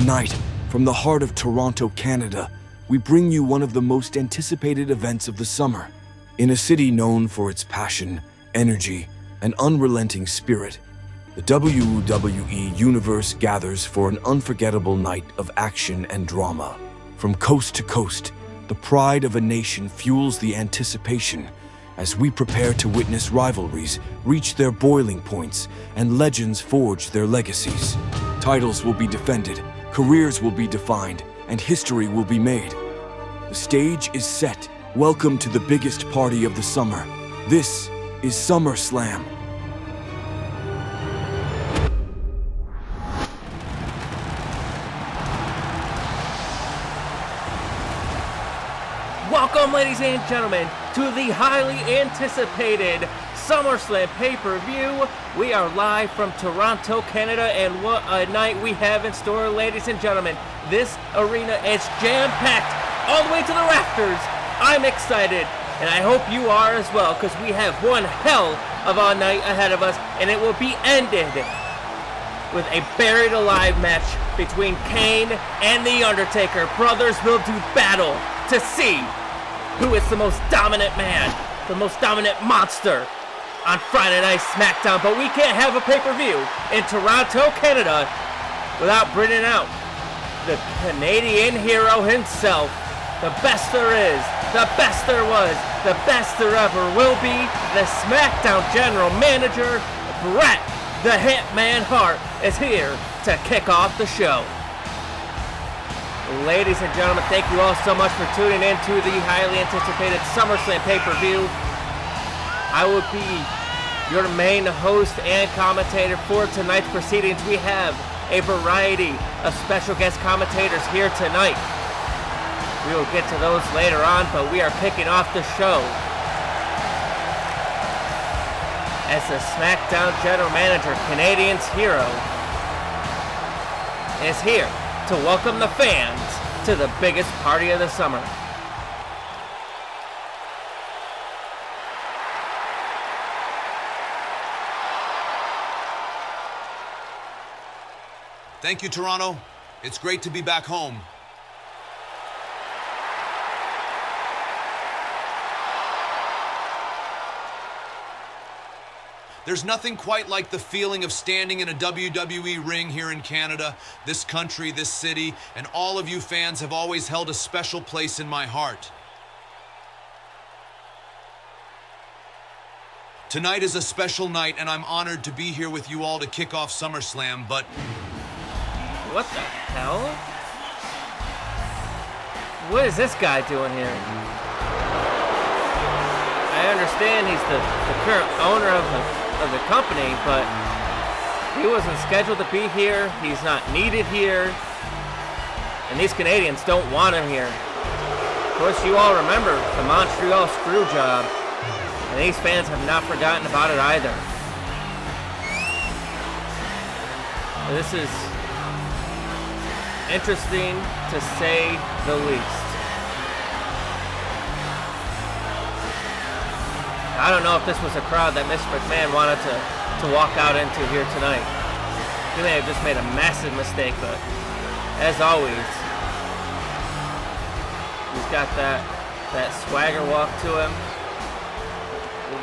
Tonight, from the heart of Toronto, Canada, we bring you one of the most anticipated events of the summer. In a city known for its passion, energy, and unrelenting spirit, the WWE Universe gathers for an unforgettable night of action and drama. From coast to coast, the pride of a nation fuels the anticipation as we prepare to witness rivalries reach their boiling points and legends forge their legacies. Titles will be defended, careers will be defined, and history will be made. The stage is set. Welcome to the biggest party of the summer. This is SummerSlam. Welcome, ladies and gentlemen, to the highly anticipated SummerSlam pay-per-view. We are live from Toronto, Canada, and what a night we have in store, ladies and gentlemen. This arena is jam-packed all the way to the rafters. I'm excited, and I hope you are as well, because we have one hell of a night ahead of us, and it will be ended with a buried alive match between Kane and the Undertaker. Brothers will do battle to see who is the most dominant man, the most dominant monster on Friday Night SmackDown. But we can't have a pay-per-view in Toronto, Canada without bringing out the Canadian hero himself. The best there is, the best there was, the best there ever will be. The SmackDown General Manager, Bret, the Hitman Hart, is here to kick off the show. Ladies and gentlemen, thank you all so much for tuning in to the highly anticipated SummerSlam pay-per-view. I will be your main host and commentator for tonight's proceedings. We have a variety of special guest commentators here tonight. We will get to those later on, but we are kicking off the show as the SmackDown General Manager, Canadian's hero, is here to welcome the fans to the biggest party of the summer. Thank you, Toronto. It's great to be back home. There's nothing quite like the feeling of standing in a WWE ring here in Canada. This country, this city, and all of you fans have always held a special place in my heart. Tonight is a special night, and I'm honored to be here with you all to kick off SummerSlam, but... What the hell? What is this guy doing here? I understand he's the current owner of the company, but he wasn't scheduled to be here. He's not needed here, and these Canadians don't want him here. Of course, you all remember the Montreal screw job, and these fans have not forgotten about it either. This is interesting, to say the least. I don't know if this was a crowd that Mr. McMahon wanted to walk out into here tonight. He may have just made a massive mistake, but as always, he's got that swagger walk to him.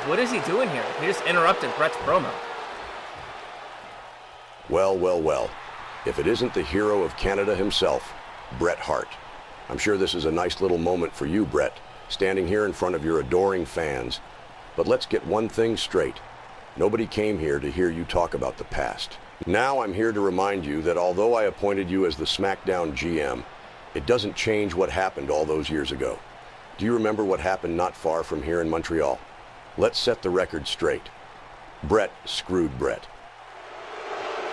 What is he doing here? He just interrupted Bret's promo. Well, well, well. If it isn't the hero of Canada himself, Bret Hart. I'm sure this is a nice little moment for you, Bret, standing here in front of your adoring fans. But let's get one thing straight. Nobody came here to hear you talk about the past. Now I'm here to remind you that although I appointed you as the SmackDown GM, it doesn't change what happened all those years ago. Do you remember what happened not far from here in Montreal? Let's set the record straight. Bret screwed Bret.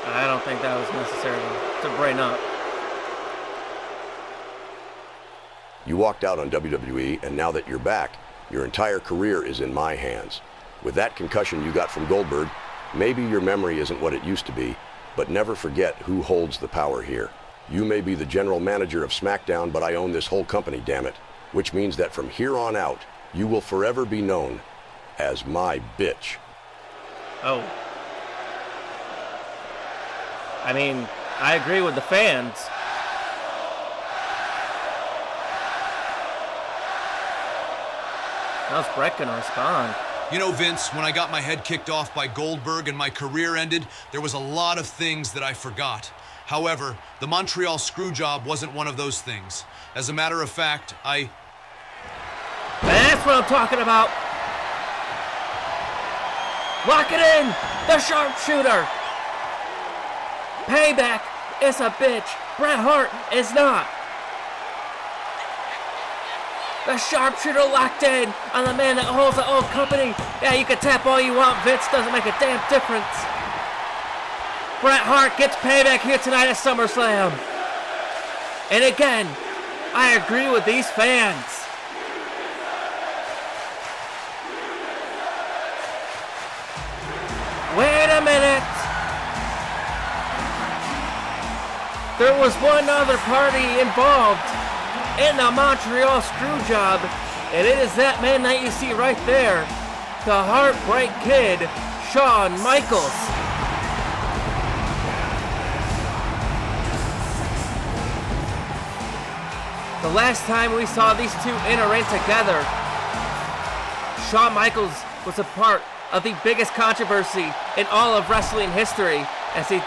I don't think that was necessary to bring up. You walked out on WWE, and now that you're back, your entire career is in my hands. With that concussion you got from Goldberg, maybe your memory isn't what it used to be, but never forget who holds the power here. You may be the general manager of SmackDown, but I own this whole company, damn it. Which means that from here on out, you will forever be known as my bitch. Oh. I mean, I agree with the fans. How's Bret gonna respond? You know, Vince, when I got my head kicked off by Goldberg and my career ended, there was a lot of things that I forgot. However, the Montreal Screwjob wasn't one of those things. As a matter of fact, That's what I'm talking about. Lock it in! The sharpshooter! Payback is a bitch. Bret Hart is not. The sharpshooter locked in on the man that holds the old company. Yeah, you can tap all you want, Vince. Doesn't make a damn difference. Bret Hart gets payback here tonight at SummerSlam. And again, I agree with these fans. Wait a minute. There was one other party involved in the Montreal Screwjob, and it is that man that you see right there, the Heartbreak Kid, Shawn Michaels. The last time we saw these two in a ring together, Shawn Michaels was a part of the biggest controversy in all of wrestling history as he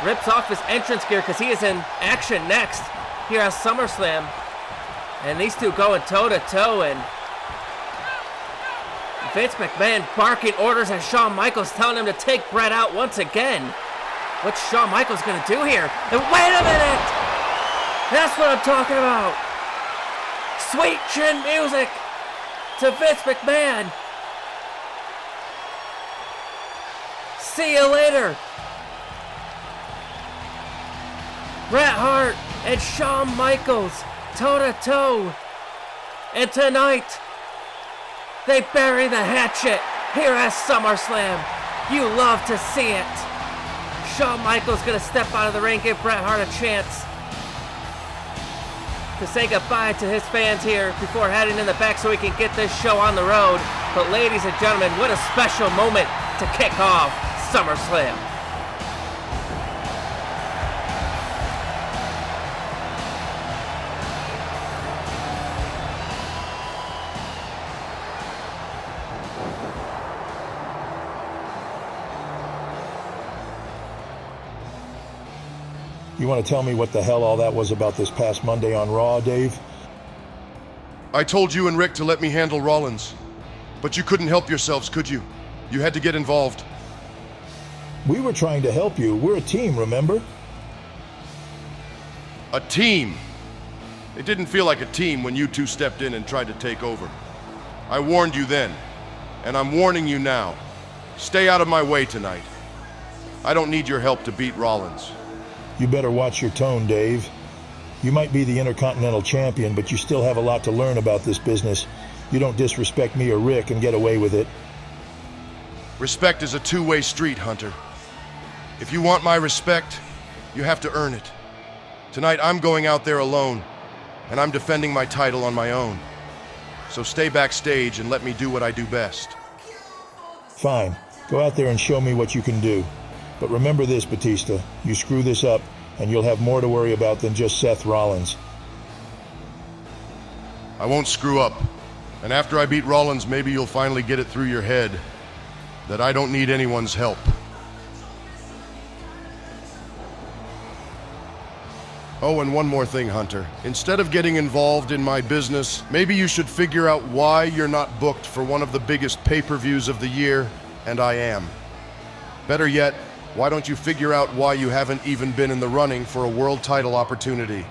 rips off his entrance gear because he is in action next here at SummerSlam. And these two going toe-to-toe, and Vince McMahon barking orders at Shawn Michaels, telling him to take Bret out once again. What's Shawn Michaels gonna do here? And wait a minute! That's what I'm talking about! Sweet chin music to Vince McMahon. See you later. Bret Hart and Shawn Michaels toe-to-toe. And tonight, they bury the hatchet here at SummerSlam. You love to see it. Shawn Michaels gonna step out of the ring, give Bret Hart a chance to say goodbye to his fans here before heading in the back so we can get this show on the road. But ladies and gentlemen, what a special moment to kick off SummerSlam. You want to tell me what the hell all that was about this past Monday on Raw, Dave? I told you and Rick to let me handle Rollins. But you couldn't help yourselves, could you? You had to get involved. We were trying to help you. We're a team, remember? A team? It didn't feel like a team when you two stepped in and tried to take over. I warned you then, and I'm warning you now. Stay out of my way tonight. I don't need your help to beat Rollins. You better watch your tone, Dave. You might be the Intercontinental Champion, but you still have a lot to learn about this business. You don't disrespect me or Rick and get away with it. Respect is a two-way street, Hunter. If you want my respect, you have to earn it. Tonight, I'm going out there alone, and I'm defending my title on my own. So stay backstage and let me do what I do best. Fine. Go out there and show me what you can do. But remember this, Batista. You screw this up, and you'll have more to worry about than just Seth Rollins. I won't screw up. And after I beat Rollins, maybe you'll finally get it through your head that I don't need anyone's help. Oh, and one more thing, Hunter. Instead of getting involved in my business, maybe you should figure out why you're not booked for one of the biggest pay-per-views of the year, and I am. Better yet, why don't you figure out why you haven't even been in the running for a world title opportunity?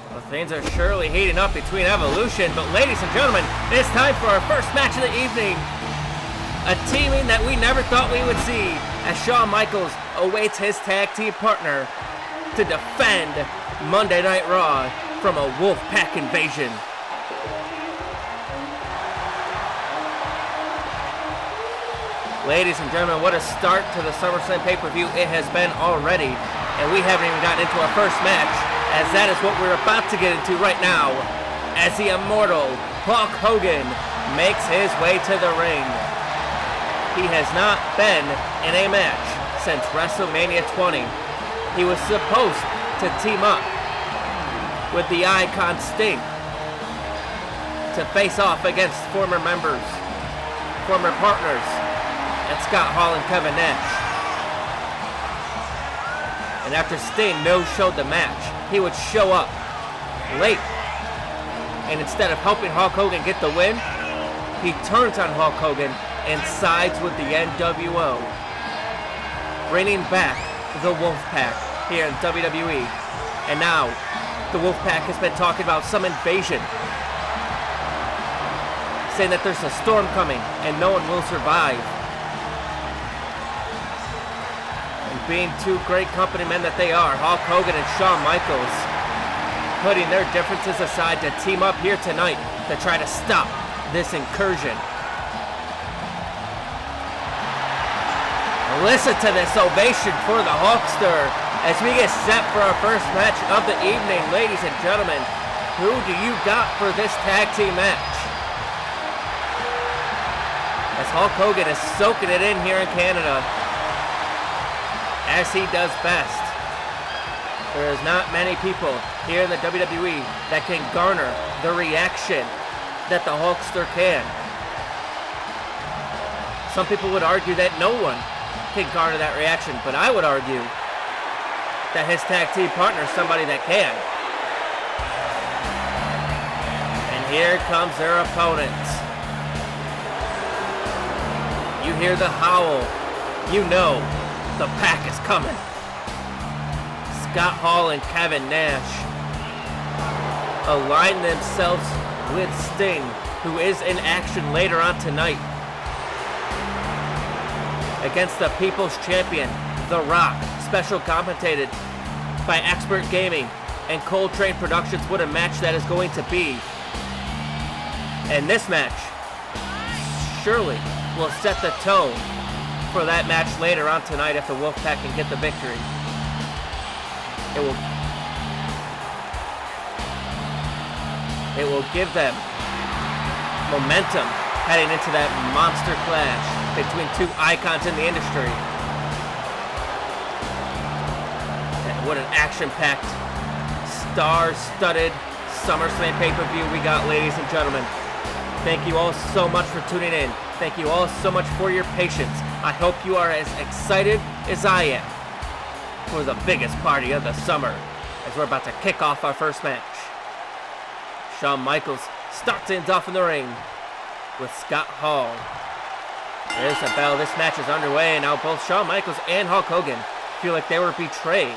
Well, things are surely heating up between Evolution, but ladies and gentlemen, it's time for our first match of the evening. A teaming that we never thought we would see as Shawn Michaels awaits his tag team partner to defend Monday Night Raw from a Wolfpack invasion. Ladies and gentlemen, what a start to the SummerSlam pay-per-view it has been already. And we haven't even gotten into our first match, as that is what we're about to get into right now, as the immortal Hulk Hogan makes his way to the ring. He has not been in a match since WrestleMania 20. He was supposed to team up with the Icon Sting to face off against former partners, and Scott Hall and Kevin Nash. And after Sting no-showed the match, he would show up late. And instead of helping Hulk Hogan get the win, he turns on Hulk Hogan and sides with the NWO, bringing back the Wolfpack here in WWE. And now, the Wolfpack has been talking about some invasion, saying that there's a storm coming and no one will survive. And being two great company men that they are, Hulk Hogan and Shawn Michaels, putting their differences aside to team up here tonight to try to stop this incursion. Listen to this ovation for the Hulkster as we get set for our first match of the evening. Ladies and gentlemen, who do you got for this tag team match? As Hulk Hogan is soaking it in here in Canada, as he does best. There is not many people here in the WWE that can garner the reaction that the Hulkster can. Some people would argue that no one can garner that reaction, but I would argue that his tag team partner is somebody that can. And here comes their opponents. You hear the howl, you know the pack is coming. Scott Hall and Kevin Nash align themselves with Sting, who is in action later on tonight against the People's Champion, The Rock, special commentated by Expert Gaming and Coltrane Productions. What a match that is going to be. And this match surely will set the tone for that match later on tonight if the Wolfpack can get the victory. It will give them momentum heading into that monster clash between two icons in the industry. And what an action-packed, star-studded SummerSlam pay-per-view we got, ladies and gentlemen. Thank you all so much for tuning in. Thank you all so much for your patience. I hope you are as excited as I am for the biggest party of the summer as we're about to kick off our first match. Shawn Michaels starts things off in the ring with Scott Hall. There's a bell. This match is underway, and now both Shawn Michaels and Hulk Hogan feel like they were betrayed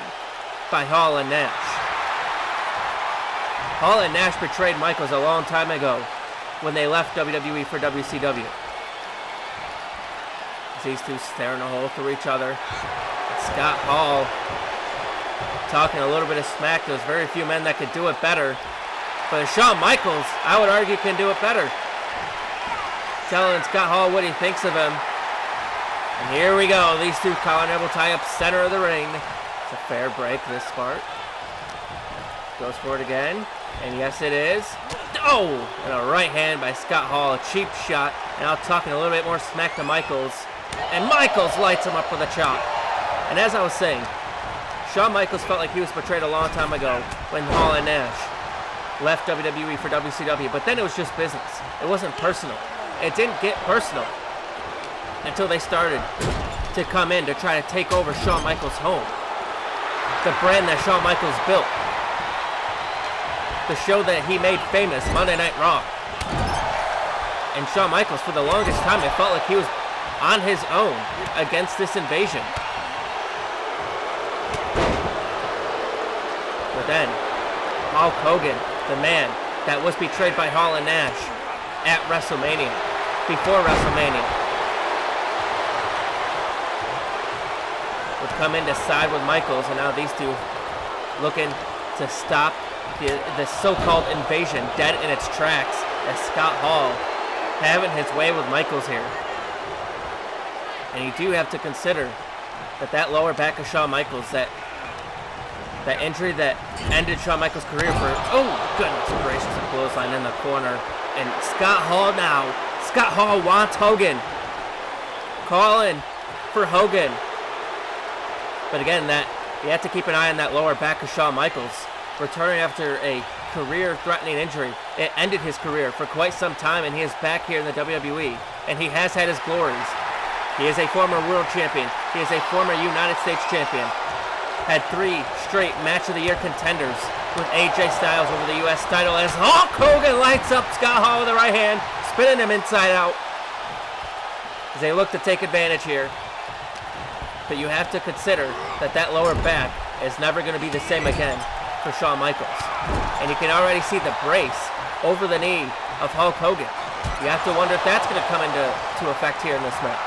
by Hall and Nash. Hall and Nash betrayed Michaels a long time ago when they left WWE for WCW. These two staring a hole through each other. Scott Hall talking a little bit of smack. There's very few men that could do it better. But Shawn Michaels, I would argue, can do it better. Telling Scott Hall what he thinks of him. And here we go. These two collar and elbow tie up center of the ring. It's a fair break this part. Goes for it again. And yes, it is. Oh! And a right hand by Scott Hall. A cheap shot. Now talking a little bit more smack to Michaels. And Michaels lights him up with a chop. And as I was saying, Shawn Michaels felt like he was betrayed a long time ago when Hall and Nash left WWE for WCW. But then it was just business. It wasn't personal. It didn't get personal until they started to come in to try to take over Shawn Michaels' home. The brand that Shawn Michaels built. The show that he made famous, Monday Night Raw. And Shawn Michaels, for the longest time, it felt like he was on his own against this invasion. But then, Hulk Hogan, the man that was betrayed by Hall and Nash at WrestleMania, before WrestleMania, would come in to side with Michaels, and now these two looking to stop the so-called invasion dead in its tracks as Scott Hall having his way with Michaels here. And you do have to consider that lower back of Shawn Michaels, that injury that ended Shawn Michaels' career for, oh goodness gracious, a clothesline in the corner. And Scott Hall now, Scott Hall wants Hogan. Calling for Hogan. But again, that you have to keep an eye on that lower back of Shawn Michaels, returning after a career-threatening injury. It ended his career for quite some time, and he is back here in the WWE, and he has had his glories. He is a former world champion. He is a former United States champion. Had 3 straight Match of the Year contenders with AJ Styles over the U.S. title as Hulk Hogan lights up Scott Hall with the right hand, spinning him inside out as they look to take advantage here. But you have to consider that that lower back is never going to be the same again for Shawn Michaels. And you can already see the brace over the knee of Hulk Hogan. You have to wonder if that's going to come into effect here in this match.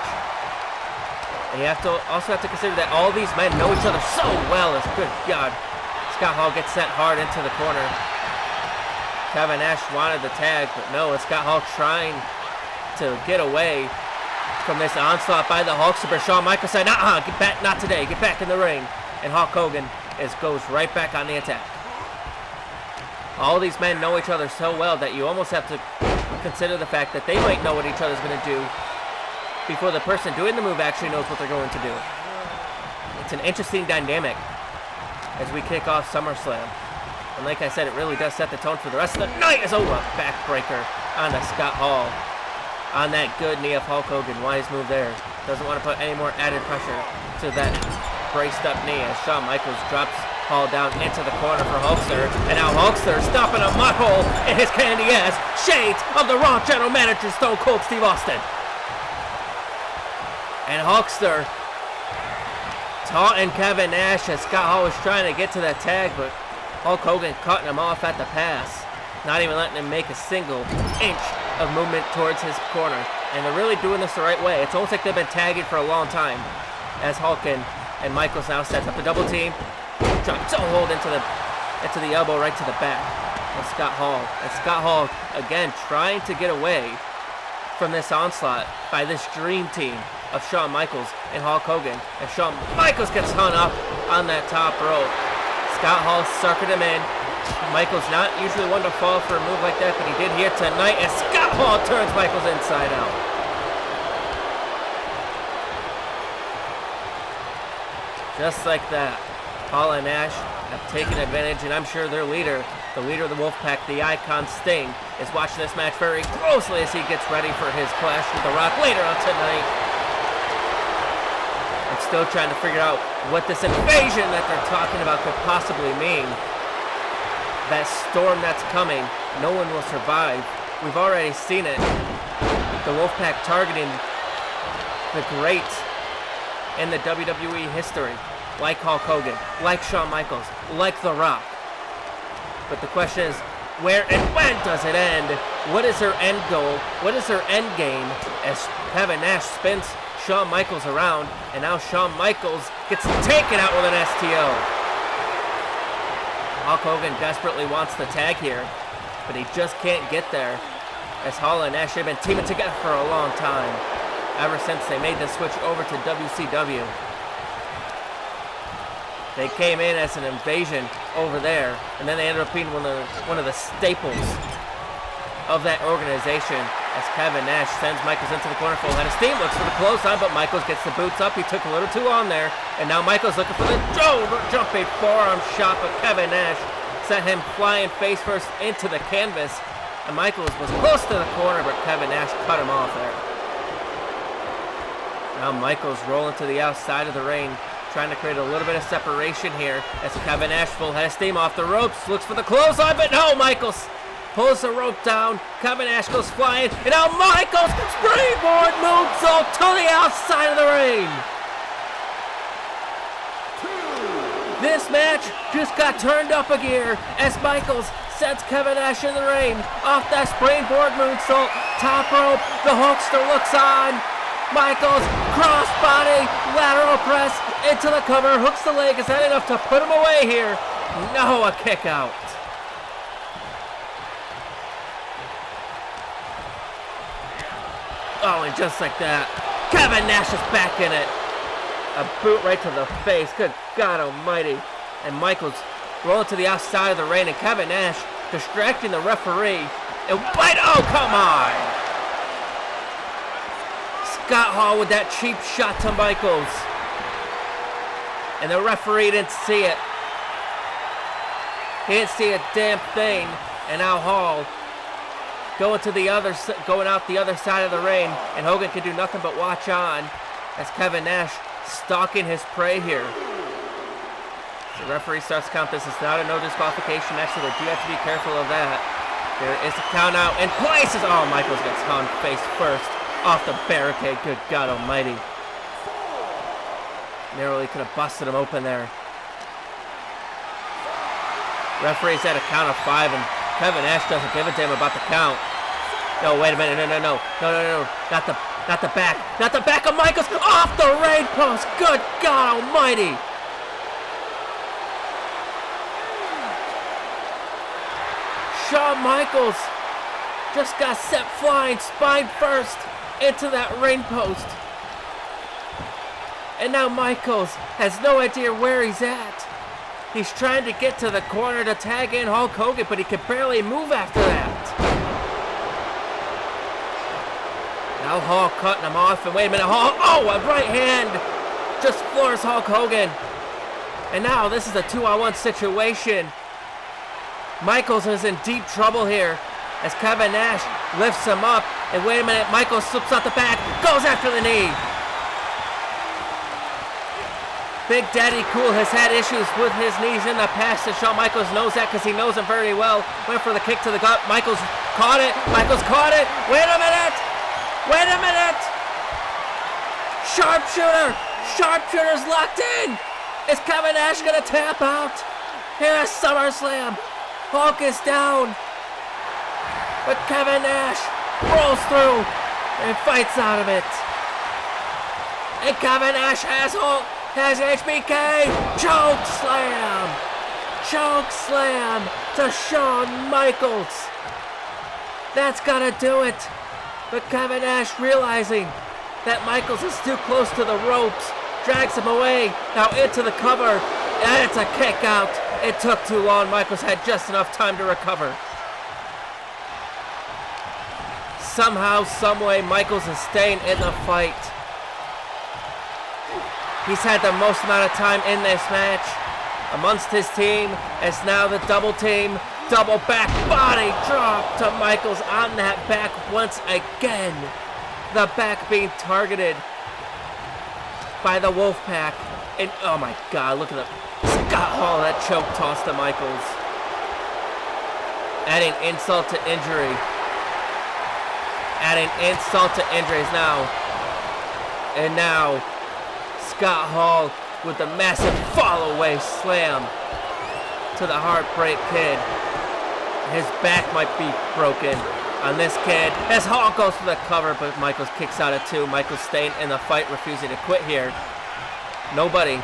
And you also have to consider that all these men know each other so well as, good God, Scott Hall gets sent hard into the corner. Kevin Nash wanted the tag, but no, it's Scott Hall trying to get away from this onslaught by the Hulkster. Shawn Michaels said, get back, not today, get back in the ring. And Hulk Hogan goes right back on the attack. All these men know each other so well that you almost have to consider the fact that they might know what each other's going to do before the person doing the move actually knows what they're going to do. It's an interesting dynamic as we kick off SummerSlam. And like I said, it really does set the tone for the rest of the night. As a backbreaker onto Scott Hall on that good knee of Hulk Hogan. Wise move there. Doesn't want to put any more added pressure to that braced up knee as Shawn Michaels drops Hall down into the corner for Hulkster. And now Hulkster stopping a mud hole in his candy ass. Shades of the Raw General Manager Stone Cold Steve Austin. And Hulkster taunting Kevin Nash as Scott Hall was trying to get to that tag, but Hulk Hogan cutting him off at the pass. Not even letting him make a single inch of movement towards his corner. And they're really doing this the right way. It's almost like they've been tagging for a long time as Hulk and Michaels now sets up the double team. Drops a hold into the elbow right to the back of Scott Hall. And Scott Hall, again, trying to get away from this onslaught by this dream team of Shawn Michaels and Hulk Hogan. And Shawn Michaels gets hung up on that top rope. Scott Hall suckered him in. Michaels not usually one to fall for a move like that, but he did here tonight as Scott Hall turns Michaels inside out. Just like that, Hall and Nash have taken advantage, and I'm sure their leader, the leader of the Wolfpack, the Icon Sting, is watching this match very closely as he gets ready for his clash with The Rock later on tonight. I'm still trying to figure out what this invasion that they're talking about could possibly mean. That storm that's coming, no one will survive. We've already seen it. The Wolfpack targeting the greats in the WWE history, like Hulk Hogan, like Shawn Michaels, like The Rock. But the question is, where and when does it end? What is their end goal? What is their end game as Kevin Nash spins Shawn Michaels around, and now Shawn Michaels gets taken out with an STO. Hulk Hogan desperately wants the tag here, but he just can't get there, as Hall and Nash have been teaming together for a long time, ever since they made the switch over to WCW. They came in as an invasion over there, and then they ended up being one of the staples of that organization, as Kevin Nash sends Michaels into the corner full head of steam, looks for the clothesline, but Michaels gets the boots up. He took a little too long there, and now Michaels looking for the jumping forearm shot, but Kevin Nash sent him flying face first into the canvas, and Michaels was close to the corner, but Kevin Nash cut him off there. Now Michaels rolling to the outside of the ring, trying to create a little bit of separation here, as Kevin Nash full head of steam off the ropes, looks for the clothesline, but no, Michaels pulls the rope down. Kevin Nash goes flying, and now Michaels springboard moonsault to the outside of the ring. This match just got turned up a gear as Michaels sends Kevin Nash in the ring off that springboard moonsault. Top rope, the Hulkster looks on. Michaels crossbody lateral press into the cover, hooks the leg. Is that enough to put him away here? No, a kick out. Oh, and just like that, Kevin Nash is back in it. A boot right to the face. Good God almighty. And Michaels rolling to the outside of the ring, and Kevin Nash distracting the referee. And wait, oh, come on. Scott Hall with that cheap shot to Michaels. And the referee didn't see it. He didn't see a damn thing. And now Hall going out the other side of the ring, and Hogan can do nothing but watch on as Kevin Nash stalking his prey here. The referee starts to count. This is not a no disqualification. Actually, they do have to be careful of that. There is a count out in places. Oh, Michaels gets on face first off the barricade. Good God Almighty! Narrowly could have busted him open there. Referee's at a count of 5, and Kevin Nash doesn't give a damn about the count. No, wait a minute. No. Not the back of Michaels. Off the ring post. Good God Almighty. Shawn Michaels just got sent flying spine first into that ring post. And now Michaels has no idea where he's at. He's trying to get to the corner to tag in Hulk Hogan, but he can barely move after that. Now Hall cutting him off, and wait a minute, Hall, a right hand just floors Hulk Hogan. And now this is a 2-on-1 situation. Michaels is in deep trouble here as Kevin Nash lifts him up, and wait a minute, Michaels slips out the back, goes after the knee. Big Daddy Cool has had issues with his knees in the past, and Shawn Michaels knows that because he knows him very well. Went for the kick to the gut. Michaels caught it. Wait a minute. Sharpshooter's locked in. Is Kevin Nash going to tap out? Here is SummerSlam. Hulk is down. But Kevin Nash rolls through and fights out of it. And Kevin Nash has Hulk. Has HBK choke slam to Shawn Michaels. That's gotta do it. But Kevin Nash, realizing that Michaels is too close to the ropes, drags him away, now into the cover, and it's a kick out. It took too long. Michaels had just enough time to recover. Somehow, someway, Michaels is staying in the fight. He's had the most amount of time in this match amongst his team, as now the double team, double back body drop to Michaels on that back once again. The back being targeted by the Wolfpack. And oh my God, look at Scott Hall, that choke toss to Michaels. Adding insult to injury. Now. And now, Scott Hall with the massive fall-away slam to the Heartbreak Kid. His back might be broken on this kid as Hall goes for the cover, but Michaels kicks out at 2. Michaels staying in the fight, refusing to quit here. Nobody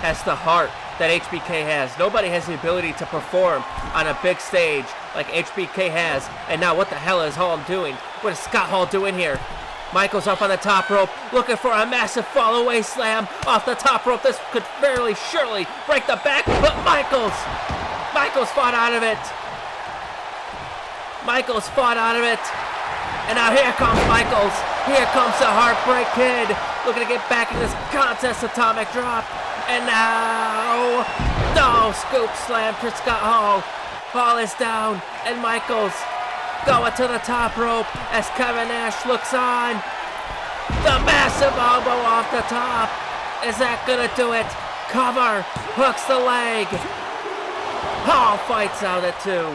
has the heart that HBK has. Nobody has the ability to perform on a big stage like HBK has. And now what the hell is Hall doing? What is Scott Hall doing here? Michaels up on the top rope, looking for a massive fall-away slam off the top rope. This could fairly surely break the back, but Michaels fought out of it. And now here comes Michaels. Here comes the Heartbreak Kid, looking to get back in this contest. Atomic drop. And now, scoop slam for Scott Hall. Hall is down, and Michaels going to the top rope as Kevin Nash looks on. The massive elbow off the top. Is that gonna do it? Cover, hooks the leg. Hall fights out at 2.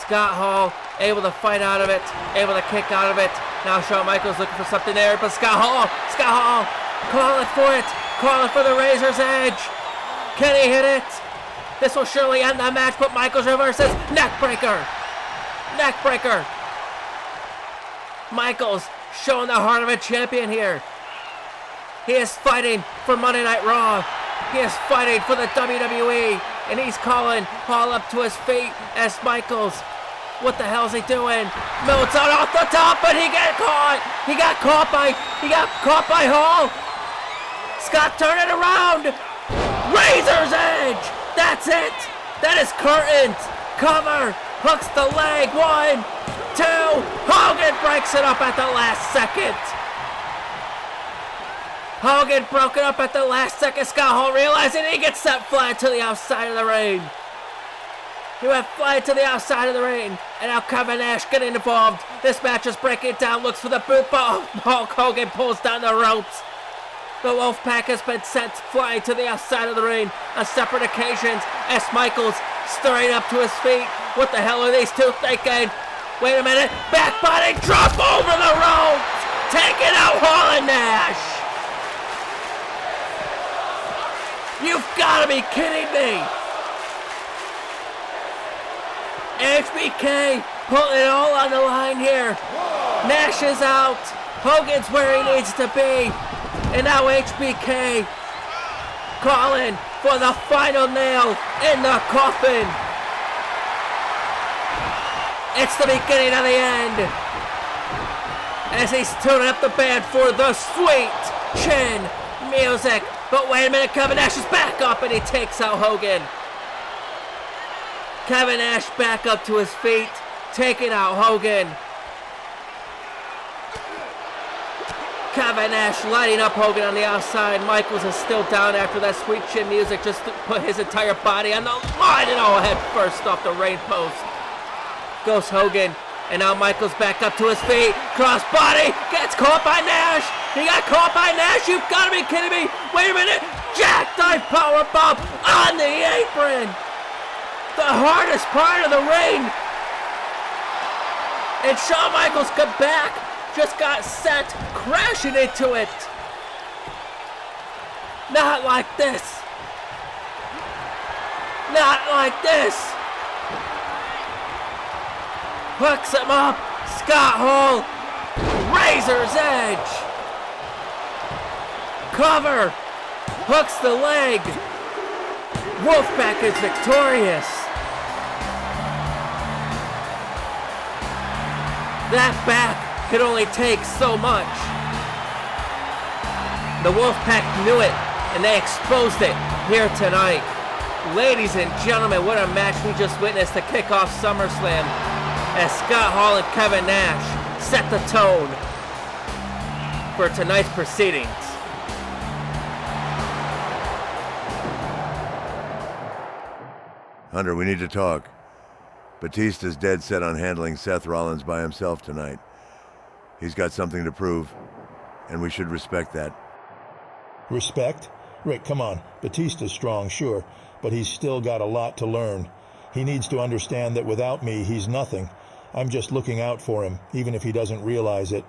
Scott Hall able to fight out of it, able to kick out of it. Now Shawn Michaels looking for something there, but Scott Hall, calling for the Razor's Edge. Can he hit it? This will surely end the match, but Michaels reverses. Neckbreaker. Michaels showing the heart of a champion here. He is fighting for Monday Night Raw. He is fighting for the WWE. And he's calling Hall up to his feet as Michaels. What the hell is he doing? Melts out off the top, but he got caught. He got caught by Hall. Scott, turn it around. Razor's Edge. That's it. That is curtains. Cover. Hooks the leg. 1, 2. Hogan breaks it up at the last second. Hogan broken up at the last second. Scott Hall realizing he gets sent flying to the outside of the ring. He went flying to the outside of the ring. And now Kevin Nash getting involved. This match is breaking down. Looks for the boot, but Hulk Hogan pulls down the ropes. The Wolfpack has been sent flying to the outside of the ring on separate occasions as Michaels stirring up to his feet. What the hell are these two thinking? Wait a minute. Back body drop over the ropes. Taking out Hall and Nash. You've got to be kidding me. HBK putting it all on the line here. Nash is out. Hogan's where he needs to be. And now HBK calling for the final nail in the coffin. It's the beginning of the end. As he's tuning up the band for the Sweet Chin music. But wait a minute, Kevin Nash is back up and he takes out Hogan. Kevin Nash back up to his feet, taking out Hogan. Kevin Nash lighting up Hogan on the outside. Michaels is still down after that Sweet Chin music, just to put his entire body on the line and all head first off the ring post. Goes Hogan, and now Michaels back up to his feet. Cross body, gets caught by Nash. He got caught by Nash, you've got to be kidding me. Wait a minute, jackknife powerbomb on the apron. The hardest part of the ring. And Shawn Michaels come back, just got sent crashing into it. Not like this. Not like this. Hooks him up. Scott Hall. Razor's edge. Cover. Hooks the leg. Wolfpack is victorious. That back could only take so much. The Wolfpack knew it, and they exposed it here tonight. Ladies and gentlemen, what a match we just witnessed to kick off SummerSlam as Scott Hall and Kevin Nash set the tone for tonight's proceedings. Hunter, we need to talk. Batista's dead set on handling Seth Rollins by himself tonight. He's got something to prove, and we should respect that. Respect? Rick, come on. Batista's strong, sure, but he's still got a lot to learn. He needs to understand that without me, he's nothing. I'm just looking out for him, even if he doesn't realize it.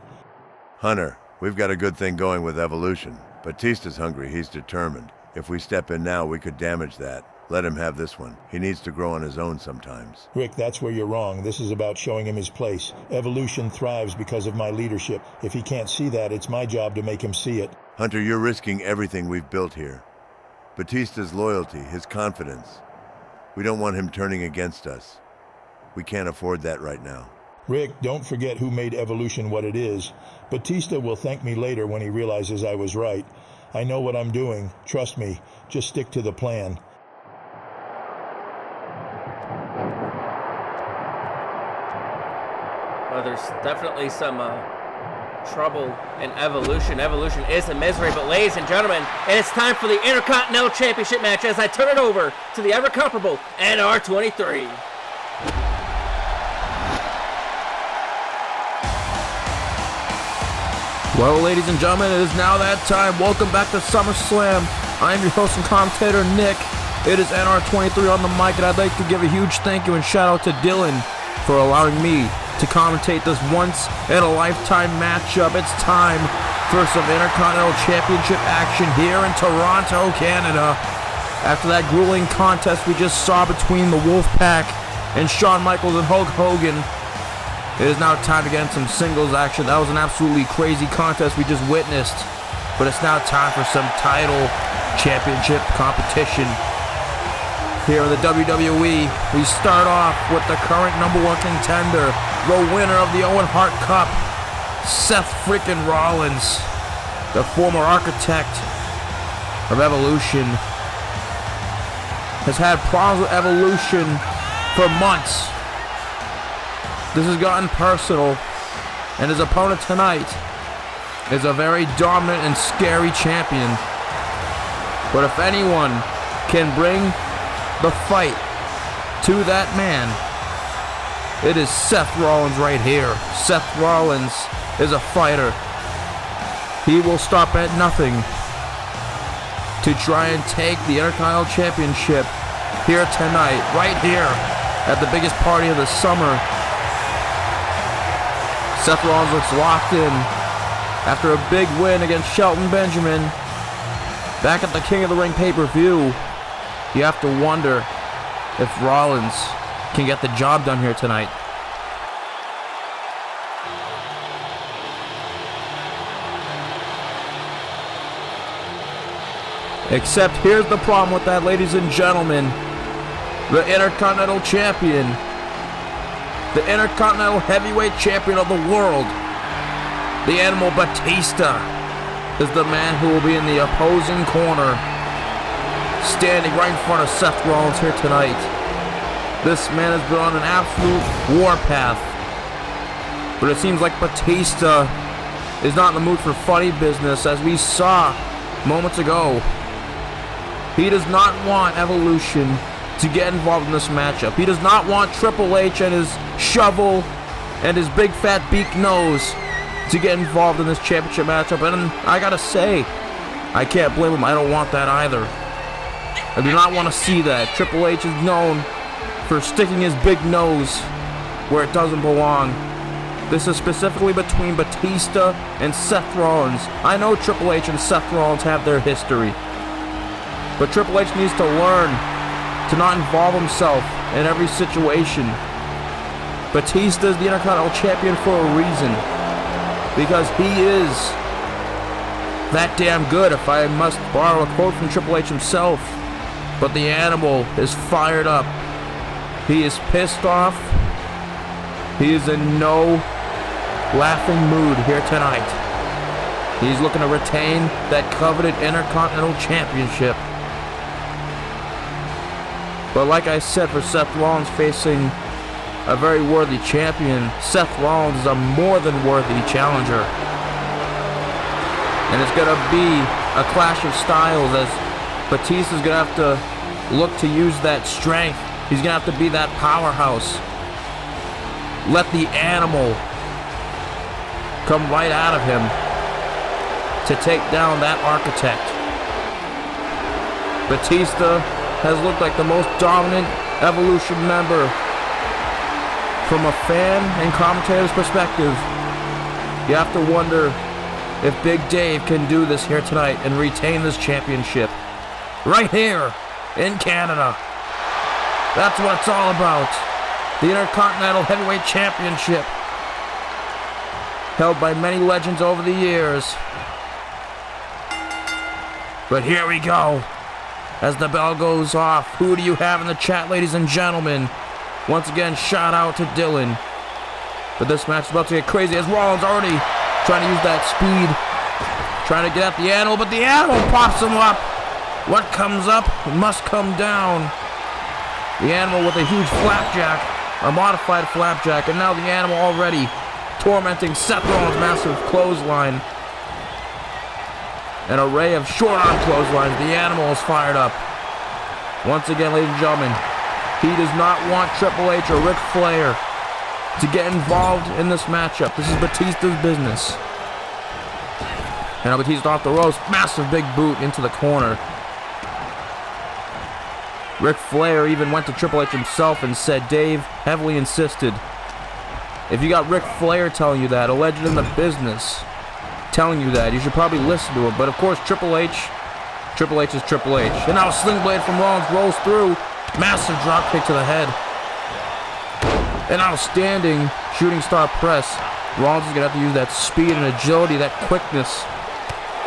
Hunter, we've got a good thing going with Evolution. Batista's hungry, he's determined. If we step in now, we could damage that. Let him have this one. He needs to grow on his own sometimes. Rick, that's where you're wrong. This is about showing him his place. Evolution thrives because of my leadership. If he can't see that, it's my job to make him see it. Hunter, you're risking everything we've built here. Batista's loyalty, his confidence. We don't want him turning against us. We can't afford that right now. Rick, don't forget who made Evolution what it is. Batista will thank me later when he realizes I was right. I know what I'm doing. Trust me. Just stick to the plan. Well, there's definitely some trouble in Evolution. Evolution is a misery, but ladies and gentlemen, it's time for the Intercontinental Championship match as I turn it over to the ever-comparable NR23. Well, ladies and gentlemen, it is now that time. Welcome back to SummerSlam. I am your host and commentator, Nick. It is NR23 on the mic, and I'd like to give a huge thank you and shout out to Dylan for allowing me to commentate this once-in-a-lifetime matchup. It's time for some Intercontinental Championship action here in Toronto, Canada. After that grueling contest we just saw between the Wolfpack and Shawn Michaels and Hulk Hogan, it is now time to get in some singles action. That was an absolutely crazy contest we just witnessed, but it's now time for some title championship competition. Here in the WWE, we start off with the current #1 contender, the winner of the Owen Hart Cup, Seth freaking Rollins, the former architect of Evolution, has had problems with Evolution for months. This has gotten personal, and his opponent tonight is a very dominant and scary champion. But if anyone can bring the fight to that man, it is Seth Rollins right here. Seth Rollins is a fighter. He will stop at nothing to try and take the Intercontinental Championship here tonight, right here at the biggest party of the summer. Seth Rollins looks locked in after a big win against Shelton Benjamin back at the King of the Ring pay-per-view. You have to wonder if Rollins can get the job done here tonight. Except here's the problem with that, ladies and gentlemen. The Intercontinental Champion, the Intercontinental Heavyweight Champion of the world, the Animal Batista, is the man who will be in the opposing corner, standing right in front of Seth Rollins here tonight. This man has been on an absolute warpath, but it seems like Batista is not in the mood for funny business, as we saw moments ago. He does not want Evolution to get involved in this matchup. He does not want Triple H and his shovel and his big fat beak nose to get involved in this championship matchup. And I gotta say, I can't blame him. I don't want that either. I do not want to see that. Triple H is known for sticking his big nose where it doesn't belong. This is specifically between Batista and Seth Rollins. I know Triple H and Seth Rollins have their history, but Triple H needs to learn to not involve himself in every situation. Batista is the Intercontinental Champion for a reason, because he is that damn good, if I must borrow a quote from Triple H himself. But the Animal is fired up. He is pissed off. He is in no laughing mood here tonight. He's looking to retain that coveted Intercontinental Championship. But like I said, for Seth Rollins facing a very worthy champion, Seth Rollins is a more than worthy challenger. And it's going to be a clash of styles, as Batista's going to have to look to use that strength. He's going to have to be that powerhouse. Let the Animal come right out of him to take down that architect. Batista has looked like the most dominant Evolution member from a fan and commentator's perspective. You have to wonder if Big Dave can do this here tonight and retain this championship right here in Canada. That's what it's all about. The Intercontinental Heavyweight Championship, held by many legends over the years. But here we go. As the bell goes off, who do you have in the chat, ladies and gentlemen? Once again, shout out to Dylan. But this match is about to get crazy, as Rollins already trying to use that speed, trying to get at the Animal, but the Animal pops him up. What comes up must come down. The Animal with a huge flapjack, a modified flapjack, and now the Animal already tormenting Seth Rollins' massive clothesline. An array of short arm clotheslines. The Animal is fired up. Once again, ladies and gentlemen, he does not want Triple H or Ric Flair to get involved in this matchup. This is Batista's business. And now Batista off the ropes. Massive big boot into the corner. Ric Flair even went to Triple H himself and said, Dave heavily insisted, if you got Ric Flair telling you that, a legend in the business telling you that, you should probably listen to him. But of course, Triple H is Triple H. And now a sling blade from Rollins rolls through. Massive drop kick to the head. An outstanding shooting star press. Rollins is going to have to use that speed and agility, that quickness,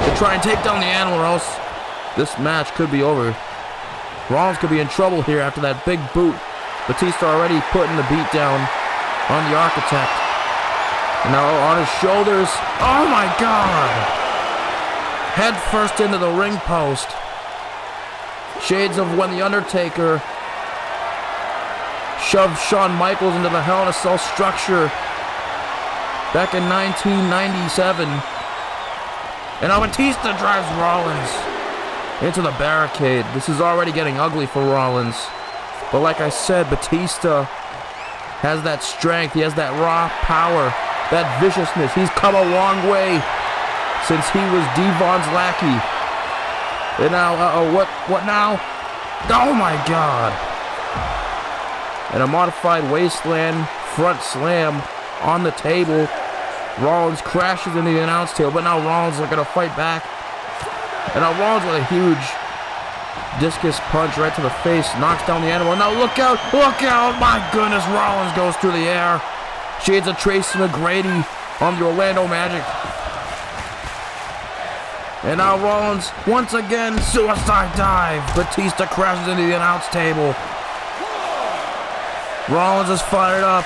to try and take down the Animal, or else this match could be over. Rollins could be in trouble here after that big boot. Batista already putting the beat down on the architect. And now on his shoulders. Oh my God! Head first into the ring post. Shades of when the Undertaker shoved Shawn Michaels into the Hell in a Cell structure back in 1997. And now Batista drives Rollins into the barricade. This is already getting ugly for Rollins. But like I said, Batista has that strength. He has that raw power, that viciousness. He's come a long way since he was Devon's lackey. And now, what now? Oh my God. And a modified wasteland front slam on the table. Rollins crashes into the announce table, but now Rollins is looking to fight back. And now Rollins with a huge discus punch right to the face, knocks down the animal. Now look out, my goodness, Rollins goes through the air. Shades of Tracy McGrady on the Orlando Magic. And now Rollins, once again, suicide dive. Batista crashes into the announce table. Rollins is fired up.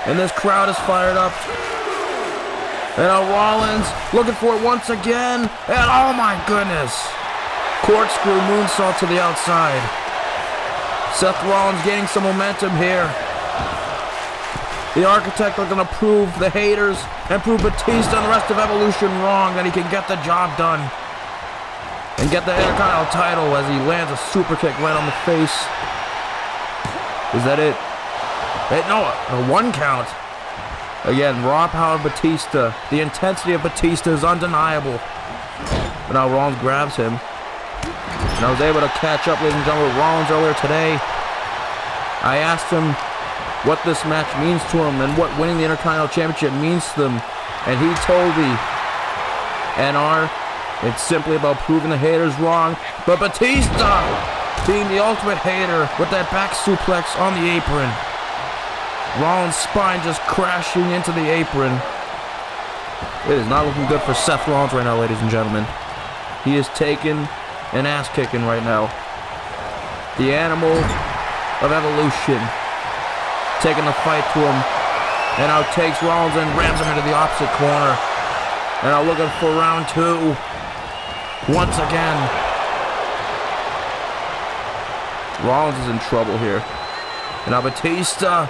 And this crowd is fired up. And now Rollins looking for it once again. And oh my goodness. Corkscrew moonsault to the outside. Seth Rollins gaining some momentum here. The Architect looking to prove the haters and prove Batista and the rest of Evolution wrong, that he can get the job done and get the Intercontinental title as he lands a super kick right on the face. Is that it? No, a 1 count. Again, raw power of Batista. The intensity of Batista is undeniable. But now Rollins grabs him. And I was able to catch up, ladies and gentlemen, with Rollins earlier today. I asked him what this match means to him and what winning the Intercontinental Championship means to them. And he told me, NR, it's simply about proving the haters wrong. But Batista being the ultimate hater with that back suplex on the apron. Rollins' spine just crashing into the apron. It is not looking good for Seth Rollins right now, ladies and gentlemen. He is taking an ass kicking right now. The Animal of Evolution taking the fight to him. And now takes Rollins and rams him into the opposite corner. And now looking for round 2. Once again. Rollins is in trouble here. And now Batista.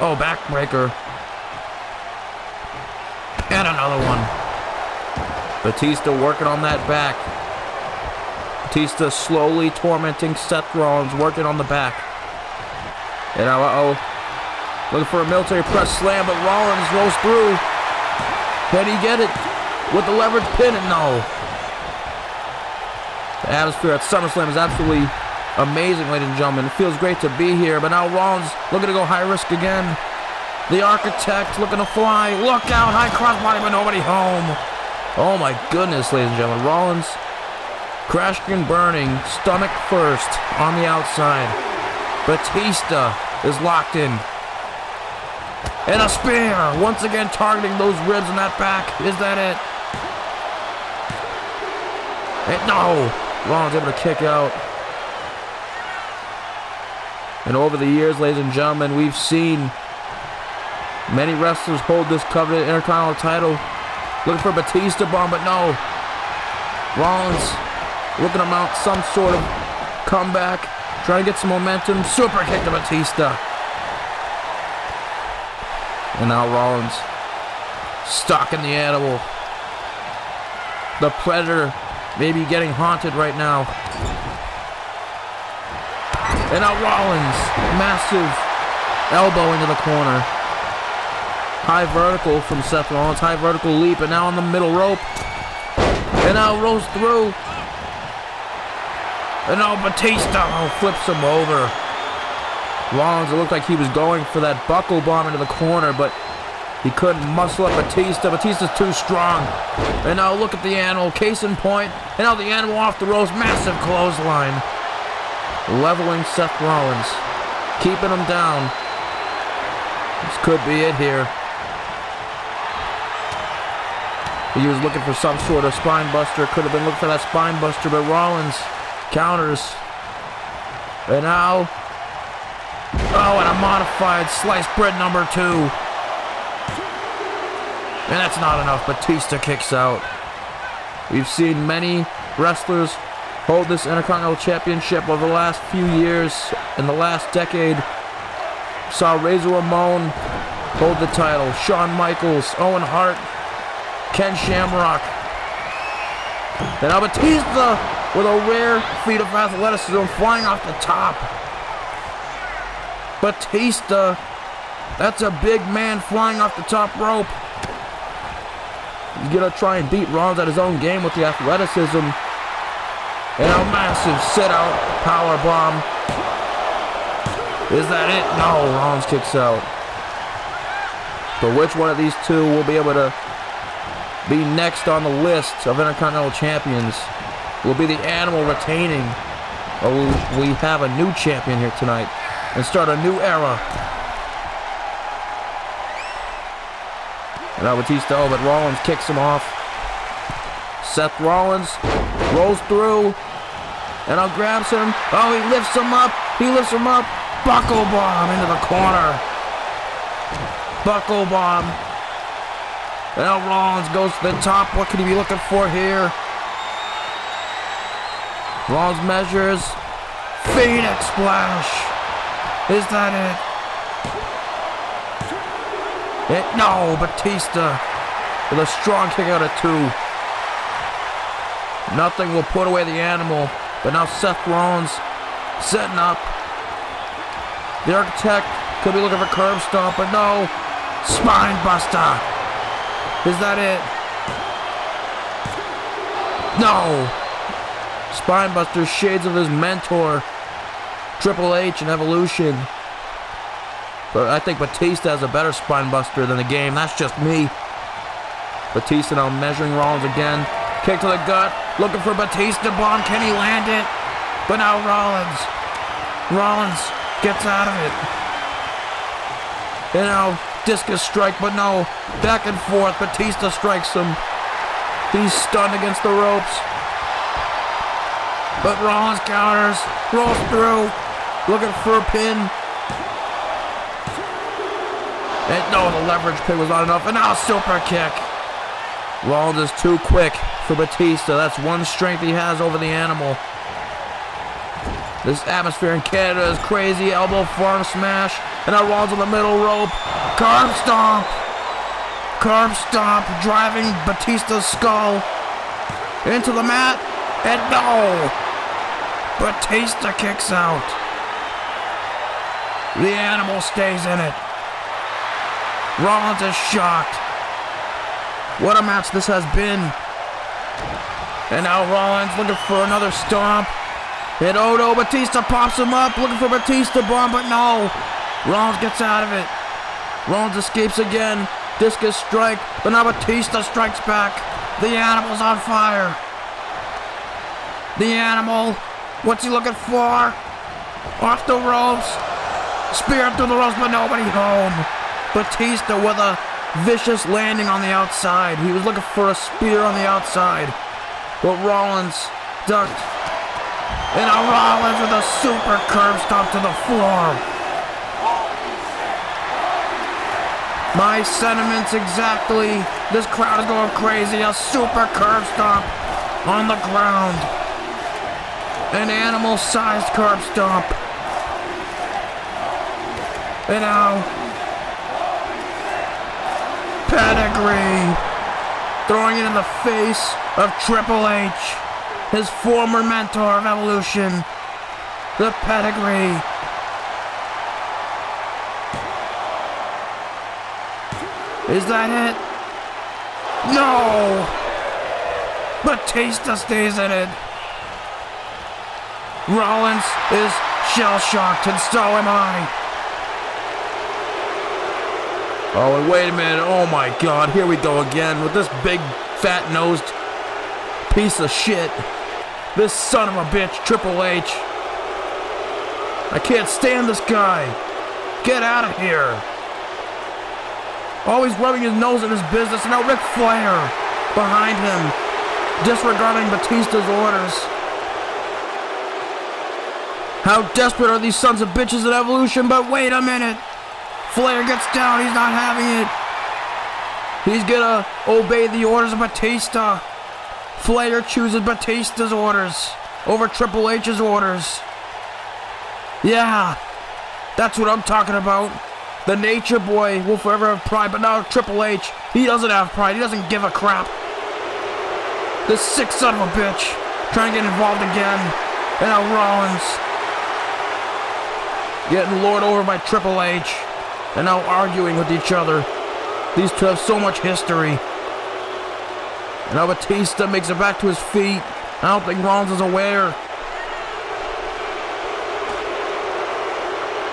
Oh, backbreaker. And another one. Batista working on that back. Batista slowly tormenting Seth Rollins, working on the back. And now, looking for a military press slam, but Rollins rolls through. Can he get it with the leverage pin? And no. The atmosphere at SummerSlam is absolutely amazing, ladies and gentlemen. It feels great to be here, but now Rollins looking to go high risk again. The Architect looking to fly. Look out, high crossbody, but nobody home. Oh my goodness, ladies and gentlemen. Rollins crashing and burning, stomach first on the outside. Batista is locked in. And a spear, once again targeting those ribs in that back. Is that it? No, Rollins able to kick out. And over the years, ladies and gentlemen, we've seen many wrestlers hold this coveted Intercontinental title. Looking for Batista bomb, but no. Rollins looking to mount some sort of comeback. Trying to get some momentum. Super kick to Batista. And now Rollins stuck in the Animal. The Predator may be getting haunted right now. And now Rollins, massive elbow into the corner. High vertical from Seth Rollins, high vertical leap, and now on the middle rope. And now rolls through. And now Batista flips him over. Rollins, it looked like he was going for that buckle bomb into the corner, but he couldn't muscle up Batista. Batista's too strong. And now look at the Animal, case in point. And now the Animal off the ropes, massive clothesline. Leveling Seth Rollins, keeping him down. This could be it here. He was looking for some sort of spine buster. Could have been looking for that spine buster, but Rollins counters. And now, and a modified sliced bread number 2. And that's not enough. Batista kicks out. We've seen many wrestlers hold this Intercontinental Championship over the last few years. In the last decade, saw Razor Ramon hold the title. Shawn Michaels, Owen Hart, Ken Shamrock, And now Batista with a rare feat of athleticism flying off the top. Batista, that's a big man flying off the top rope. He's gonna try and beat Rollins at his own game with the athleticism. And a massive sit-out power bomb. Is that it? No, Rollins kicks out. But which one of these two will be able to be next on the list of Intercontinental Champions? Will be the Animal retaining? Or will we have a new champion here tonight and start a new era? And now Batista, but Rollins kicks him off. Seth Rollins rolls through and now grabs him. Oh, he lifts him up. He lifts him up. Buckle bomb into the corner. Buckle bomb. And now Rollins goes to the top. What could he be looking for here? Rollins measures. Phoenix splash. Is that it? No, Batista with a strong kick out of 2. Nothing will put away the Animal. But now Seth Rollins setting up. The Architect could be looking for curb stomp, but no. Spine buster. Is that it? No. Spine buster, shades of his mentor, Triple H and Evolution. But I think Batista has a better spine buster than the game. That's just me. Batista now measuring Rollins again. Kick to the gut. Looking for Batista bomb. Can he land it? But now Rollins. Rollins gets out of it. And now discus strike, but no. Back and forth. Batista strikes him. He's stunned against the ropes. But Rollins counters. Rolls through. Looking for a pin. And no, the leverage pin was not enough. And now super kick. Rollins is too quick for Batista. That's one strength he has over the Animal. This atmosphere in Canada is crazy. Elbow forearm smash. And now Rollins on the middle rope. Curb stomp. Curb stomp. Driving Batista's skull into the mat. And no. Batista kicks out. The Animal stays in it. Rollins is shocked. What a match this has been. And now Rollins looking for another stomp. And oh no, Batista pops him up, looking for Batista bomb, but no. Rollins gets out of it. Rollins escapes again. Discus strike, but now Batista strikes back. The Animal's on fire. The Animal, what's he looking for? Off the ropes. Spear through the ropes, but nobody home. Batista with a vicious landing on the outside. He was looking for a spear on the outside. But Rollins ducked. And now Rollins with a super curb stomp to the floor. My sentiments exactly. This crowd is going crazy. A super curb stomp on the ground. An animal-sized curb stomp. And now Pedigree throwing it in the face of Triple H, his former mentor of Evolution. The Pedigree. Is that it? No! Batista stays in it. Rollins is shell-shocked, and so am I. Oh, and wait a minute. Oh my God, here we go again with this big, fat-nosed piece of shit. This son of a bitch, Triple H. I can't stand this guy. Get out of here. Always rubbing his nose in his business, and now Ric Flair behind him, disregarding Batista's orders. How desperate are these sons of bitches at Evolution, but wait a minute. Flair gets down, he's not having it. He's gonna obey the orders of Batista. Flair chooses Batista's orders over Triple H's orders. Yeah, that's what I'm talking about. The Nature Boy will forever have pride, but now Triple H, he doesn't have pride, he doesn't give a crap. This sick son of a bitch trying to get involved again. And now Rollins getting lured over by Triple H and now arguing with each other. These two have so much history. And now Batista makes it back to his feet. I don't think Rollins is aware.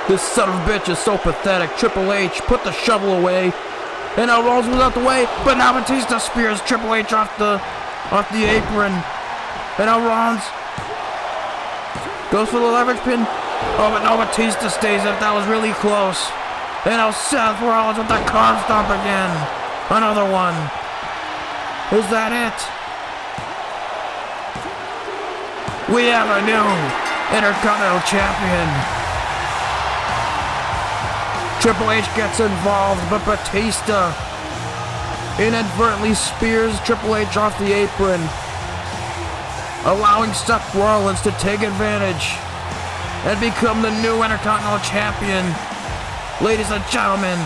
This son of a bitch is so pathetic. Triple H put the shovel away. And now Rollins was out the way. But now Batista spears Triple H off the apron. And now Rollins goes for the leverage pin. Oh, but no, Batista stays up. That was really close. And now Seth Rollins with the car stomp again. Another one. Is that it? We have a new Intercontinental Champion. Triple H gets involved, but Batista inadvertently spears Triple H off the apron, allowing Seth Rollins to take advantage and become the new Intercontinental Champion. Ladies and gentlemen,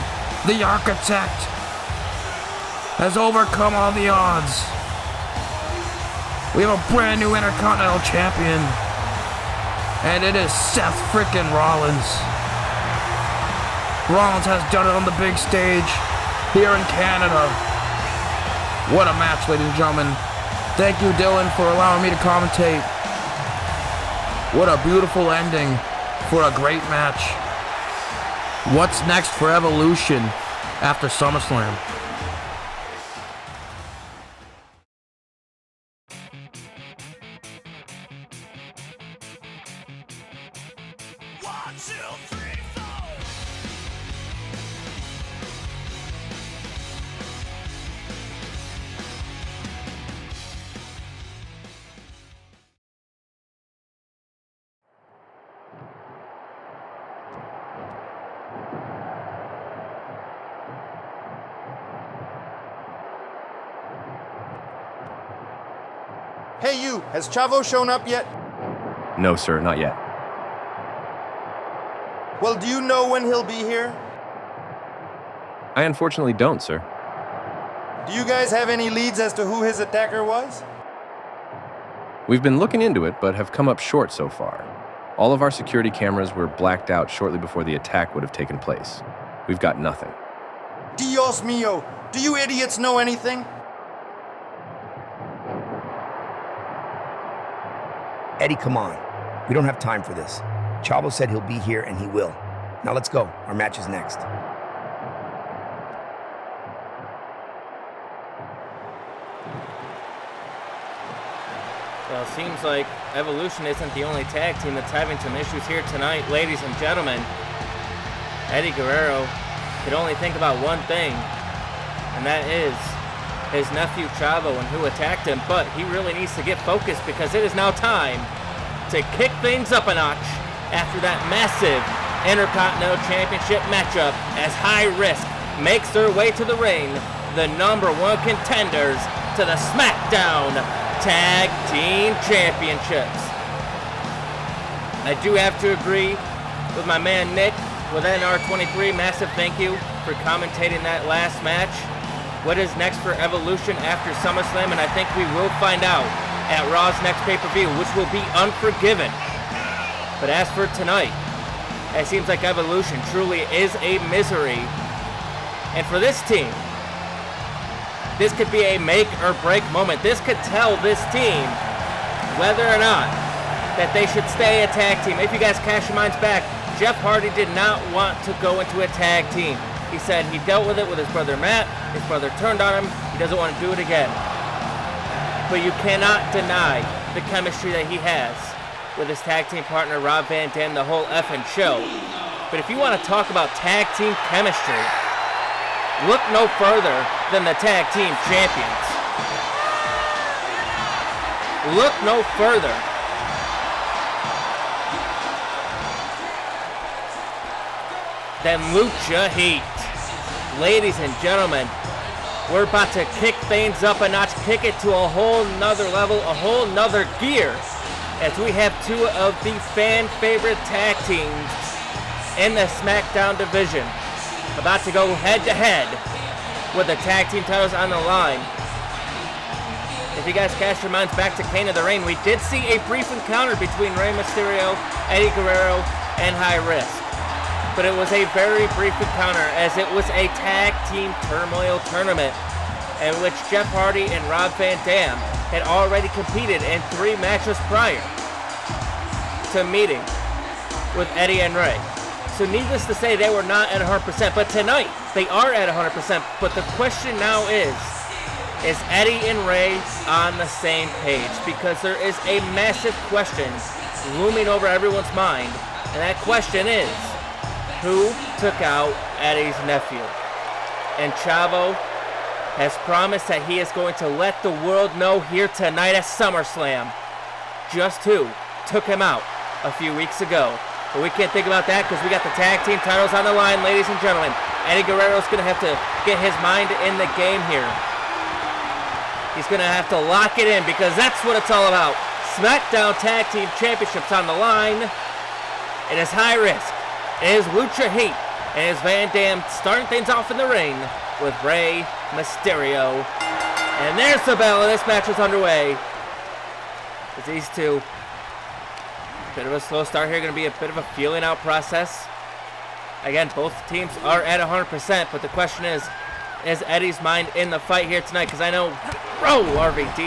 the Architect has overcome all the odds. We have a brand new Intercontinental Champion, and it is Seth frickin' Rollins. Rollins has done it on the big stage here in Canada. What a match, ladies and gentlemen. Thank you, Dylan, for allowing me to commentate. What a beautiful ending for a great match. What's next for Evolution after SummerSlam? Hey you, has Chavo shown up yet? No, sir, not yet. Well, do you know when he'll be here? I unfortunately don't, sir. Do you guys have any leads as to who his attacker was? We've been looking into it, but have come up short so far. All of our security cameras were blacked out shortly before the attack would have taken place. We've got nothing. Dios mío, do you idiots know anything? Eddie, come on. We don't have time for this. Chavo said he'll be here, and he will. Now let's go. Our match is next. Well, it seems like Evolution isn't the only tag team that's having some issues here tonight, ladies and gentlemen. Eddie Guerrero could only think about one thing, and that is his nephew Chavo and who attacked him, but he really needs to get focused because it is now time to kick things up a notch after that massive Intercontinental Championship matchup as High Risk makes their way to the ring, the #1 contenders to the SmackDown Tag Team Championships. I do have to agree with my man Nick with NR23. Massive thank you for commentating that last match. What is next for Evolution after SummerSlam, and I think we will find out at Raw's next pay-per-view, which will be Unforgiven. But as for tonight, it seems like Evolution truly is a misery. And for this team, this could be a make-or-break moment. This could tell this team whether or not that they should stay a tag team. If you guys cash your minds back, Jeff Hardy did not want to go into a tag team. He said he dealt with it with his brother Matt. His brother turned on him. He doesn't want to do it again. But you cannot deny the chemistry that he has with his tag team partner Rob Van Dam, the whole effing show. But if you want to talk about tag team chemistry, look no further than the tag team champions. Look no further than Lucha Heat. Ladies and gentlemen, we're about to kick things up a notch, kick it to a whole nother level, a whole nother gear, as we have two of the fan favorite tag teams in the SmackDown division about to go head to head with the tag team titles on the line. if you guys cast your minds back to Kane of the Ring, we did see a brief encounter between Rey Mysterio, Eddie Guerrero, and High Risk. But it was a very brief encounter, as it was a tag team turmoil tournament in which Jeff Hardy and Rob Van Dam had already competed in 3 matches prior to meeting with Eddie and Rey. So needless to say, they were not at 100%, but tonight they are at 100%. But the question now is Eddie and Rey on the same page? Because there is a massive question looming over everyone's mind, and that question is, who took out Eddie's nephew? And Chavo has promised that he is going to let the world know here tonight at SummerSlam just who took him out a few weeks ago. But we can't think about that because we got the tag team titles on the line, ladies and gentlemen. Eddie Guerrero's going to have to get his mind in the game here. He's going to have to lock it in because that's what it's all about. SmackDown Tag Team Championships on the line. It is High Risk. It is Lucha Heat. And it is Van Dam starting things off in the ring with Rey Mysterio. And there's the bell, and this match is underway. It's these two. Bit of a slow start here. Going to be a bit of a feeling out process. Again, both teams are at 100%, but the question is Eddie's mind in the fight here tonight? Because I know RVD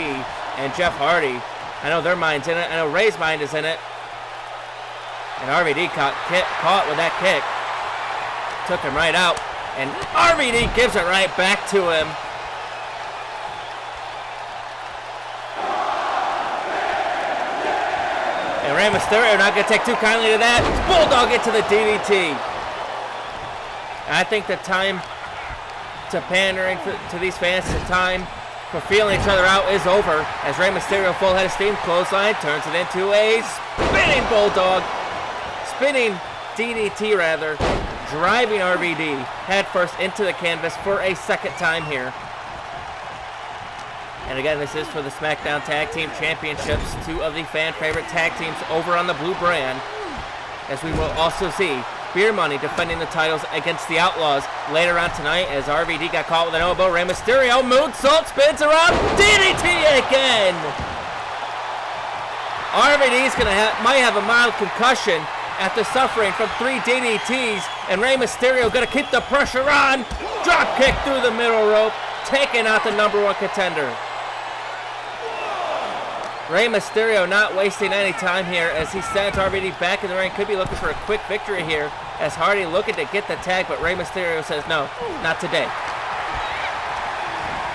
and Jeff Hardy, I know their mind's in it. I know Rey's mind is in it. And RVD caught with that kick. Took him right out. And RVD gives it right back to him. And Rey Mysterio not going to take too kindly to that. Bulldog into the DDT. I think the time to pandering to these fans, the time for feeling each other out is over. As Rey Mysterio, full head of steam, clothesline, turns it into a spinning Bulldog. Spinning DDT rather. Driving RVD headfirst into the canvas for a second time here. And again, this is for the SmackDown Tag Team Championships, 2 of the fan favorite tag teams over on the blue brand. As we will also see Beer Money defending the titles against the Outlaws later on tonight, as RVD got caught with an elbow. Rey Mysterio moonsault, spins around, DDT again. RVD's might have a mild concussion after suffering from 3 DDTs, and Rey Mysterio going to keep the pressure on. Drop kick through the middle rope, taking out the #1 contender. Rey Mysterio not wasting any time here as he sends RVD back in the ring. Could be looking for a quick victory here as Hardy looking to get the tag, but Rey Mysterio says no, not today.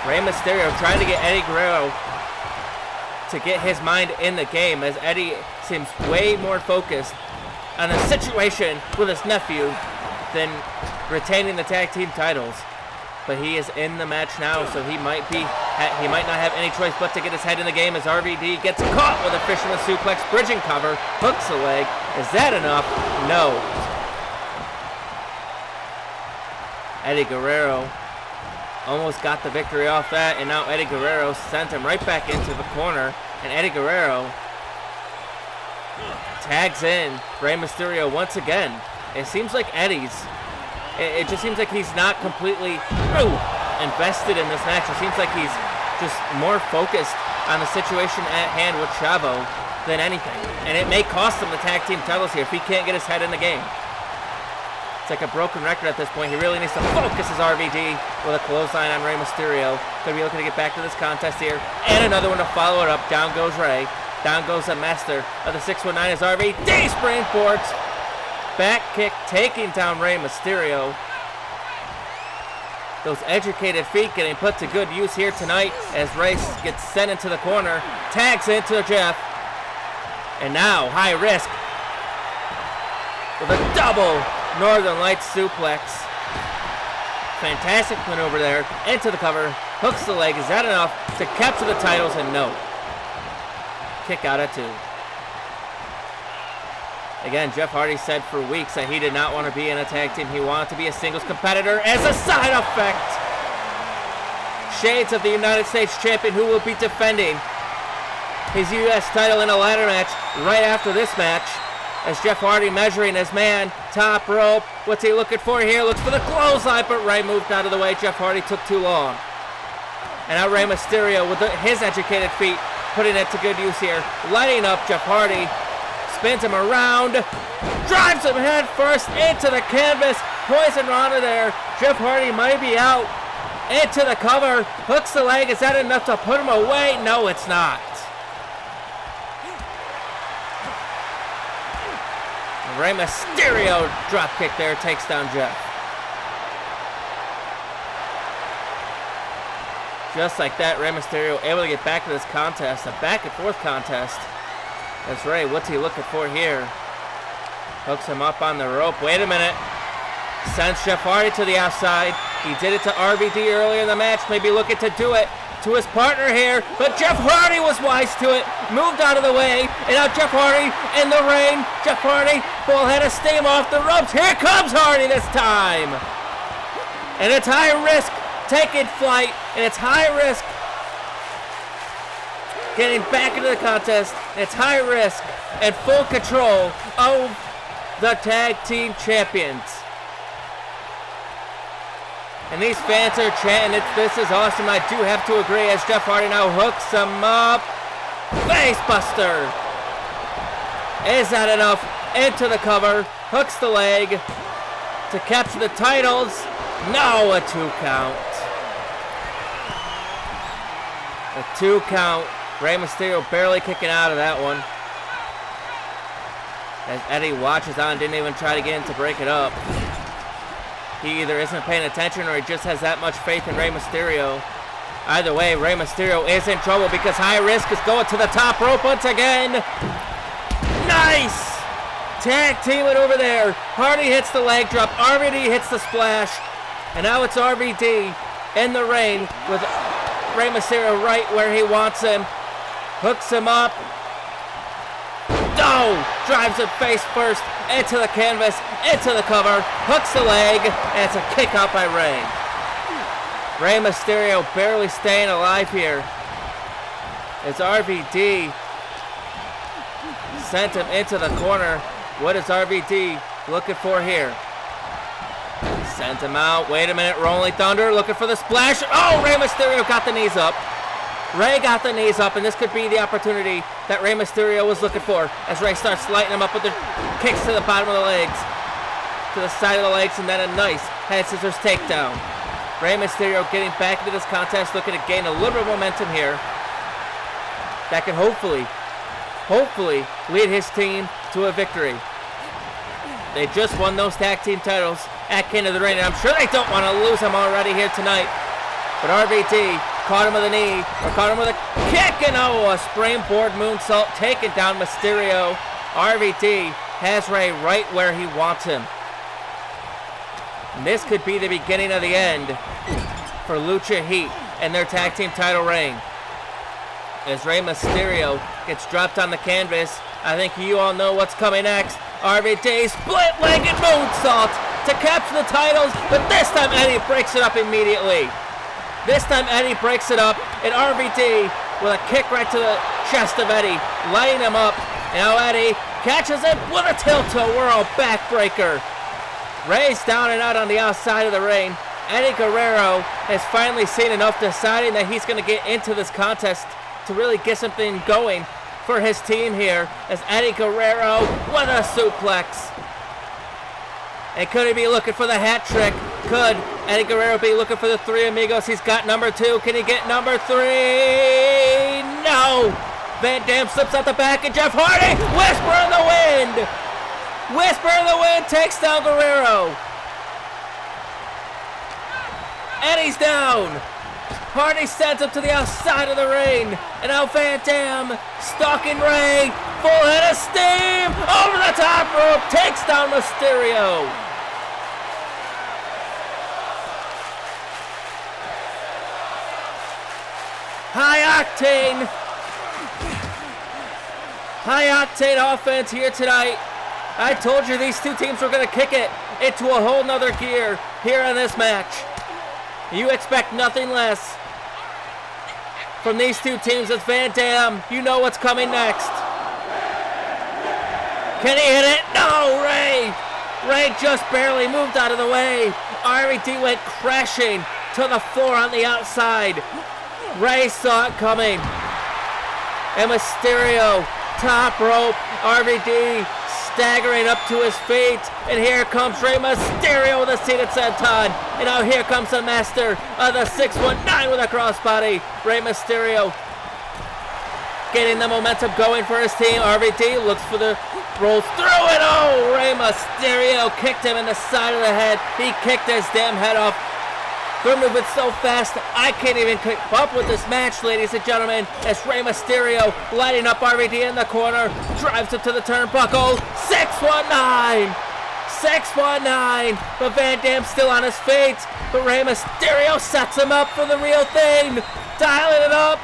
Rey Mysterio trying to get Eddie Guerrero to get his mind in the game as Eddie seems way more focused on a situation with his nephew than retaining the tag team titles. But he is in the match now, so he might not have any choice but to get his head in the game as RVD gets caught with a fisherman suplex, bridging cover, hooks the leg. Is that enough? No. Eddie Guerrero almost got the victory off that, and now Eddie Guerrero sent him right back into the corner, and Eddie Guerrero tags in Rey Mysterio once again. It seems like it just seems like he's not completely invested in this match. It seems like he's just more focused on the situation at hand with Chavo than anything. And it may cost him the tag team titles here if he can't get his head in the game. It's like a broken record at this point. He really needs to focus his RVD with a clothesline on Rey Mysterio. Could be looking to get back to this contest here. And another one to follow it up. Down goes Rey. Down goes the master of the 619 as RVD springboards. Back kick taking down Rey Mysterio. Those educated feet getting put to good use here tonight as Rey gets sent into the corner. Tags into Jeff. And now High Risk with a double Northern Lights suplex. Fantastic maneuver there. Into the cover. Hooks the leg. Is that enough to capture the titles? And no. Kick out at 2. Again, Jeff Hardy said for weeks that he did not want to be in a tag team. He wanted to be a singles competitor. As a side effect, shades of the United States champion who will be defending his U.S. title in a ladder match right after this match. As Jeff Hardy measuring his man, top rope. What's he looking for here? Looks for the clothesline, but Rey moved out of the way. Jeff Hardy took too long. And now Rey Mysterio with his educated feet, putting it to good use here. Lighting up Jeff Hardy. Spins him around. Drives him head first into the canvas. Poison Rana there. Jeff Hardy might be out. Into the cover. Hooks the leg. Is that enough to put him away? No, it's not. Rey Mysterio dropkick there. Takes down Jeff. Just like that, Rey Mysterio able to get back to this contest, a back and forth contest. That's Rey, what's he looking for here? Hooks him up on the rope. Wait a minute. Sends Jeff Hardy to the outside. He did it to RVD earlier in the match, maybe looking to do it to his partner here, but Jeff Hardy was wise to it, moved out of the way, and now Jeff Hardy in the ring. Jeff Hardy, full head of steam off the ropes. Here comes Hardy this time. And it's high risk. Taking flight, and it's high risk. Getting back into the contest, it's high risk and full control of the tag team champions. And these fans are chanting, this is awesome. I do have to agree as Jeff Hardy now hooks him up. Facebuster. Is that enough? Into the cover, hooks the leg to capture the titles. No, a 2 count. A 2 count. Rey Mysterio barely kicking out of that one. As Eddie watches on, didn't even try to get in to break it up. He either isn't paying attention or he just has that much faith in Rey Mysterio. Either way, Rey Mysterio is in trouble because high risk is going to the top rope once again. Nice! Tag team it over there. Hardy hits the leg drop. RVD hits the splash. And now it's RVD in the ring with Rey Mysterio right where he wants him. Hooks him up. No! Drives him face first into the canvas, into the cover. Hooks the leg, and it's a kick out by Rey. Rey Mysterio barely staying alive here. It's RVD. Sent him into the corner. What is RVD looking for here? Sent him out. Wait a minute. Rolling Thunder looking for the splash. Oh, Rey Mysterio got the knees up. Rey got the knees up, and this could be the opportunity that Rey Mysterio was looking for as Rey starts lighting him up with the kicks to the bottom of the legs, to the side of the legs, and then a nice head scissors takedown. Rey Mysterio getting back into this contest, looking to gain a little bit of momentum here that can hopefully lead his team to a victory. They just won those tag team titles at King of the Ring, and I'm sure they don't want to lose them already here tonight. But RVD caught him with a knee, or caught him with a kick, and a springboard moonsault taking down Mysterio. RVD has Rey right where he wants him. And this could be the beginning of the end for Lucha Heat and their tag team title reign. As Rey Mysterio gets dropped on the canvas, I think you all know what's coming next. RVD split-legged moonsault to capture the titles, but this time Eddie breaks it up immediately. This time Eddie breaks it up, and RVD with a kick right to the chest of Eddie, lighting him up. And now Eddie catches it with a tilt-a-whirl backbreaker. Rey's down and out on the outside of the ring. Eddie Guerrero has finally seen enough, deciding that he's going to get into this contest to really get something going for his team here, as Eddie Guerrero with a suplex. And could he be looking for the hat trick? Could Eddie Guerrero be looking for the Three Amigos? He's got number 2. Can he get number 3? No! Van Dam slips out the back, and Jeff Hardy, Whisper in the Wind! Whisper in the Wind takes down Guerrero. Eddie's down. Hardy sends him to the outside of the ring. And now Van Dam stalking Rey. Full head of steam. Over the top rope. Takes down Mysterio. High octane offense here tonight. I told you these two teams were going to kick it into a whole nother gear here in this match. You expect nothing less from these two teams as Van Dam. You know what's coming next. Can he hit it? No, Rey. Rey just barely moved out of the way. RVD went crashing to the floor on the outside. Rey saw it coming. And Mysterio, top rope, RVD staggering up to his feet. And here comes Rey Mysterio with a seated senton. And now here comes the master of the 619 with a crossbody. Rey Mysterio getting the momentum going for his team. RVD looks for the rolls through it. Oh, Rey Mysterio kicked him in the side of the head. He kicked his damn head off. They're moving so fast, I can't even keep up with this match, ladies and gentlemen, as Rey Mysterio lighting up RVD in the corner, drives him to the turnbuckle, 619! 619! But Van Dam's still on his feet, but Rey Mysterio sets him up for the real thing, dialing it up,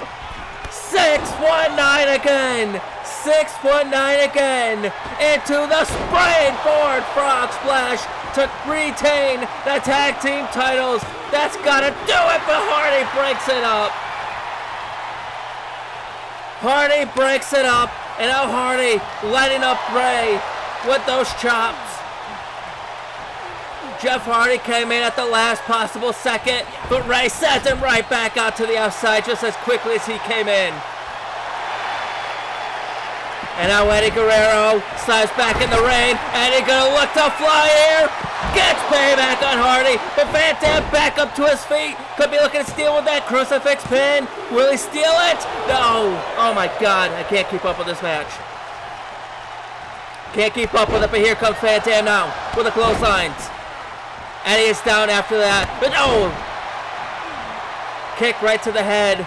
619 again! 619 again! Into the springboard frog splash to retain the tag team titles. That's gotta do it, but Hardy breaks it up. Hardy breaks it up, and now Hardy lighting up Rey with those chops. Jeff Hardy came in at the last possible second, but Rey sends him right back out to the outside just as quickly as he came in. And now Eddie Guerrero slides back in the ring. Eddie gonna look to fly here. Gets payback on Hardy. But Van Dam back up to his feet. Could be looking to steal with that crucifix pin. Will he steal it? No. Oh my God. I can't keep up with this match. Can't keep up with it, but here comes Van Dam now with the clotheslines. Eddie is down after that. But no. Kick right to the head.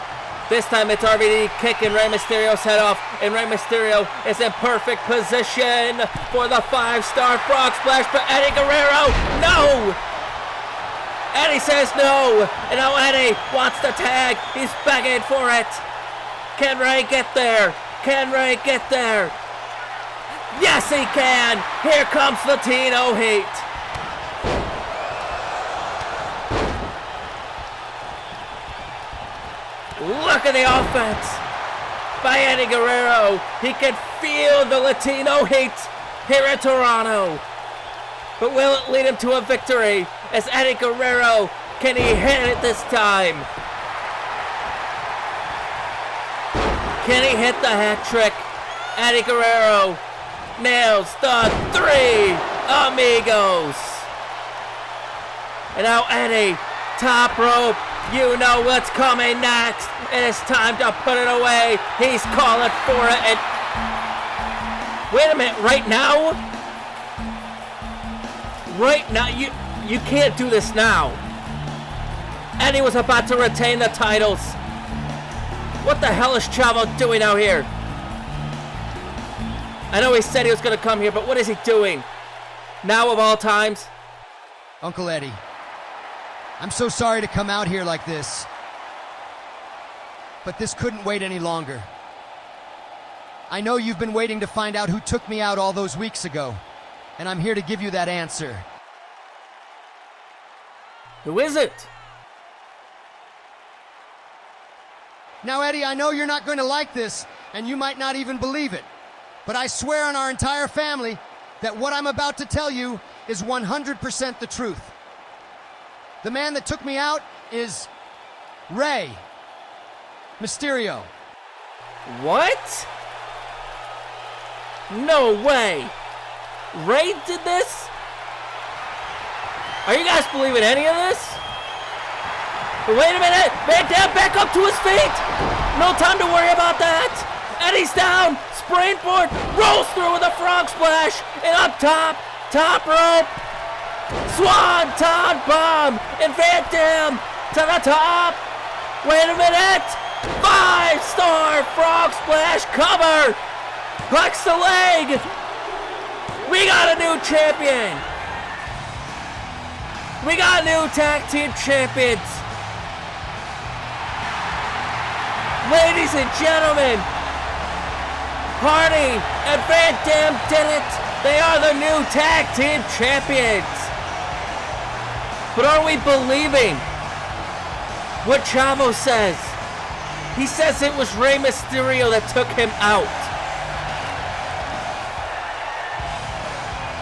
This time it's RVD kicking Rey Mysterio's head off, and Rey Mysterio is in perfect position for the 5-star frog splash, but Eddie Guerrero, no! Eddie says no, and now Eddie wants the tag. He's begging for it. Can Rey get there? Can Rey get there? Yes, he can! Here comes Latino Heat. Look at the offense by Eddie Guerrero. He can feel the Latino heat here in Toronto. But will it lead him to a victory? As Eddie Guerrero, can he hit it this time? Can he hit the hat trick? Eddie Guerrero nails the 3 amigos. And now Eddie, top rope. You know what's coming next. It is time to put it away. He's calling for it. And wait a minute, right now? Right now, you can't do this now. Eddie was about to retain the titles. What the hell is Chavo doing out here? I know he said he was going to come here, but what is he doing? Now of all times? Uncle Eddie, I'm so sorry to come out here like this, but this couldn't wait any longer. I know you've been waiting to find out who took me out all those weeks ago, and I'm here to give you that answer. Who is it? Now, Eddie, I know you're not going to like this, and you might not even believe it, but I swear on our entire family that what I'm about to tell you is 100% the truth. The man that took me out is Rey Mysterio. What? No way. Rey did this? Are you guys believing any of this? But wait a minute. Van Dam back up to his feet. No time to worry about that. Eddie's down. Springboard. Rolls through with a frog splash. And up top. Top rope. Swanton bomb, and Van Dam to the top. Wait a minute. 5-star frog splash cover. Hucks the leg. We got a new champion. We got new tag team champions. Ladies and gentlemen, Hardy and Van Dam did it. They are the new tag team champions. But are we believing what Chavo says? He says it was Rey Mysterio that took him out.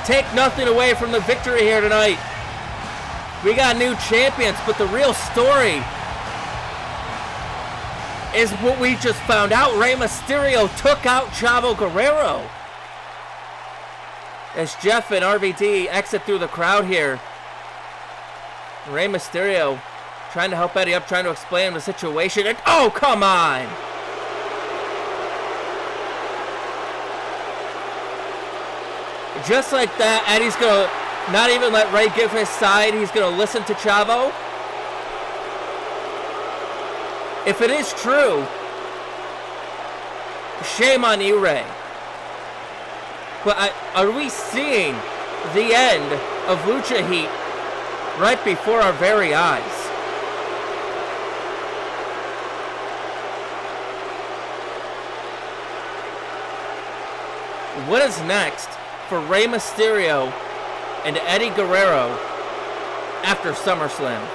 Take nothing away from the victory here tonight. We got new champions, but the real story is what we just found out. Rey Mysterio took out Chavo Guerrero. As Jeff and RVD exit through the crowd here, Rey Mysterio trying to help Eddie up, trying to explain the situation, and oh, come on! Just like that, Eddie's gonna not even let Rey give his side. He's gonna listen to Chavo. If it is true, shame on you, Rey. But are we seeing the end of Lucha Heat right before our very eyes? What is next for Rey Mysterio and Eddie Guerrero after SummerSlam?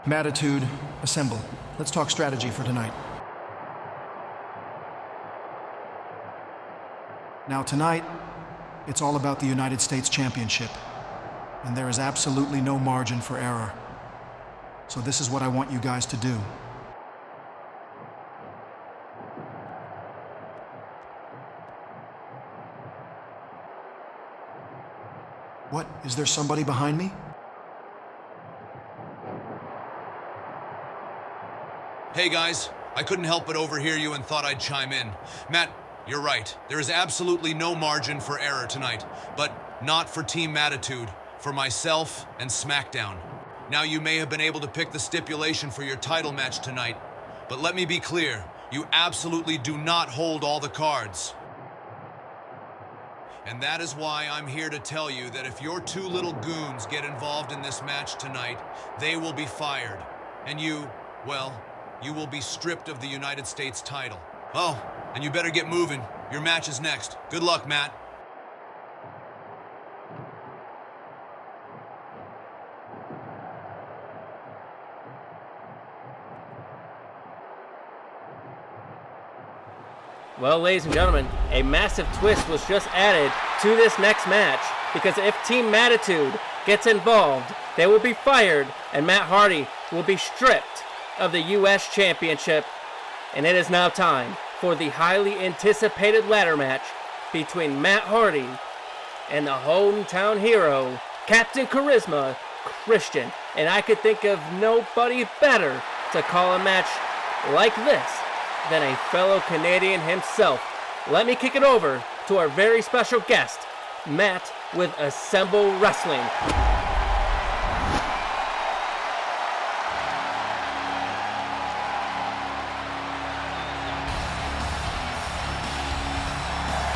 Mattitude, assemble. Let's talk strategy for tonight. Now tonight, it's all about the United States Championship, and there is absolutely no margin for error. So this is what I want you guys to do. What? Is there somebody behind me? Hey guys, I couldn't help but overhear you and thought I'd chime in. Matt, you're right. There is absolutely no margin for error tonight, but not for Team Mattitude, for myself and SmackDown. Now you may have been able to pick the stipulation for your title match tonight, but let me be clear, you absolutely do not hold all the cards. And that is why I'm here to tell you that if your two little goons get involved in this match tonight, they will be fired. And you, well, you will be stripped of the United States title. Oh, and you better get moving. Your match is next. Good luck, Matt. Well, ladies and gentlemen, a massive twist was just added to this next match, because if Team Mattitude gets involved, they will be fired, and Matt Hardy will be stripped of the U.S. Championship. And it is now time for the highly anticipated ladder match between Matt Hardy and the hometown hero, Captain Charisma, Christian. And I could think of nobody better to call a match like this than a fellow Canadian himself. Let me kick it over to our very special guest, Matt with Assemble Wrestling.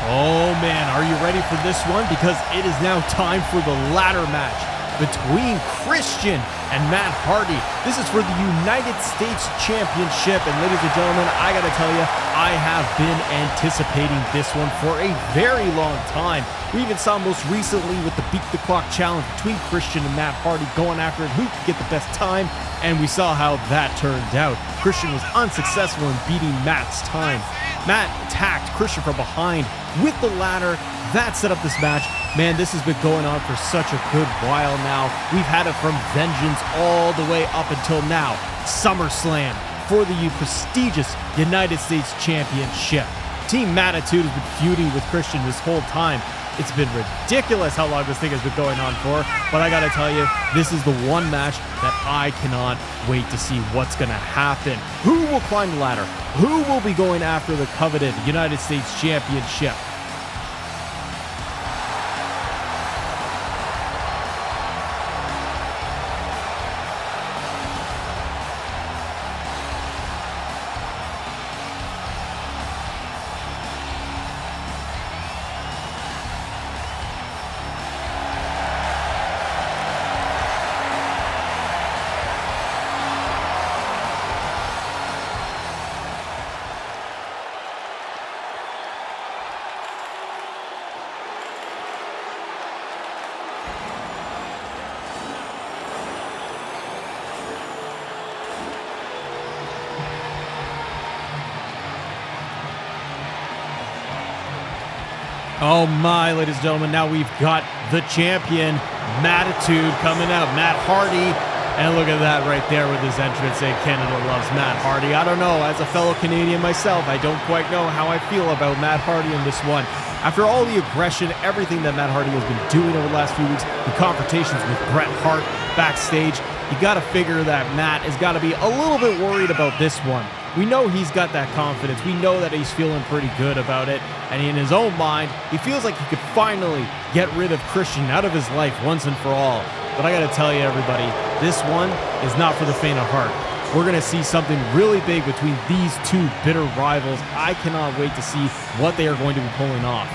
Oh man, are you ready for this one? Because it is now time for the ladder match between Christian and Matt Hardy. This is for the United States Championship. And ladies and gentlemen, I gotta tell you, I have been anticipating this one for a very long time. We even saw most recently with the Beat the Clock challenge between Christian and Matt Hardy going after it, who could get the best time, and we saw how that turned out. Christian was unsuccessful in beating Matt's time. Matt attacked Christian from behind with the ladder. That set up this match. Man, this has been going on for such a good while now. We've had it from Vengeance all the way up until now. SummerSlam for the prestigious United States Championship. Team Mattitude has been feuding with Christian this whole time. It's been ridiculous how long this thing has been going on for, but I gotta tell you, this is the one match that I cannot wait to see what's gonna happen. Who will climb the ladder? Who will be going after the coveted United States Championship? Oh my, ladies and gentlemen, now we've got the champion, Mattitude, coming out, Matt Hardy. And look at that right there with his entrance saying Canada loves Matt Hardy. I don't know, as a fellow Canadian myself, I don't quite know how I feel about Matt Hardy in this one. After all the aggression, everything that Matt Hardy has been doing over the last few weeks, the confrontations with Bret Hart backstage, you gotta figure that Matt has gotta be a little bit worried about this one. We know he's got that confidence. We know that he's feeling pretty good about it. And in his own mind, he feels like he could finally get rid of Christian out of his life once and for all. But I gotta tell you, everybody, this one is not for the faint of heart. We're gonna see something really big between these two bitter rivals. I cannot wait to see what they are going to be pulling off.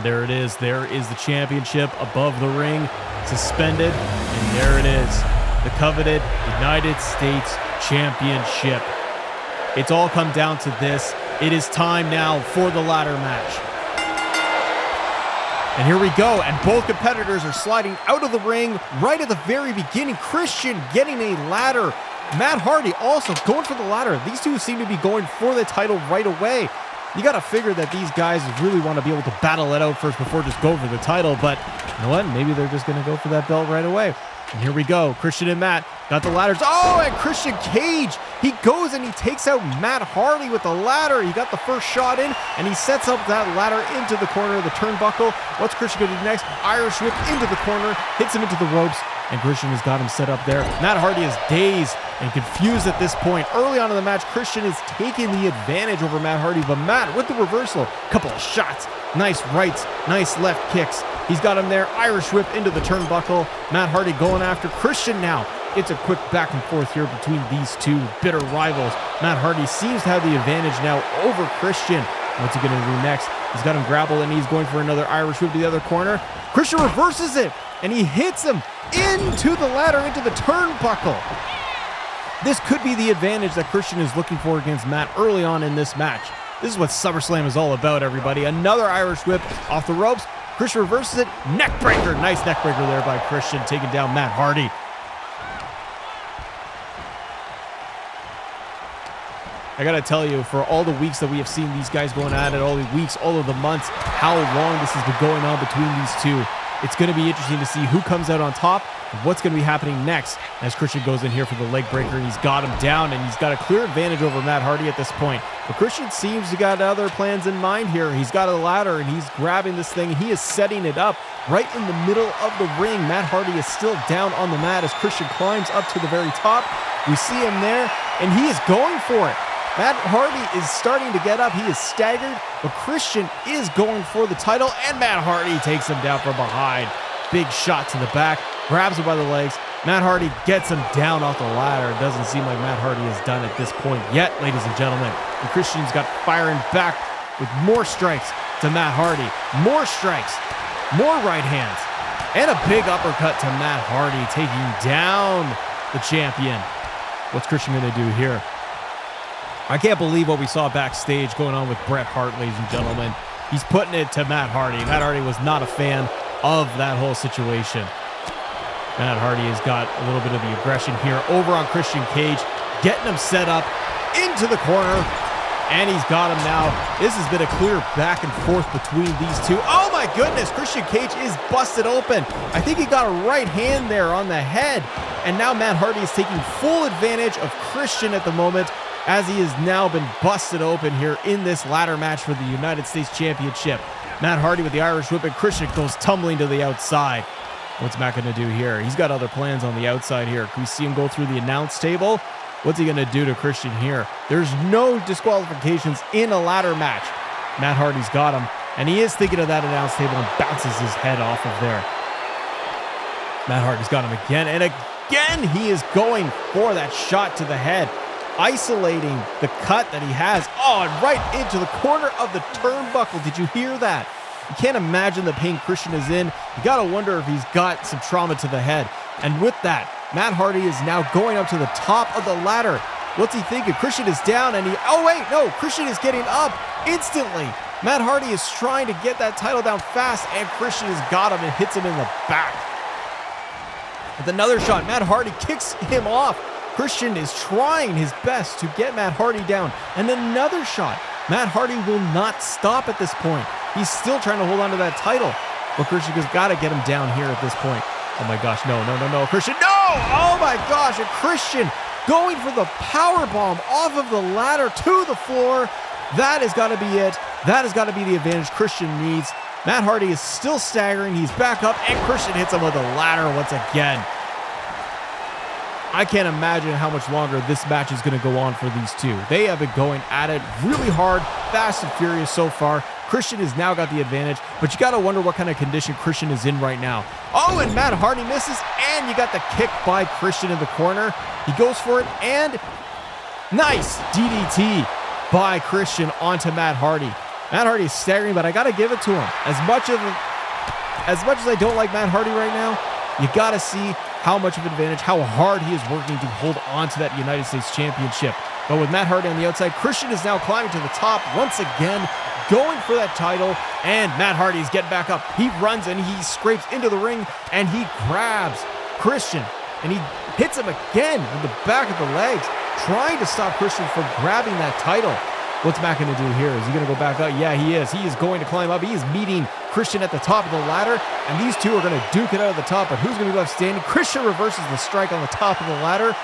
There it is. There is the championship above the ring, suspended, and there it is. The coveted United States Championship. It's all come down to this. It is time now for the ladder match. And here we go, and both competitors are sliding out of the ring right at the very beginning. Christian getting a ladder. Matt Hardy also going for the ladder. These two seem to be going for the title right away. You got to figure that these guys really want to be able to battle it out first before just go for the title, but you know what? Maybe they're just going to go for that belt right away. And here we go. Christian and Matt got the ladders. Oh, and Christian Cage. He goes and he takes out Matt Hardy with the ladder. He got the first shot in, and he sets up that ladder into the corner of the turnbuckle. What's Christian going to do next? Irish whip into the corner, hits him into the ropes, and Christian has got him set up there. Matt Hardy is dazed and confused at this point. Early on in the match, Christian is taking the advantage over Matt Hardy, but Matt with the reversal, couple of shots, nice rights, nice left kicks. He's got him there, Irish whip into the turnbuckle. Matt Hardy going after Christian now. It's a quick back and forth here between these two bitter rivals. Matt Hardy seems to have the advantage now over Christian. What's he going to do next? He's got him grappled and he's going for another Irish whip to the other corner. Christian reverses it and he hits him into the ladder, into the turnbuckle. This could be the advantage that Christian is looking for against Matt early on in this match. This is what SummerSlam is all about, everybody. Another Irish whip off the ropes. Christian reverses it. Neckbreaker. Nice neckbreaker there by Christian, taking down Matt Hardy. I gotta tell you, for all the weeks that we have seen these guys going at it, all the weeks, all of the months, how long this has been going on between these two. It's going to be interesting to see who comes out on top and what's going to be happening next as Christian goes in here for the leg breaker, and he's got him down, and he's got a clear advantage over Matt Hardy at this point. But Christian seems to got other plans in mind here. He's got a ladder, and he's grabbing this thing. He is setting it up right in the middle of the ring. Matt Hardy is still down on the mat as Christian climbs up to the very top. We see him there, and he is going for it. Matt Hardy is starting to get up. He is staggered, but Christian is going for the title, and Matt Hardy takes him down from behind. Big shot to the back, grabs him by the legs. Matt Hardy gets him down off the ladder. It doesn't seem like Matt Hardy is done at this point yet, ladies and gentlemen. And Christian's got firing back with more strikes to Matt Hardy. More strikes, more right hands, and a big uppercut to Matt Hardy, taking down the champion. What's Christian going to do here? I can't believe what we saw backstage going on with Bret Hart, ladies and gentlemen. He's putting it to Matt Hardy. Matt Hardy was not a fan of that whole situation. Matt Hardy has got a little bit of the aggression here over on Christian Cage, getting him set up into the corner, and he's got him now. This has been a clear back and forth between these two. Oh my goodness, Christian Cage is busted open. I think he got a right hand there on the head, and now Matt Hardy is taking full advantage of Christian at the moment, as he has now been busted open here in this ladder match for the United States Championship. Matt Hardy with the Irish whip, and Christian goes tumbling to the outside. What's Matt going to do here? He's got other plans on the outside here. Can we see him go through the announce table? What's he going to do to Christian here? There's no disqualifications in a ladder match. Matt Hardy's got him, and he is thinking of that announce table and bounces his head off of there. Matt Hardy's got him again, and again he is going for that shot to the head, isolating the cut that he has. Oh, and right into the corner of the turnbuckle. Did you hear that? You can't imagine the pain Christian is in. You gotta wonder if he's got some trauma to the head. And with that, Matt Hardy is now going up to the top of the ladder. What's he thinking? Christian is down, and oh wait, no, Christian is getting up instantly. Matt Hardy is trying to get that title down fast, and Christian has got him and hits him in the back. With another shot, Matt Hardy kicks him off. Christian is trying his best to get Matt Hardy down. And another shot. Matt Hardy will not stop at this point. He's still trying to hold on to that title. But Christian has got to get him down here at this point. Oh my gosh, no, Christian, no! Oh my gosh, and Christian going for the power bomb off of the ladder to the floor. That has got to be it. That has got to be the advantage Christian needs. Matt Hardy is still staggering. He's back up, and Christian hits him with a ladder once again. I can't imagine how much longer this match is going to go on for these two. They have been going at it really hard, fast and furious so far. Christian has now got the advantage, but you got to wonder what kind of condition Christian is in right now. Oh, and Matt Hardy misses, and you got the kick by Christian in the corner. He goes for it, and nice DDT by Christian onto Matt Hardy. Matt Hardy is staggering, but I got to give it to him. As much as I don't like Matt Hardy right now, you got to see how much of an advantage, how hard he is working to hold on to that United States Championship. But with Matt Hardy on the outside, Christian is now climbing to the top once again, going for that title, and Matt Hardy is getting back up. He runs and he scrapes into the ring, and he grabs Christian, and he hits him again in the back of the legs, trying to stop Christian from grabbing that title. What's Matt going to do here? Is he going to go back up? Yeah, he is. He is going to climb up. He is meeting Christian at the top of the ladder, and these two are going to duke it out at the top, but who's going to be left standing? Christian reverses the strike on the top of the ladder.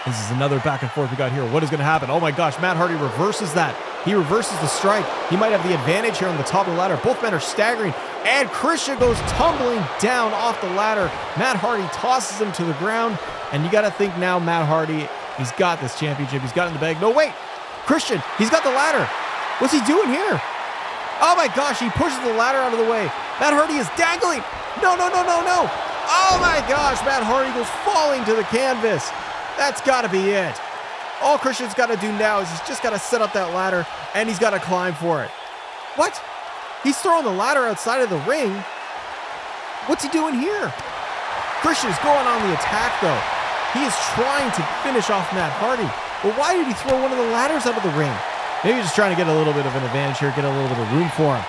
This is another back and forth we got here. What is going to happen? Oh my gosh, Matt Hardy reverses that. He reverses the strike. He might have the advantage here on the top of the ladder. Both men are staggering, and Christian goes tumbling down off the ladder. Matt Hardy tosses him to the ground, and you got to think now Matt Hardy, he's got this championship. He's got it in the bag. No, wait. Christian, he's got the ladder. What's he doing here? Oh my gosh, he pushes the ladder out of the way. Matt Hardy is dangling. No. Oh my gosh, Matt Hardy goes falling to the canvas. That's got to be it. All Christian's got to do now is he's just got to set up that ladder, and he's got to climb for it. What? He's throwing the ladder outside of the ring. What's he doing here? Christian is going on the attack, though. He is trying to finish off Matt Hardy. But why did he throw one of the ladders out of the ring? Maybe just trying to get a little bit of an advantage here, get a little bit of room for him.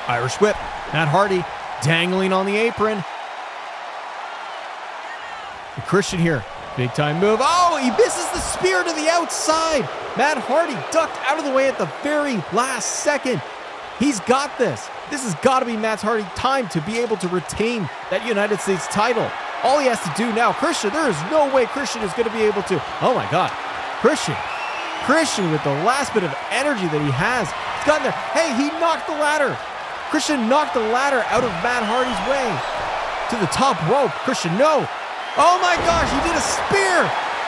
Irish whip. Matt Hardy dangling on the apron. And Christian here. Big time move. Oh, he misses the spear to the outside. Matt Hardy ducked out of the way at the very last second. He's got this. This has got to be Matt Hardy's time to be able to retain that United States title. All he has to do now, Christian, there is no way Christian is going to be able to. Oh my God. Christian with the last bit of energy that he has. He's gotten there. Hey, he knocked the ladder. Christian knocked the ladder out of Matt Hardy's way. To the top rope. Christian, no. Oh my gosh, he did a spear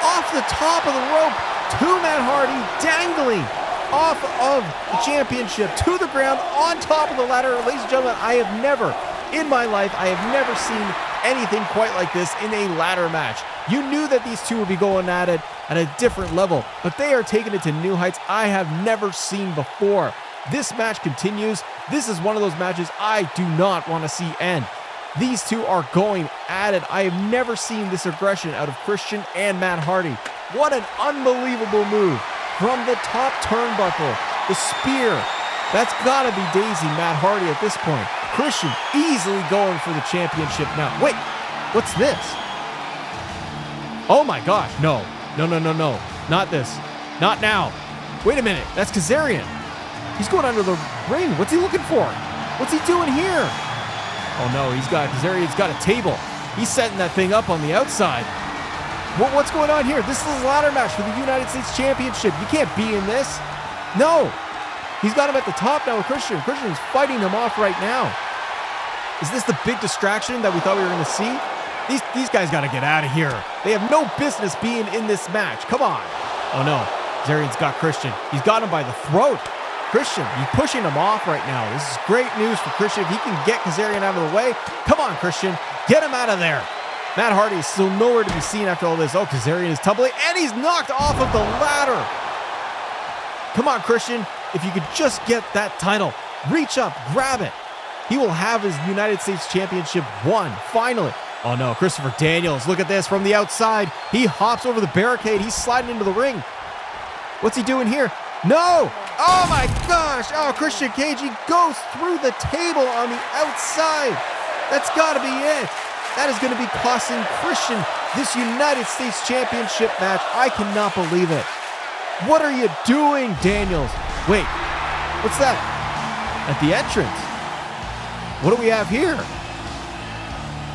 off the top of the rope to Matt Hardy, dangling off of the championship to the ground on top of the ladder. Ladies and gentlemen, I have never, in my life, I have never seen anything quite like this in a ladder match. You knew that these two would be going at it at a different level, but they are taking it to new heights I have never seen before. This match continues. This is one of those matches I do not want to see end. These two are going at it. I have never seen this aggression out of Christian and Matt Hardy. What an unbelievable move. From the top turnbuckle, the spear. That's got to be Daisy Matt Hardy at this point. Christian easily going for the championship now. Wait, what's this? Oh my gosh, no. Not this. Not now. Wait a minute, that's Kazarian. He's going under the ring. What's he looking for? What's he doing here? Oh no, Kazarian's got a table. He's setting that thing up on the outside. What's going on here? This is a ladder match for the United States Championship. You can't be in this. No. He's got him at the top now with Christian. Christian's fighting him off right now. Is this the big distraction that we thought we were going to see? These guys got to get out of here. They have no business being in this match. Come on. Oh no. Kazarian's got Christian. He's got him by the throat. Christian, he's pushing him off right now. This is great news for Christian. If he can get Kazarian out of the way, come on, Christian. Get him out of there. Matt Hardy is still nowhere to be seen after all this. Oh, Kazarian is tumbling, and he's knocked off of the ladder. Come on, Christian. If you could just get that title, reach up, grab it. He will have his United States Championship won, finally. Oh no, Christopher Daniels, look at this from the outside. He hops over the barricade. He's sliding into the ring. What's he doing here? No! Oh my gosh! Oh, Christian Cage, he goes through the table on the outside. That's got to be it. That is going to be costing Christian this United States Championship match. I cannot believe it. What are you doing, Daniels? Wait, what's that? At the entrance. What do we have here?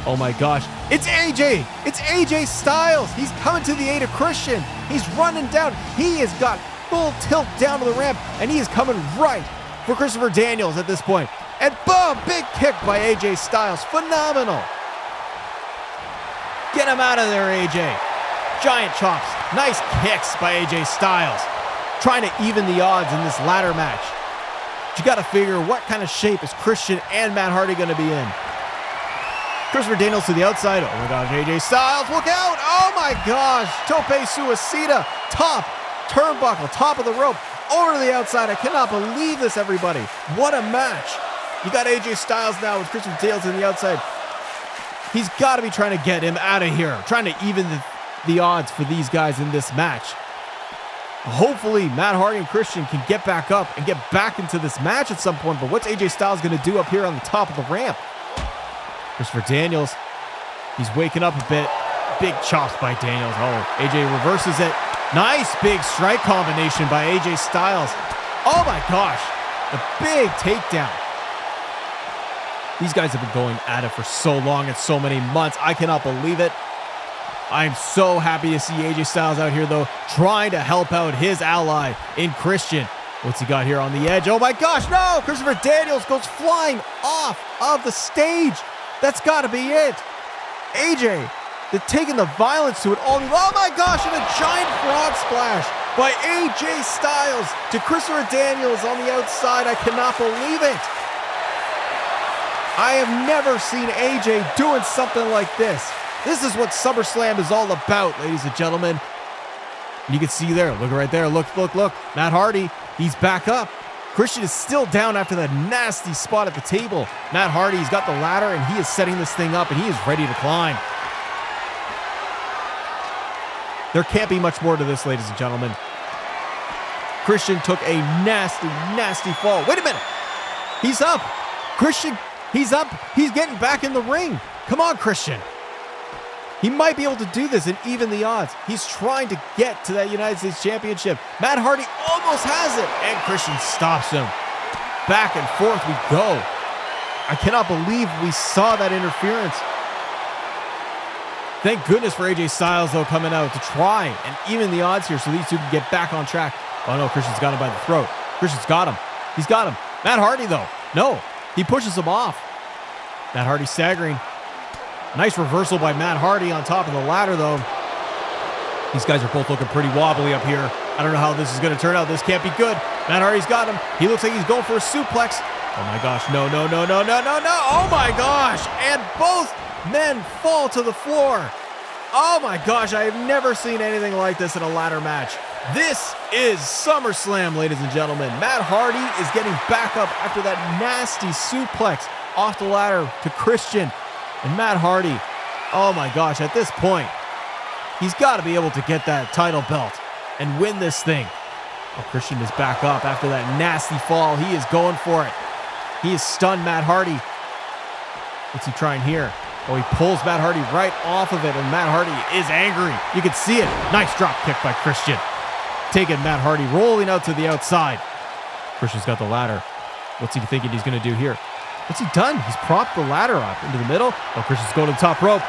Oh my gosh, it's AJ! It's AJ Styles! He's coming to the aid of Christian. He's running down. He has got full tilt down to the ramp, and he is coming right for Christopher Daniels at this point. And boom, big kick by AJ Styles. Phenomenal. Get him out of there, AJ. Giant chops. Nice kicks by AJ Styles. Trying to even the odds in this ladder match. But you got to figure, what kind of shape is Christian and Matt Hardy going to be in? Christopher Daniels to the outside. Oh my gosh, AJ Styles, look out! Oh my gosh, Tope Suicida, top turnbuckle, top of the rope, over to the outside. I cannot believe this, everybody. What a match. You got AJ Styles now with Christopher Daniels on the outside. He's got to be trying to get him out of here, trying to even the odds for these guys in this match. Hopefully, Matt Hardy and Christian can get back up and get back into this match at some point, but what's AJ Styles going to do up here on the top of the ramp? Christopher Daniels, he's waking up a bit. Big chops by Daniels. Oh, AJ reverses it. Nice big strike combination by AJ Styles. Oh my gosh, the big takedown. These guys have been going at it for so long and so many months. I cannot believe it. I'm so happy to see AJ Styles out here, though, trying to help out his ally in Christian. What's he got here on the edge? Oh my gosh, no! Christopher Daniels goes flying off of the stage. That's got to be it. AJ, they're taking the violence to it all. Oh my gosh, and a giant frog splash by AJ Styles to Christopher Daniels on the outside. I cannot believe it. I have never seen AJ doing something like this. This is what SummerSlam is all about, ladies and gentlemen. And you can see there, look right there, look. Matt Hardy, he's back up. Christian is still down after that nasty spot at the table. Matt Hardy's got the ladder, and he is setting this thing up, and he is ready to climb. There can't be much more to this, ladies and gentlemen. Christian took a nasty fall. Wait a minute. He's up. Christian, he's up. He's getting back in the ring. Come on, Christian. He might be able to do this and even the odds. He's trying to get to that United States Championship. Matt Hardy almost has it, and Christian stops him. Back and forth we go. I cannot believe we saw that interference. Thank goodness for AJ Styles, though, coming out to try and even the odds here so these two can get back on track. Oh no, Christian's got him by the throat. Christian's got him. He's got him. Matt Hardy, though. No, he pushes him off. Matt Hardy staggering. Nice reversal by Matt Hardy on top of the ladder, though. These guys are both looking pretty wobbly up here. I don't know how this is going to turn out. This can't be good. Matt Hardy's got him. He looks like he's going for a suplex. Oh my gosh, no. Oh my gosh, and both men fall to the floor. Oh my gosh, I have never seen anything like this in a ladder match. This is SummerSlam, ladies and gentlemen. Matt Hardy is getting back up after that nasty suplex off the ladder to Christian. And Matt Hardy, oh my gosh, at this point, he's got to be able to get that title belt and win this thing. Oh, Christian is back up after that nasty fall. He is going for it. He has stunned Matt Hardy. What's he trying here? Oh, he pulls Matt Hardy right off of it, and Matt Hardy is angry. You can see it. Nice drop kick by Christian. Taking Matt Hardy, rolling out to the outside. Christian's got the ladder. What's he thinking he's going to do here? What's he done? He's propped the ladder up into the middle. Oh, Christian's going to the top rope.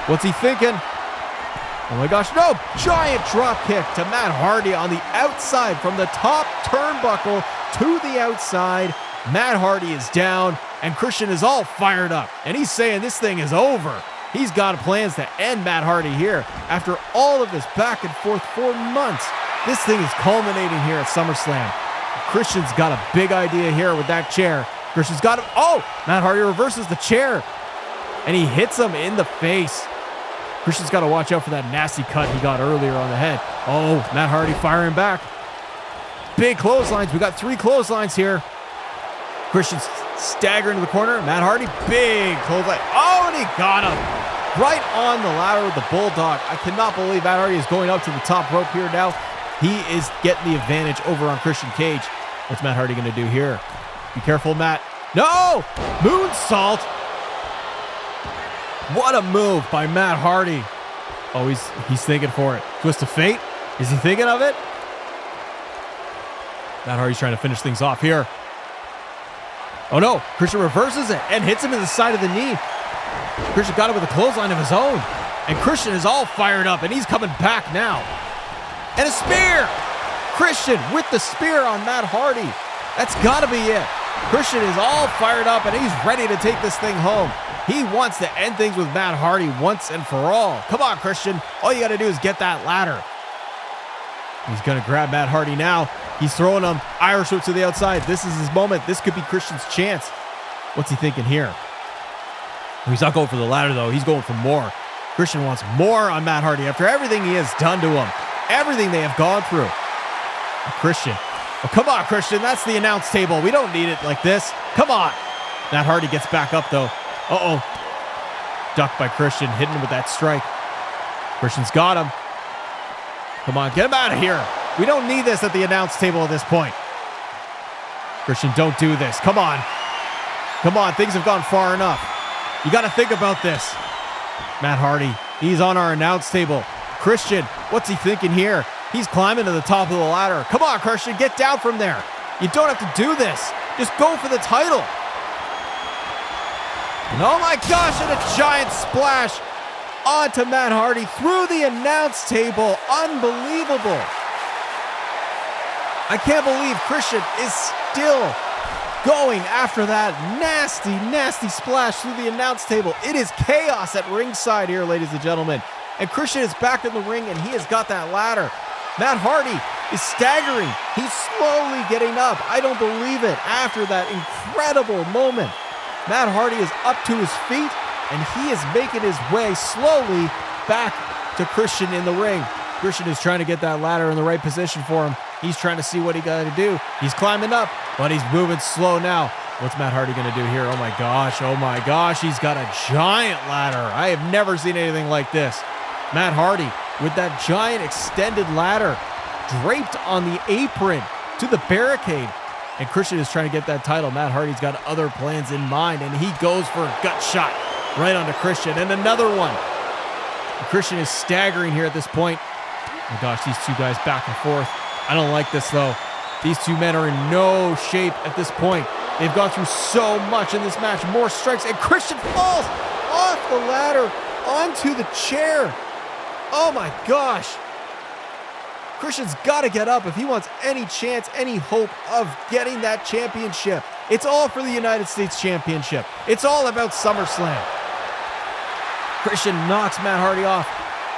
What's he thinking? Oh my gosh, no! Giant drop kick to Matt Hardy on the outside from the top turnbuckle to the outside. Matt Hardy is down, and Christian is all fired up. And he's saying this thing is over. He's got plans to end Matt Hardy here. After all of this back and forth for months, this thing is culminating here at SummerSlam. Christian's got a big idea here with that chair. Christian's got him. Oh, Matt Hardy reverses the chair, and he hits him in the face. Christian's got to watch out for that nasty cut he got earlier on the head. Oh, Matt Hardy firing back. Big clotheslines. We got 3 clotheslines here. Christian's staggering to the corner. Matt Hardy, big clothesline. Oh, and he got him right on the ladder with the bulldog. I cannot believe Matt Hardy is going up to the top rope here now. He is getting the advantage over on Christian Cage. What's Matt Hardy going to do here? Be careful, Matt. No! Moonsault! What a move by Matt Hardy. Oh, he's thinking for it. Twist of fate? Is he thinking of it? Matt Hardy's trying to finish things off here. Oh no, Christian reverses it and hits him in the side of the knee. Christian got it with a clothesline of his own. And Christian is all fired up and he's coming back now. And a spear! Christian with the spear on Matt Hardy. That's gotta be it. Christian is all fired up and he's ready to take this thing home. He wants to end things with Matt Hardy once and for all. Come on, Christian. All you gotta do is get that ladder. He's gonna grab Matt Hardy now. He's throwing him Irish whip to the outside. This is his moment. This could be Christian's chance. What's he thinking here? He's not going for the ladder though. He's going for more. Christian wants more on Matt Hardy after everything he has done to him. Everything they have gone through. Christian. Oh, come on, Christian. That's the announce table. We don't need it like this. Come on. Matt Hardy gets back up though. Uh-oh. Ducked by Christian, hitting him with that strike. Christian's got him. Come on, get him out of here. We don't need this at the announce table at this point. Christian, don't do this. Come on. Come on, things have gone far enough. You got to think about this. Matt Hardy, he's on our announce table. Christian, what's he thinking here? He's climbing to the top of the ladder. Come on, Christian, get down from there. You don't have to do this. Just go for the title. And oh my gosh, and a giant splash onto Matt Hardy through the announce table. Unbelievable. I can't believe Christian is still going after that nasty, nasty splash through the announce table. It is chaos at ringside here, ladies and gentlemen. And Christian is back in the ring and he has got that ladder. Matt Hardy is staggering. He's slowly getting up. I don't believe it. After that incredible moment, Matt Hardy is up to his feet and he is making his way slowly back to Christian in the ring. Christian is trying to get that ladder in the right position for him. He's trying to see what he got to do. He's climbing up, but he's moving slow now. What's Matt Hardy going to do here? Oh my gosh, he's got a giant ladder. I have never seen anything like this. Matt Hardy with that giant extended ladder draped on the apron to the barricade. And Christian is trying to get that title. Matt Hardy's got other plans in mind, and he goes for a gut shot right onto Christian, and another one. And Christian is staggering here at this point. Oh my gosh, these two guys back and forth. I don't like this though. These two men are in no shape at this point. They've gone through so much in this match. More strikes, and Christian falls off the ladder onto the chair. Oh my gosh. Christian's got to get up if he wants any chance, any hope of getting that championship. It's all for the United States Championship. It's all about SummerSlam. Christian knocks Matt Hardy off.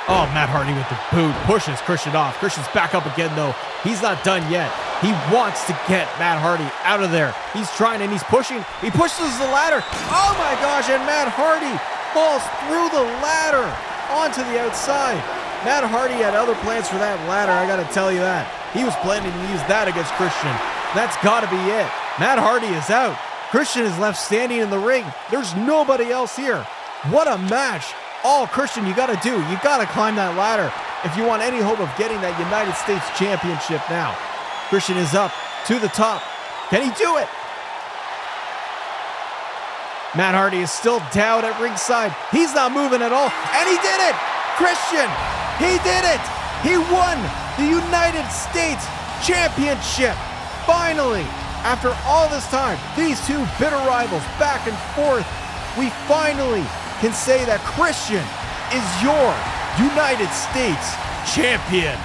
Oh, Matt Hardy with the boot pushes Christian off. Christian's back up again, though. He's not done yet. He wants to get Matt Hardy out of there. He's trying and he's pushing. He pushes the ladder. Oh, my gosh, and Matt Hardy falls through the ladder onto the outside. Matt Hardy had other plans for that ladder, I got to tell you that. He was planning to use that against Christian. That's got to be it. Matt Hardy is out. Christian is left standing in the ring. There's nobody else here. What a match. All Christian you got to do, you got to climb that ladder if you want any hope of getting that United States Championship now. Christian is up to the top. Can he do it? Matt Hardy is still down at ringside. He's not moving at all, and he did it! Christian, he did it! He won the United States Championship! Finally, after all this time, these two bitter rivals back and forth, we finally can say that Christian is your United States champion.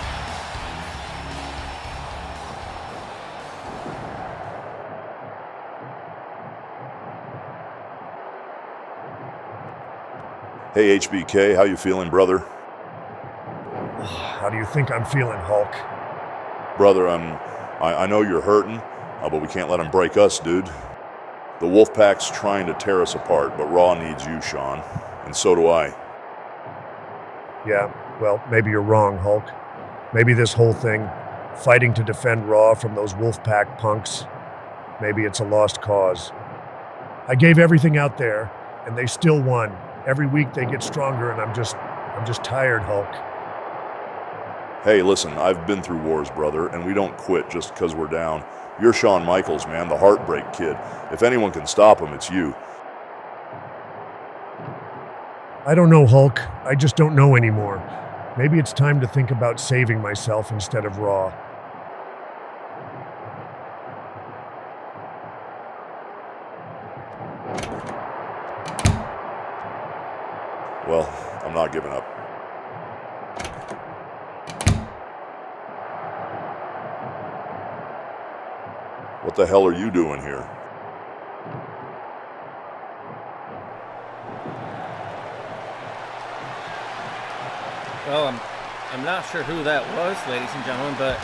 Hey HBK, how you feeling, brother? How do you think I'm feeling, Hulk? Brother, I know you're hurting, but we can't let them break us, dude. The Wolfpack's trying to tear us apart, but Raw needs you, Shawn. And so do I. Yeah, well, maybe you're wrong, Hulk. Maybe this whole thing, fighting to defend Raw from those Wolfpack punks, maybe it's a lost cause. I gave everything out there, and they still won. Every week they get stronger, and I'm just tired, Hulk. Hey, listen, I've been through wars, brother, and we don't quit just because we're down. You're Shawn Michaels, man, the Heartbreak Kid. If anyone can stop him, it's you. I don't know, Hulk. I just don't know anymore. Maybe it's time to think about saving myself instead of Raw. Well, I'm not giving up. What the hell are you doing here? Well, I'm not sure who that was, ladies and gentlemen, but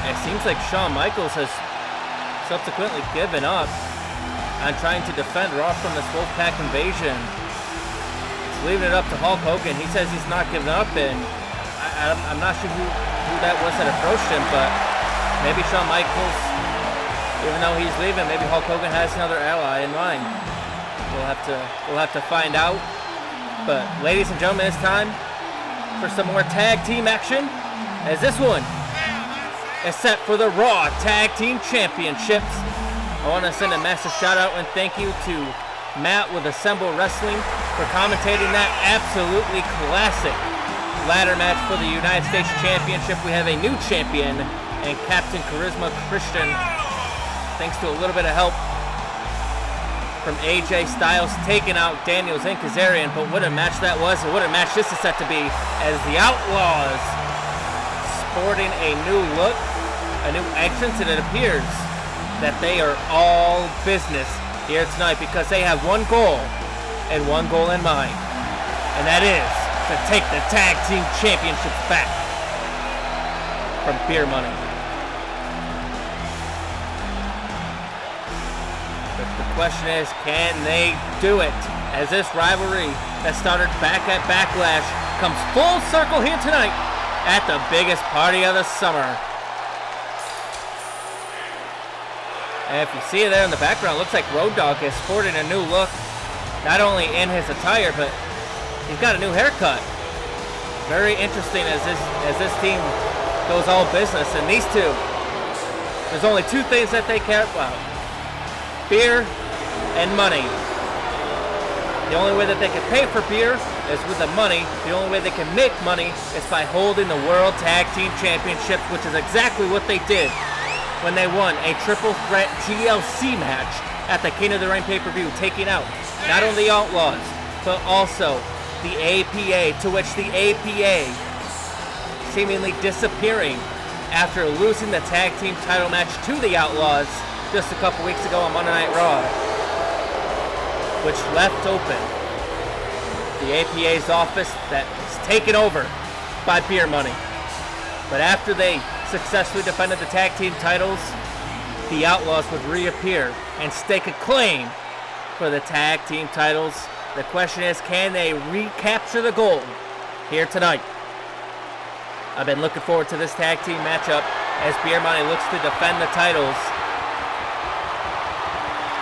it seems like Shawn Michaels has subsequently given up on trying to defend Raw from this Wolfpack invasion. He's leaving it up to Hulk Hogan. He says he's not giving up, and I'm not sure who that was that approached him, but maybe Shawn Michaels, even though he's leaving, maybe Hulk Hogan has another ally in mind. We'll have to find out. But ladies and gentlemen, it's time for some more tag team action, as this one is set for the Raw Tag Team Championships. I want to send a massive shout out and thank you to Matt with Assemble Wrestling for commentating that absolutely classic ladder match for the United States Championship. We have a new champion and Captain Charisma Christian, thanks to a little bit of help from AJ Styles taking out Daniels and Kazarian. But what a match that was, and what a match this is set to be, as the Outlaws sporting a new look, a new entrance, and it appears that they are all business here tonight because they have one goal and one goal in mind, and that is to take the tag team championships back from Beer Money. The question is, can they do it? As this rivalry that started back at Backlash comes full circle here tonight at the biggest party of the summer. And if you see it there in the background, it looks like Road Dogg is sporting a new look, not only in his attire, but he's got a new haircut. Very interesting as this team goes all business. And these two, there's only two things that they care about: beer and money. The only way that they can pay for beer is with the money. The only way they can make money is by holding the World Tag Team Championships, which is exactly what they did when they won a triple threat TLC match at the King of the Ring pay-per-view, taking out not only the Outlaws, but also the APA, to which the APA seemingly disappearing after losing the tag team title match to the Outlaws just a couple weeks ago on Monday Night Raw, which left open the APA's office that is taken over by Beer Money. But after they successfully defended the tag team titles, the Outlaws would reappear and stake a claim for the tag team titles. The question is, can they recapture the gold here tonight? I've been looking forward to this tag team matchup as Beer Money looks to defend the titles.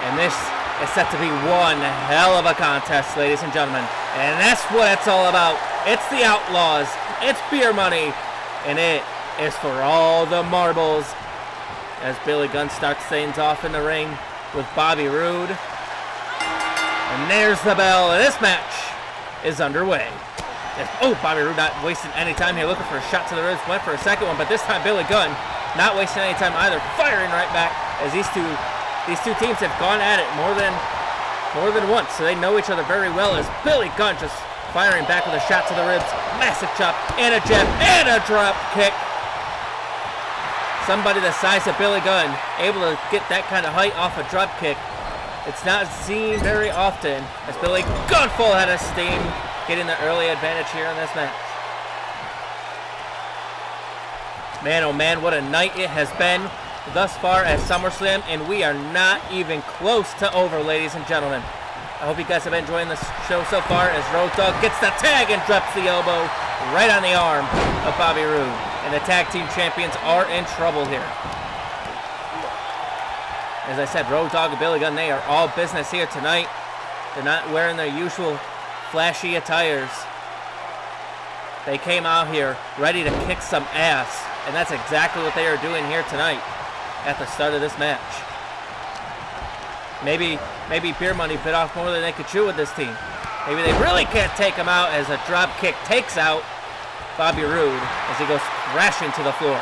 And this is set to be one hell of a contest, ladies and gentlemen. And that's what it's all about. It's the Outlaws, it's Beer Money, and it is for all the marbles. As Billy Gunn starts things off in the ring with Bobby Roode. And there's the bell, and this match is underway. Oh, Bobby Roode not wasting any time here, looking for a shot to the ribs, went for a second one, but this time Billy Gunn not wasting any time either, firing right back, as these two teams have gone at it more than once, so they know each other very well, as Billy Gunn just firing back with a shot to the ribs, massive chop, and a jab, and a drop kick. Somebody the size of Billy Gunn able to get that kind of height off a drop kick. It's not seen very often, as Billy Gunn full head of steam, getting the early advantage here in this match. Man, oh man, what a night it has been thus far at SummerSlam, and we are not even close to over, ladies and gentlemen. I hope you guys have been enjoying this show so far, as Road Dogg gets the tag and drops the elbow right on the arm of Bobby Roode. And the tag team champions are in trouble here. As I said, Road Dogg and Billy Gunn, they are all business here tonight. They're not wearing their usual flashy attires. They came out here ready to kick some ass, and that's exactly what they are doing here tonight at the start of this match. Maybe Beer Money bit off more than they could chew with this team. Maybe they really can't take him out as a drop kick takes out Bobby Roode as he goes crashing to the floor.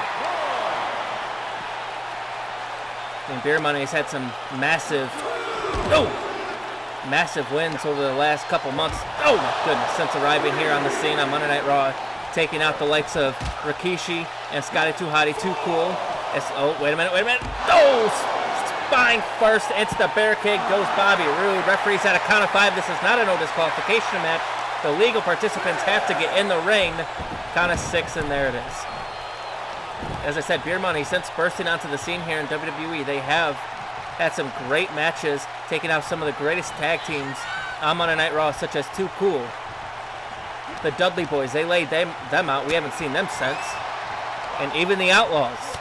And Beer Money has had some massive wins over the last couple months. Oh my goodness, since arriving here on the scene on Monday Night Raw, taking out the likes of Rikishi and Scotty 2 Hotty 2 Cool. Oh, wait a minute. Oh, spine first into the barricade goes Bobby Roode. Referee's at a count of 5. This is not a no disqualification match. The legal participants have to get in the ring. Count of 6, and there it is. As I said, Beer Money, since bursting onto the scene here in WWE, they have had some great matches, taking out some of the greatest tag teams on Monday Night Raw, such as Too Cool. The Dudley Boys, they laid them out. We haven't seen them since. And even the Outlaws.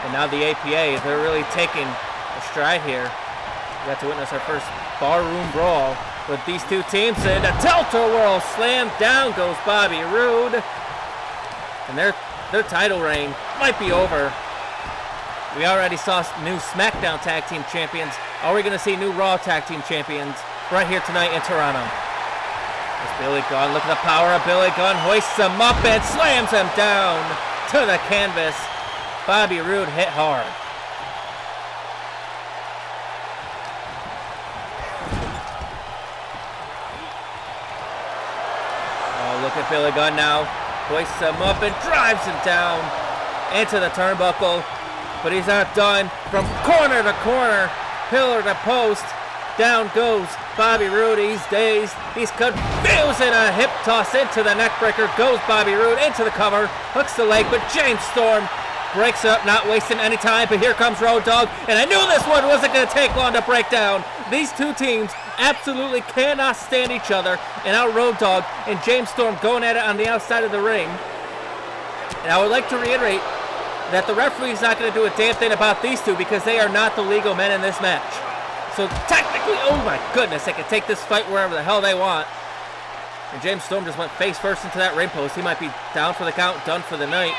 And now the APA, they're really taking a stride here. We got to witness our first barroom brawl with these two teams. And a tilt-a-whirl slam, down goes Bobby Roode. And their title reign might be over. We already saw new SmackDown Tag Team Champions. Are we going to see new Raw Tag Team Champions right here tonight in Toronto? It's Billy Gunn. Look at the power of Billy Gunn. Hoists him up and slams him down to the canvas. Bobby Roode hit hard. Oh, look at Billy Gunn now. Hoists him up and drives him down into the turnbuckle. But he's not done. From corner to corner, pillar to post, down goes Bobby Roode. He's dazed. He's confused, and a hip toss into the neckbreaker. Goes Bobby Roode into the cover. Hooks the leg, but James Storm breaks up, not wasting any time. But here comes Road Dogg, and I knew this one wasn't going to take long to break down. These two teams absolutely cannot stand each other. And now Road Dogg and James Storm going at it on the outside of the ring. And I would like to reiterate that the referee's not going to do a damn thing about these two because they are not the legal men in this match. So technically, oh my goodness, they can take this fight wherever the hell they want. And James Storm just went face first into that ring post. He might be down for the count, done for the night.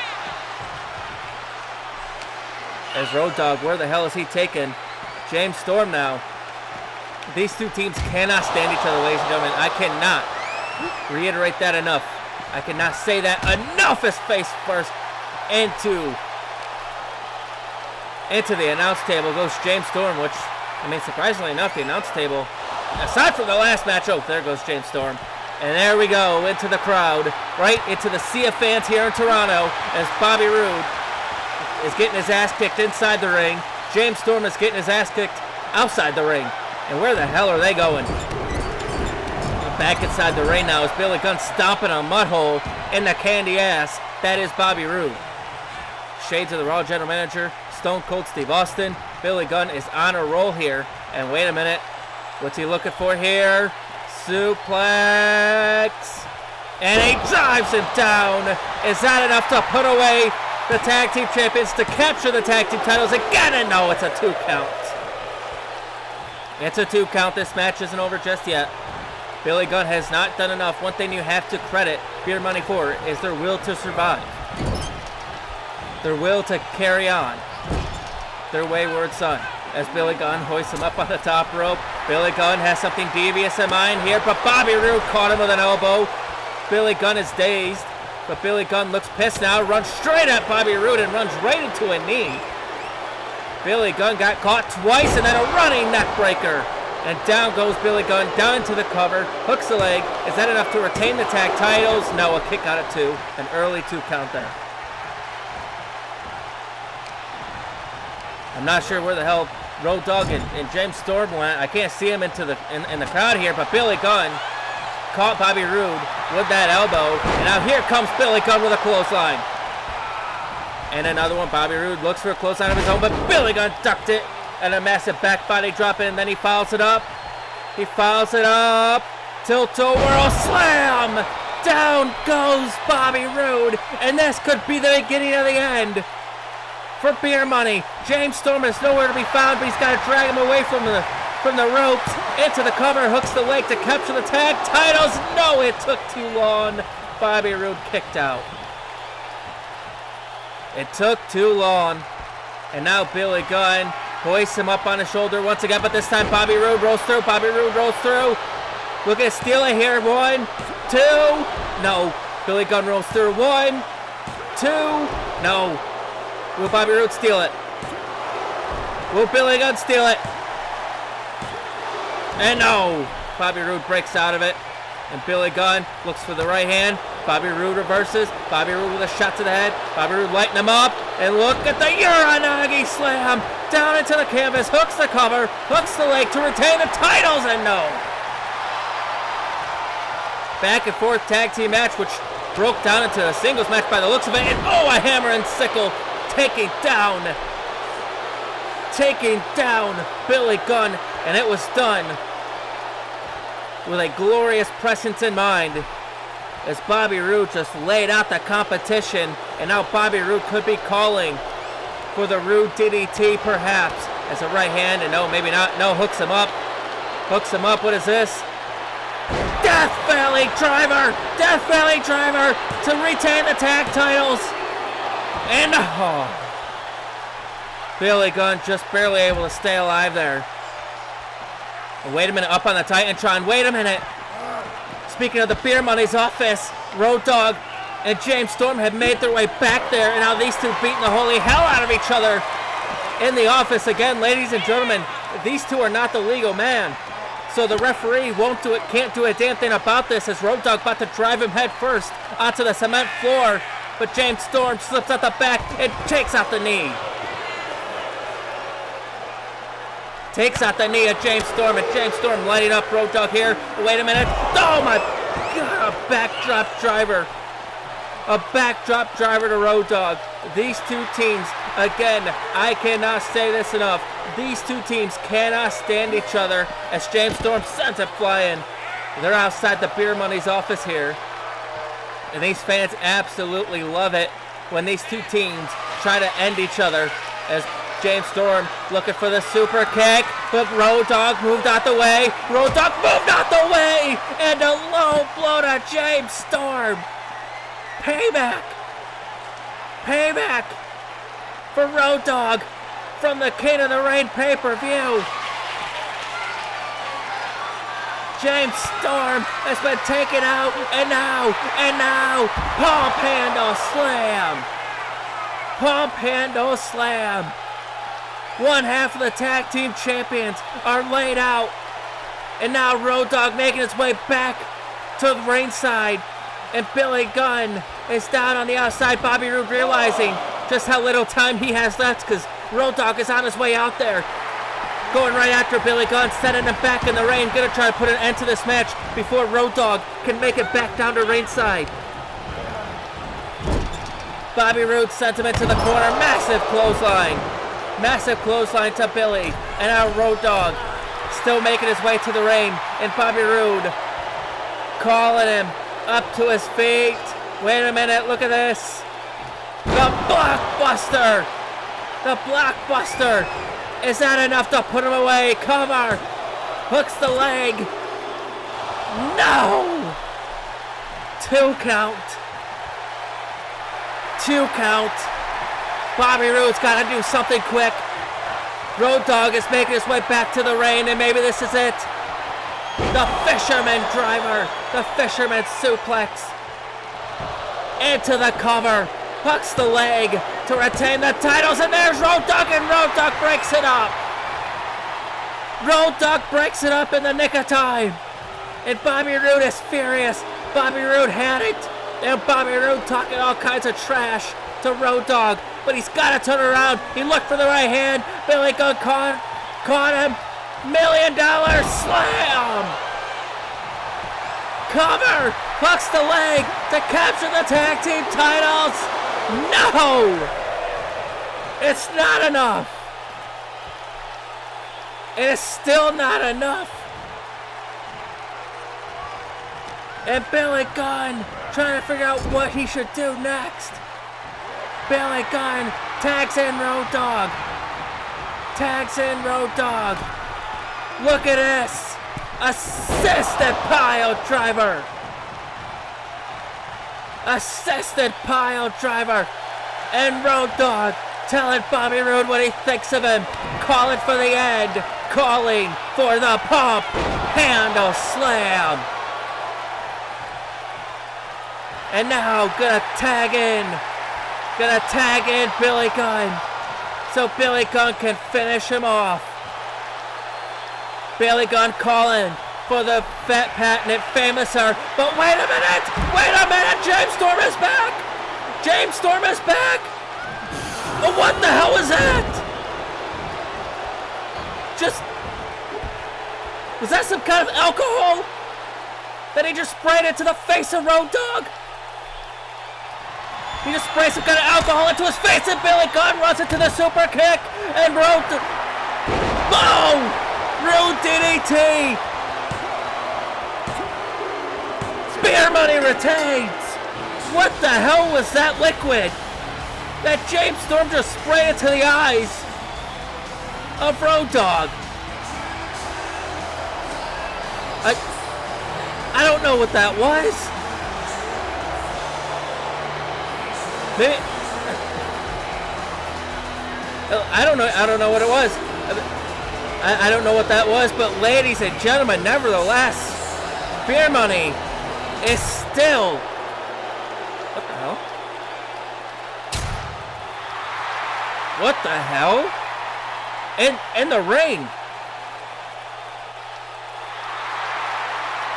As Road Dogg, where the hell is he taking James Storm now? These two teams cannot stand each other, ladies and gentlemen. I cannot reiterate that enough. I cannot say that enough. Is face first into the announce table goes James Storm, which, I mean, surprisingly enough, the announce table, aside from the last match, oh, there goes James Storm. And there we go, into the crowd, right into the sea of fans here in Toronto, as Bobby Roode is getting his ass kicked inside the ring. James Storm is getting his ass kicked outside the ring. And where the hell are they going? Back inside the ring now is Billy Gunn stomping a mud hole in the candy ass. That is Bobby Roode. Shades of the Raw General Manager, Stone Cold Steve Austin. Billy Gunn is on a roll here. And wait a minute. What's he looking for here? Suplex. And he drives him down. Is that enough to put away the Tag Team Champions to capture the Tag Team titles again? And no, it's a 2 count. It's a 2 count. This match isn't over just yet. Billy Gunn has not done enough. One thing you have to credit Beer Money for is their will to survive. Their will to carry on. Their wayward son. As Billy Gunn hoists him up on the top rope. Billy Gunn has something devious in mind here, but Bobby Roode caught him with an elbow. Billy Gunn is dazed, but Billy Gunn looks pissed now, runs straight at Bobby Roode and runs right into a knee. Billy Gunn got caught twice and then a running neck breaker. And down goes Billy Gunn, down into the cover, hooks the leg. Is that enough to retain the tag titles? No, a kick out of 2, an early 2 count there. I'm not sure where the hell Road Dogg and James Storm went. I can't see him in the crowd here, but Billy Gunn caught Bobby Roode with that elbow. And now here comes Billy Gunn with a clothesline. And another one. Bobby Roode looks for a clothesline of his own, but Billy Gunn ducked it. And a massive back body drop in, and then he fouls it up. He fouls it up. Tilt-a-whirl slam. Down goes Bobby Roode. And this could be the beginning of the end for Beer Money. James Storm is nowhere to be found, but he's got to drag him away from the ropes. Into the cover, hooks the leg to capture the tag titles. No, it took too long. Bobby Roode kicked out. It took too long. And now Billy Gunn hoists him up on his shoulder once again, but this time Bobby Roode rolls through. Bobby Roode rolls through. Looking to steal it here. 1, 2. No. Billy Gunn rolls through. 1, 2. No. Will Bobby Roode steal it? Will Billy Gunn steal it? And no. Bobby Roode breaks out of it. And Billy Gunn looks for the right hand. Bobby Roode reverses. Bobby Roode with a shot to the head. Bobby Roode lighting him up. And look at the Uranagi slam. Down into the canvas. Hooks the cover. Hooks the leg to retain the titles. And no. Back and forth tag team match, which broke down into a singles match by the looks of it. And oh, a hammer and sickle. Taking down Billy Gunn. And it was done with a glorious presence in mind, as Bobby Roode just laid out the competition, and now Bobby Roode could be calling for the Roode DDT perhaps, as a right hand, and no, maybe not, no, hooks him up, what is this? Death Valley Driver to retain the tag titles, and oh, Billy Gunn just barely able to stay alive there. Wait a minute, up on the Titantron. Wait a minute. Speaking of the Beer Money's office, Road Dogg and James Storm have made their way back there, and now these two beating the holy hell out of each other in the office again. Ladies and gentlemen, these two are not the legal man, so the referee can't do a damn thing about this, as Road Dogg about to drive him head first onto the cement floor, but James Storm slips out the back and takes out the knee. Takes out the knee of James Storm, and James Storm lighting up Road Dogg here. Wait a minute. Oh my God, a backdrop driver. A backdrop driver to Road Dogg. These two teams, again, I cannot say this enough. These two teams cannot stand each other, as James Storm sends it flying. They're outside the Beer Money's office here. And these fans absolutely love it when these two teams try to end each other, as James Storm looking for the super kick, but Road Dogg moved out the way. And a low blow to James Storm. Payback for Road Dogg from the King of the Ring pay-per-view. James Storm has been taken out, and now, pump handle slam. One half of the tag team champions are laid out. And now Road Dogg making his way back to the ringside. And Billy Gunn is down on the outside. Bobby Roode realizing just how little time he has left, because Road Dogg is on his way out there. Going right after Billy Gunn, sending him back in the ring. Gonna try to put an end to this match before Road Dogg can make it back down to ringside. Bobby Roode sent him into the corner. Massive clothesline to Billy. And now Road Dogg still making his way to the ring. And Bobby Roode calling him up to his feet. Wait a minute, look at this. The blockbuster. Is that enough to put him away? Cover. Hooks the leg. No. 2 count. Bobby Roode's got to do something quick. Road Dogg is making his way back to the ring, and maybe this is it. The fisherman driver, the fisherman suplex into the cover, hooks the leg to retain the titles, and there's Road Dogg, and Road Dogg breaks it up. Road Dogg breaks it up in the nick of time, and Bobby Roode is furious. Bobby Roode had it, and Bobby Roode talking all kinds of trash to Road Dogg, but he's got to turn around. He looked for the right hand. Billy Gunn caught him. $1 Million Slam. Cover. Hooks the leg to capture the tag team titles. No. It's not enough. It is still not enough. And Billy Gunn trying to figure out what he should do next. Billy Gunn tags in Road Dogg. Look at this. Assisted pile driver. And Road Dogg telling Bobby Roode what he thinks of him. Calling for the end. Calling for the pump handle slam. And now gonna tag in Billy Gunn so Billy Gunn can finish him off. Billy Gunn calling for the patented famouser, but wait a minute, James Storm is back. Oh, what the hell was that? Was that some kind of alcohol that he just sprayed into the face of Road Dogg? He just sprayed some kind of alcohol into his face, and Billy Gunn runs into the super kick, and boom! Rude DDT! Spear Money retains! What the hell was that liquid that James Storm just sprayed into the eyes of Road Dogg? I don't know what that was. I don't know what it was. I don't know what that was, but ladies and gentlemen, nevertheless, Beer Money is still... What the hell? What the hell? In the ring.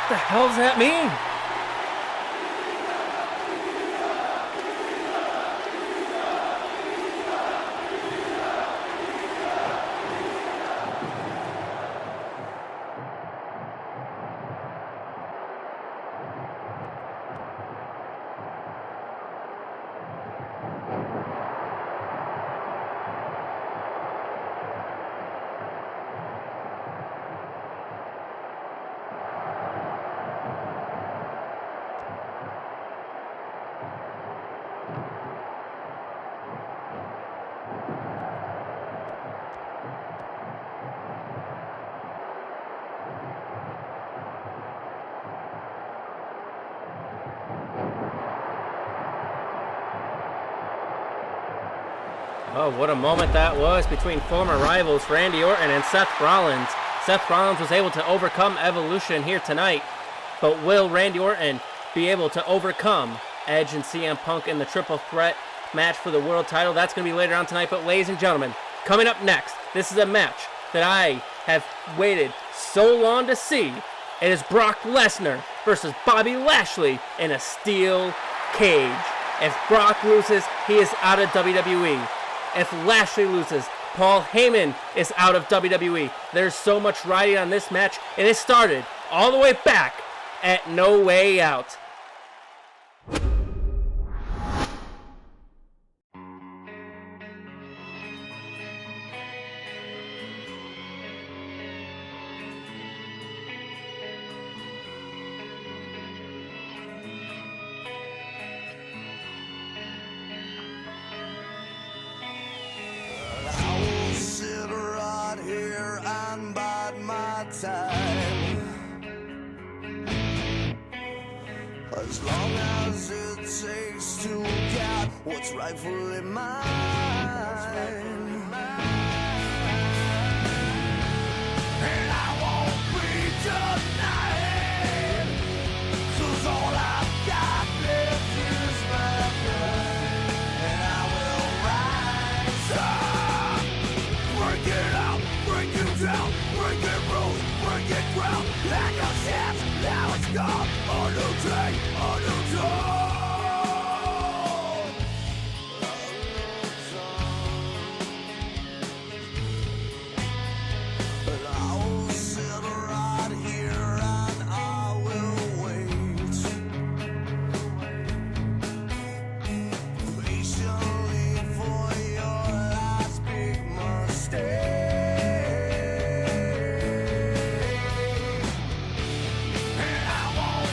What the hell does that mean? Oh, what a moment that was between former rivals Randy Orton and Seth Rollins. Seth Rollins was able to overcome Evolution here tonight, but will Randy Orton be able to overcome Edge and CM Punk in the triple threat match for the world title? That's going to be later on tonight, but ladies and gentlemen, coming up next, this is a match that I have waited so long to see. It is Brock Lesnar versus Bobby Lashley in a steel cage. If Brock loses, he is out of WWE. If Lashley loses, Paul Heyman is out of WWE. There's so much riding on this match, and it started all the way back at No Way Out. As long as it takes to get what's rightfully mine. And I won't be denied, 'cause all I've got left is my pride. And I will rise up, break it out, break it down, break it rules, break it ground. Like a chance, now it's gone. A new day, a new dawn. And I will sit right here and I will wait patiently for your last big mistake. And I won't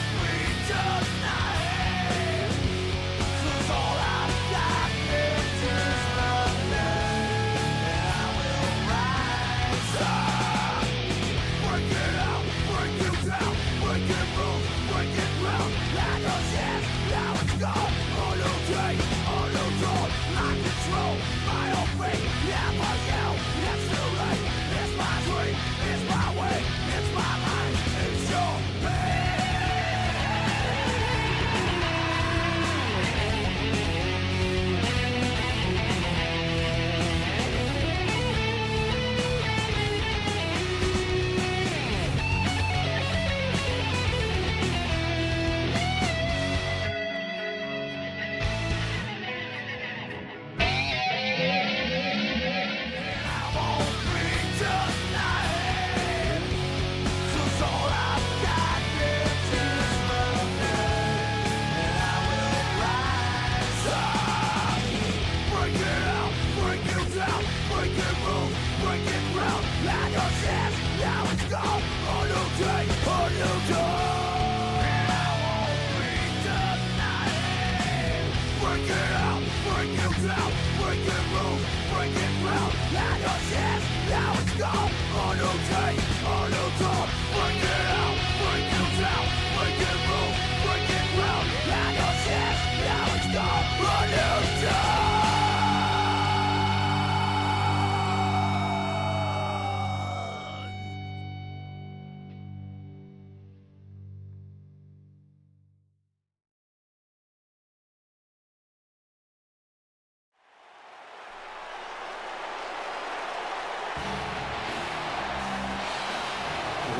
it move, break it round, and a chance, now it's gone. A new day, a new dawn, break it out, break it down, break it move, break it round, and a chance, now it's gone. A new dawn.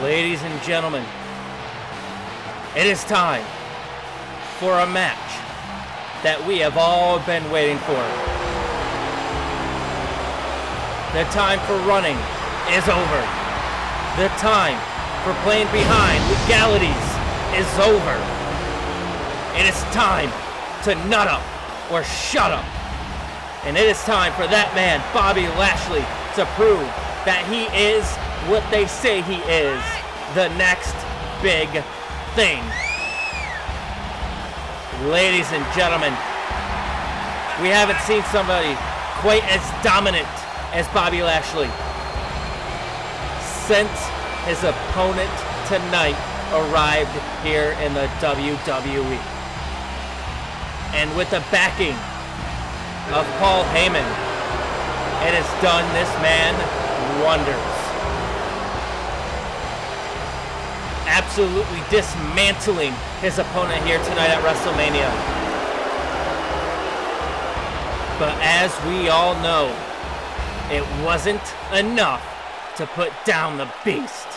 Ladies and gentlemen, it is time for a match that we have all been waiting for. The time for running is over. The time for playing behind legalities is over. It is time to nut up or shut up. And it is time for that man, Bobby Lashley, to prove that he is what they say he is, the next big thing. Ladies and gentlemen, we haven't seen somebody quite as dominant as Bobby Lashley since his opponent tonight arrived here in the WWE. And with the backing of Paul Heyman, it has done this man wonders. Absolutely dismantling his opponent here tonight at WrestleMania. But as we all know, it wasn't enough to put down the beast.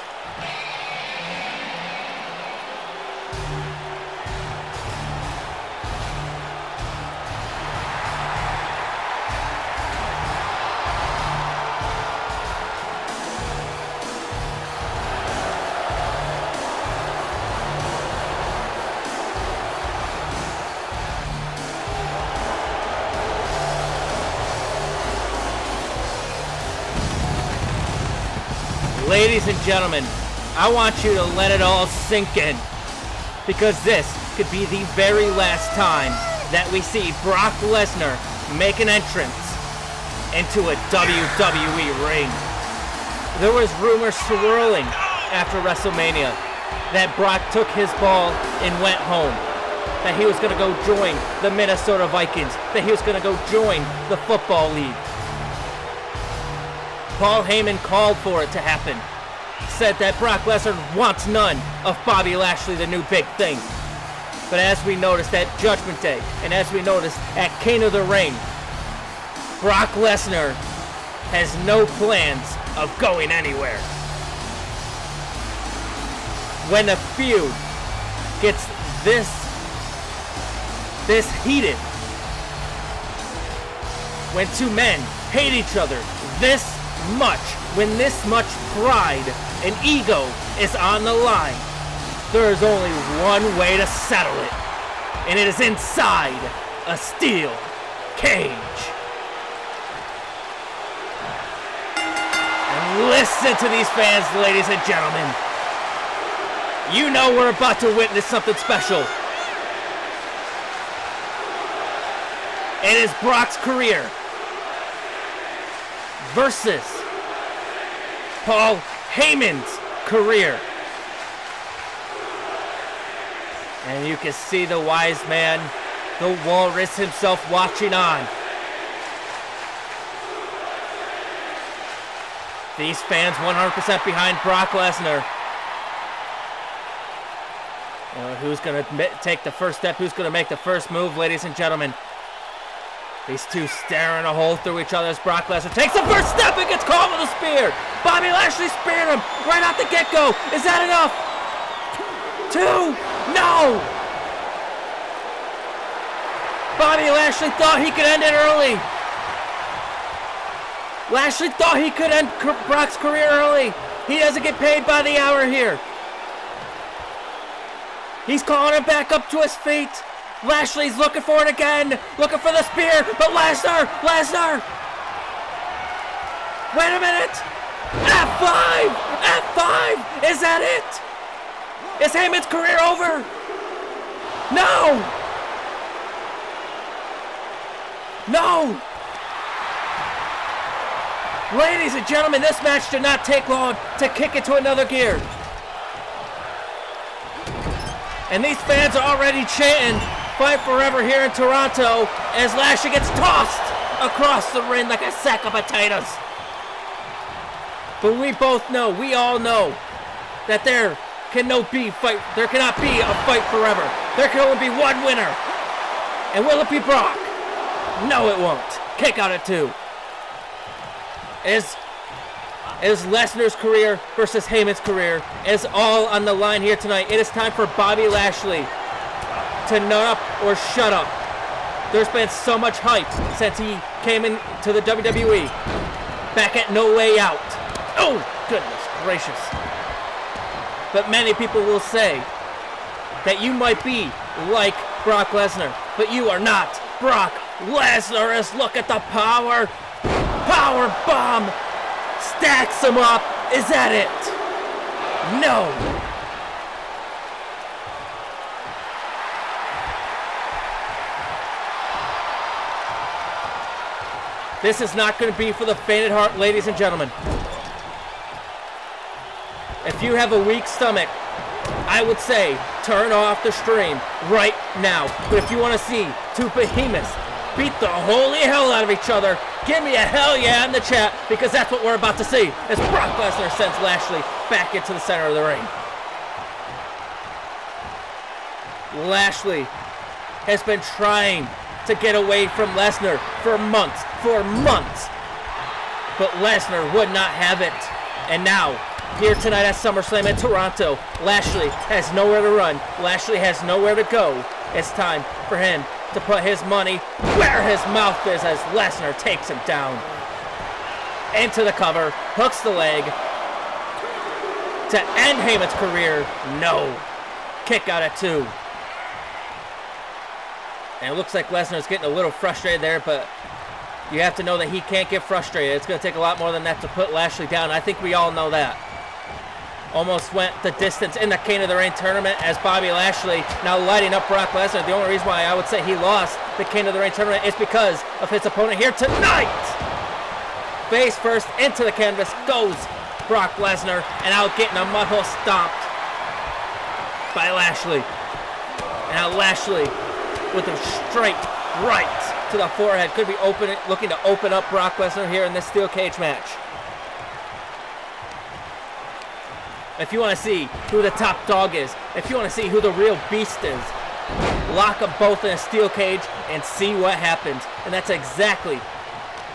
Ladies and gentlemen, I want you to let it all sink in, because this could be the very last time that we see Brock Lesnar make an entrance into a WWE ring. There was rumors swirling after WrestleMania that Brock took his ball and went home, that he was going to go join the Minnesota Vikings, that he was going to go join the Football League. Paul Heyman called for it to happen. Said that Brock Lesnar wants none of Bobby Lashley, the new big thing. But as we noticed at Judgment Day, and as we noticed at King of the Ring, Brock Lesnar has no plans of going anywhere. When the feud gets this heated, when two men hate each other this much, when this much pride and ego is on the line, there is only one way to settle it, and it is inside a steel cage. And listen to these fans, ladies and gentlemen. You know we're about to witness something special. It is Brock's career versus Paul Heyman's career. And you can see the wise man, the walrus himself, watching on. These fans 100% behind Brock Lesnar. Who's going to take the first step? Who's going to make the first move, ladies and gentlemen? These two staring a hole through each other as Brock Lesnar takes the first step and gets caught with a spear. Bobby Lashley speared him right out the get-go. Is that enough? 2? No! Bobby Lashley thought he could end it early. Lashley thought he could end Brock's career early. He doesn't get paid by the hour here. He's calling him back up to his feet. Lashley's looking for it again, looking for the spear, but Lesnar! Wait a minute! F5! F5! Is that it? Is Heyman's career over? No! No! Ladies and gentlemen, this match did not take long to kick it to another gear. And these fans are already chanting, "Fight forever" here in Toronto as Lashley gets tossed across the ring like a sack of potatoes. But we all know, that there cannot be a fight forever. There can only be one winner. And will it be Brock? No, it won't. Kick out at 2. Is Lesnar's career versus Heyman's career is all on the line here tonight. It is time for Bobby Lashley to nut up or shut up. There's been so much hype since he came into the WWE. Back at No Way Out. Oh, goodness gracious. But many people will say that you might be like Brock Lesnar, but you are not Brock Lesnar. Look at the power. Power bomb. Stacks him up. Is that it? No. This is not going to be for the faint at heart, ladies and gentlemen. If you have a weak stomach, I would say turn off the stream right now. But if you want to see two behemoths beat the holy hell out of each other, give me a hell yeah in the chat, because that's what we're about to see as Brock Lesnar sends Lashley back into the center of the ring. Lashley has been trying to get away from Lesnar for months. But Lesnar would not have it. And now, here tonight at SummerSlam in Toronto, Lashley has nowhere to run. Lashley has nowhere to go. It's time for him to put his money where his mouth is as Lesnar takes him down. Into the cover, hooks the leg to end Heyman's career. No. Kick out at 2. And it looks like Lesnar's getting a little frustrated there, but you have to know that he can't get frustrated. It's going to take a lot more than that to put Lashley down. I think we all know that. Almost went the distance in the Kane of the Ring tournament as Bobby Lashley now lighting up Brock Lesnar. The only reason why I would say he lost the Kane of the Ring tournament is because of his opponent here tonight. Face first into the canvas goes Brock Lesnar, and out getting a mudhole stomped by Lashley. And now Lashley with a straight right to the forehead. Could be looking to open up Brock Lesnar here in this steel cage match. If you want to see who the top dog is, if you want to see who the real beast is, lock them both in a steel cage and see what happens. And that's exactly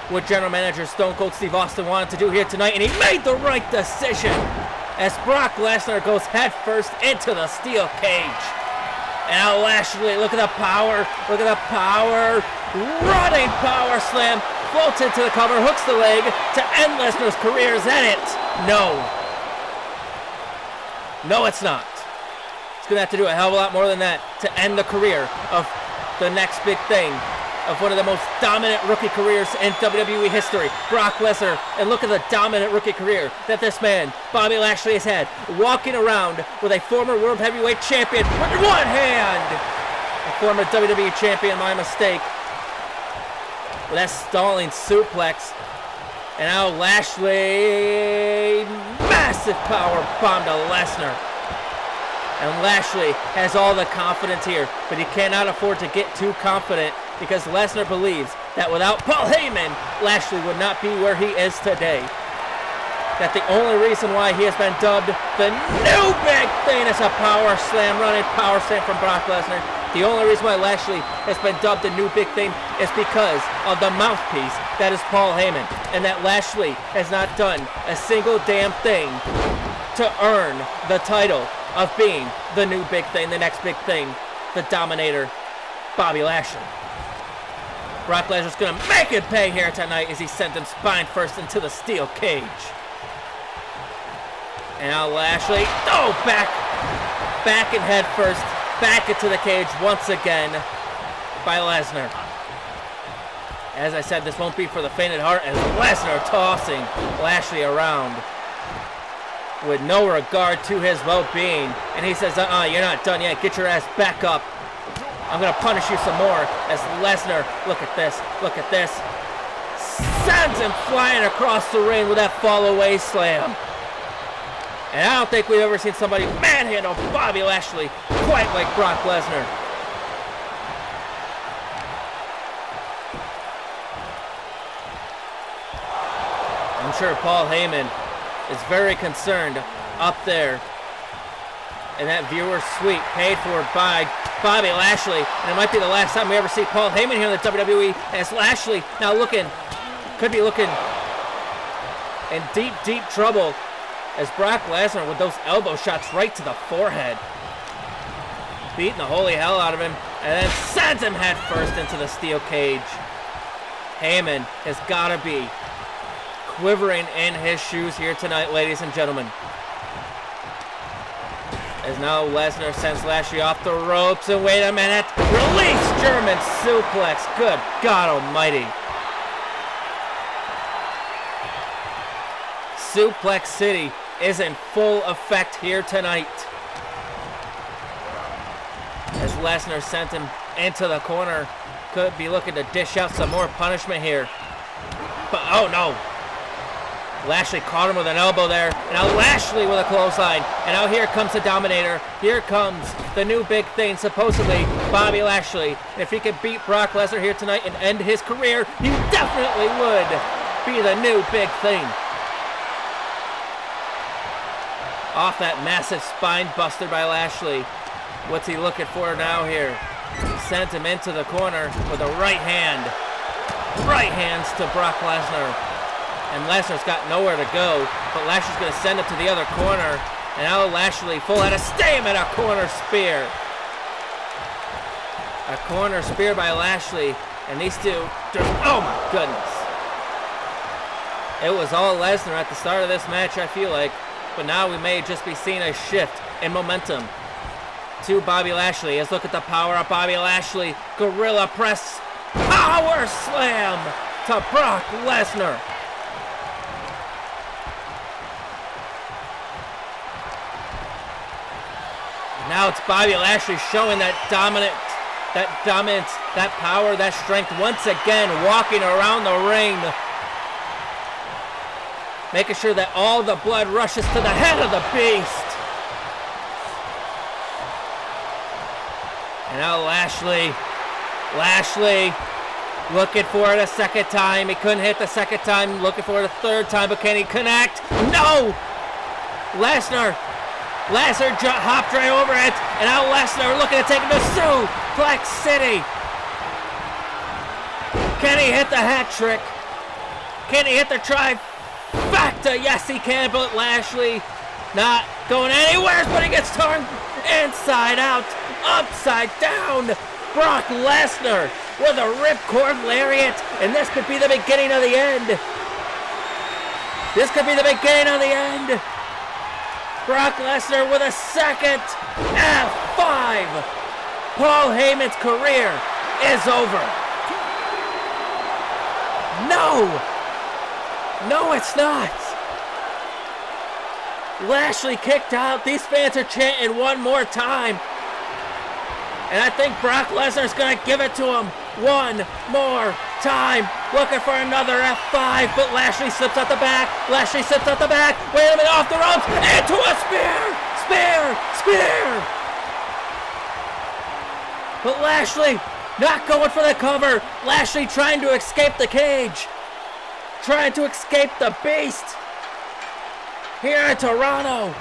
what General Manager Stone Cold Steve Austin wanted to do here tonight, and he made the right decision as Brock Lesnar goes headfirst into the steel cage. And now Lashley, look at the power, running power slam, floats into the cover, hooks the leg to end Lesnar's career. Is that it? No, it's not. It's going to have to do a hell of a lot more than that to end the career of the next big thing, of one of the most dominant rookie careers in WWE history, Brock Lesnar. And look at the dominant rookie career that this man, Bobby Lashley, has had, walking around with a former World Heavyweight Champion with one hand. A former WWE Champion, my mistake. With that stalling suplex. And now Lashley, massive power bomb to Lesnar. And Lashley has all the confidence here, but he cannot afford to get too confident, because Lesnar believes that without Paul Heyman, Lashley would not be where he is today. That the only reason why he has been dubbed the new big thing is a power slam, running power slam from Brock Lesnar. The only reason why Lashley has been dubbed the new big thing is because of the mouthpiece that is Paul Heyman, and that Lashley has not done a single damn thing to earn the title of being the new big thing, the next big thing, the Dominator, Bobby Lashley. Brock Lesnar's gonna make it pay here tonight as he sends him spine first into the steel cage. And now Lashley, back and head first, back into the cage once again by Lesnar. As I said, this won't be for the faint at heart, as Lesnar tossing Lashley around with no regard to his well-being. And he says, you're not done yet. Get your ass back up. I'm going to punish you some more as Lesnar, look at this, sends him flying across the ring with that fall-away slam. And I don't think we've ever seen somebody manhandle Bobby Lashley quite like Brock Lesnar. I'm sure Paul Heyman is very concerned up there in that viewer's suite paid for by Bobby Lashley. And it might be the last time we ever see Paul Heyman here in the WWE, as Lashley now could be looking in deep, deep trouble as Brock Lesnar with those elbow shots right to the forehead. Beating the holy hell out of him and then sends him head first into the steel cage. Heyman has got to be quivering in his shoes here tonight, ladies and gentlemen. As now Lesnar sends Lashley off the ropes, and wait a minute, release German suplex, good God almighty. Suplex City is in full effect here tonight. As Lesnar sent him into the corner, could be looking to dish out some more punishment here. But oh no. Lashley caught him with an elbow there. And now Lashley with a clothesline. And now here comes the Dominator. Here comes the new big thing, supposedly Bobby Lashley. And if he could beat Brock Lesnar here tonight and end his career, he definitely would be the new big thing. Off that massive spine buster by Lashley. What's he looking for now here? He sent him into the corner with a right hand. Right hands to Brock Lesnar. And Lesnar's got nowhere to go, but Lashley's going to send him to the other corner. And now Lashley full head of steam at a corner spear. A corner spear by Lashley, and these two just, oh my goodness. It was all Lesnar at the start of this match, I feel like, but now we may just be seeing a shift in momentum to Bobby Lashley. Let's look at the power of Bobby Lashley. Gorilla press, power slam to Brock Lesnar. Now it's Bobby Lashley showing that dominance, that power, that strength once again, walking around the ring. Making sure that all the blood rushes to the head of the beast. And now Lashley looking for it a second time. He couldn't hit the second time, looking for it a third time, but can he connect? No! Lesnar hopped right over it, and now Lesnar looking to take him to Suplex City. Can he hit the hat trick? Can he hit the trifecta? Yes, he can, but Lashley not going anywhere, but he gets turned inside out, upside down. Brock Lesnar with a ripcord lariat, and this could be the beginning of the end. This could be the beginning of the end. Brock Lesnar with a second F5. Paul Heyman's career is over. No, it's not. Lashley kicked out. These fans are chanting one more time. And I think Brock Lesnar's going to give it to him one more time. Looking for another F5, but Lashley slips out the back. Wait a minute, off the ropes. Into a spear. But Lashley not going for the cover. Lashley trying to escape the cage. Trying to escape the beast. Here in Toronto.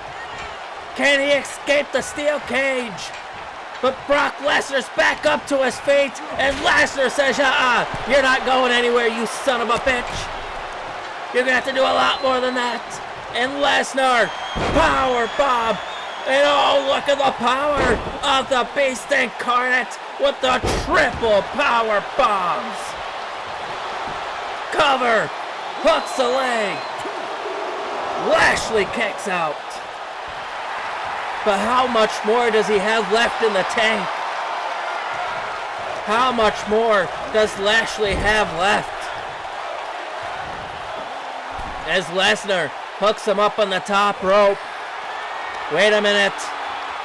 Can he escape the steel cage? But Brock Lesnar's back up to his feet, and Lesnar says, you're not going anywhere, you son of a bitch. You're going to have to do a lot more than that. And Lesnar, power bomb. And oh, look at the power of the Beast Incarnate with the triple power bombs. Cover, hooks the leg. Lashley kicks out. But how much more does he have left in the tank? How much more does Lashley have left? As Lesnar hooks him up on the top rope. Wait a minute.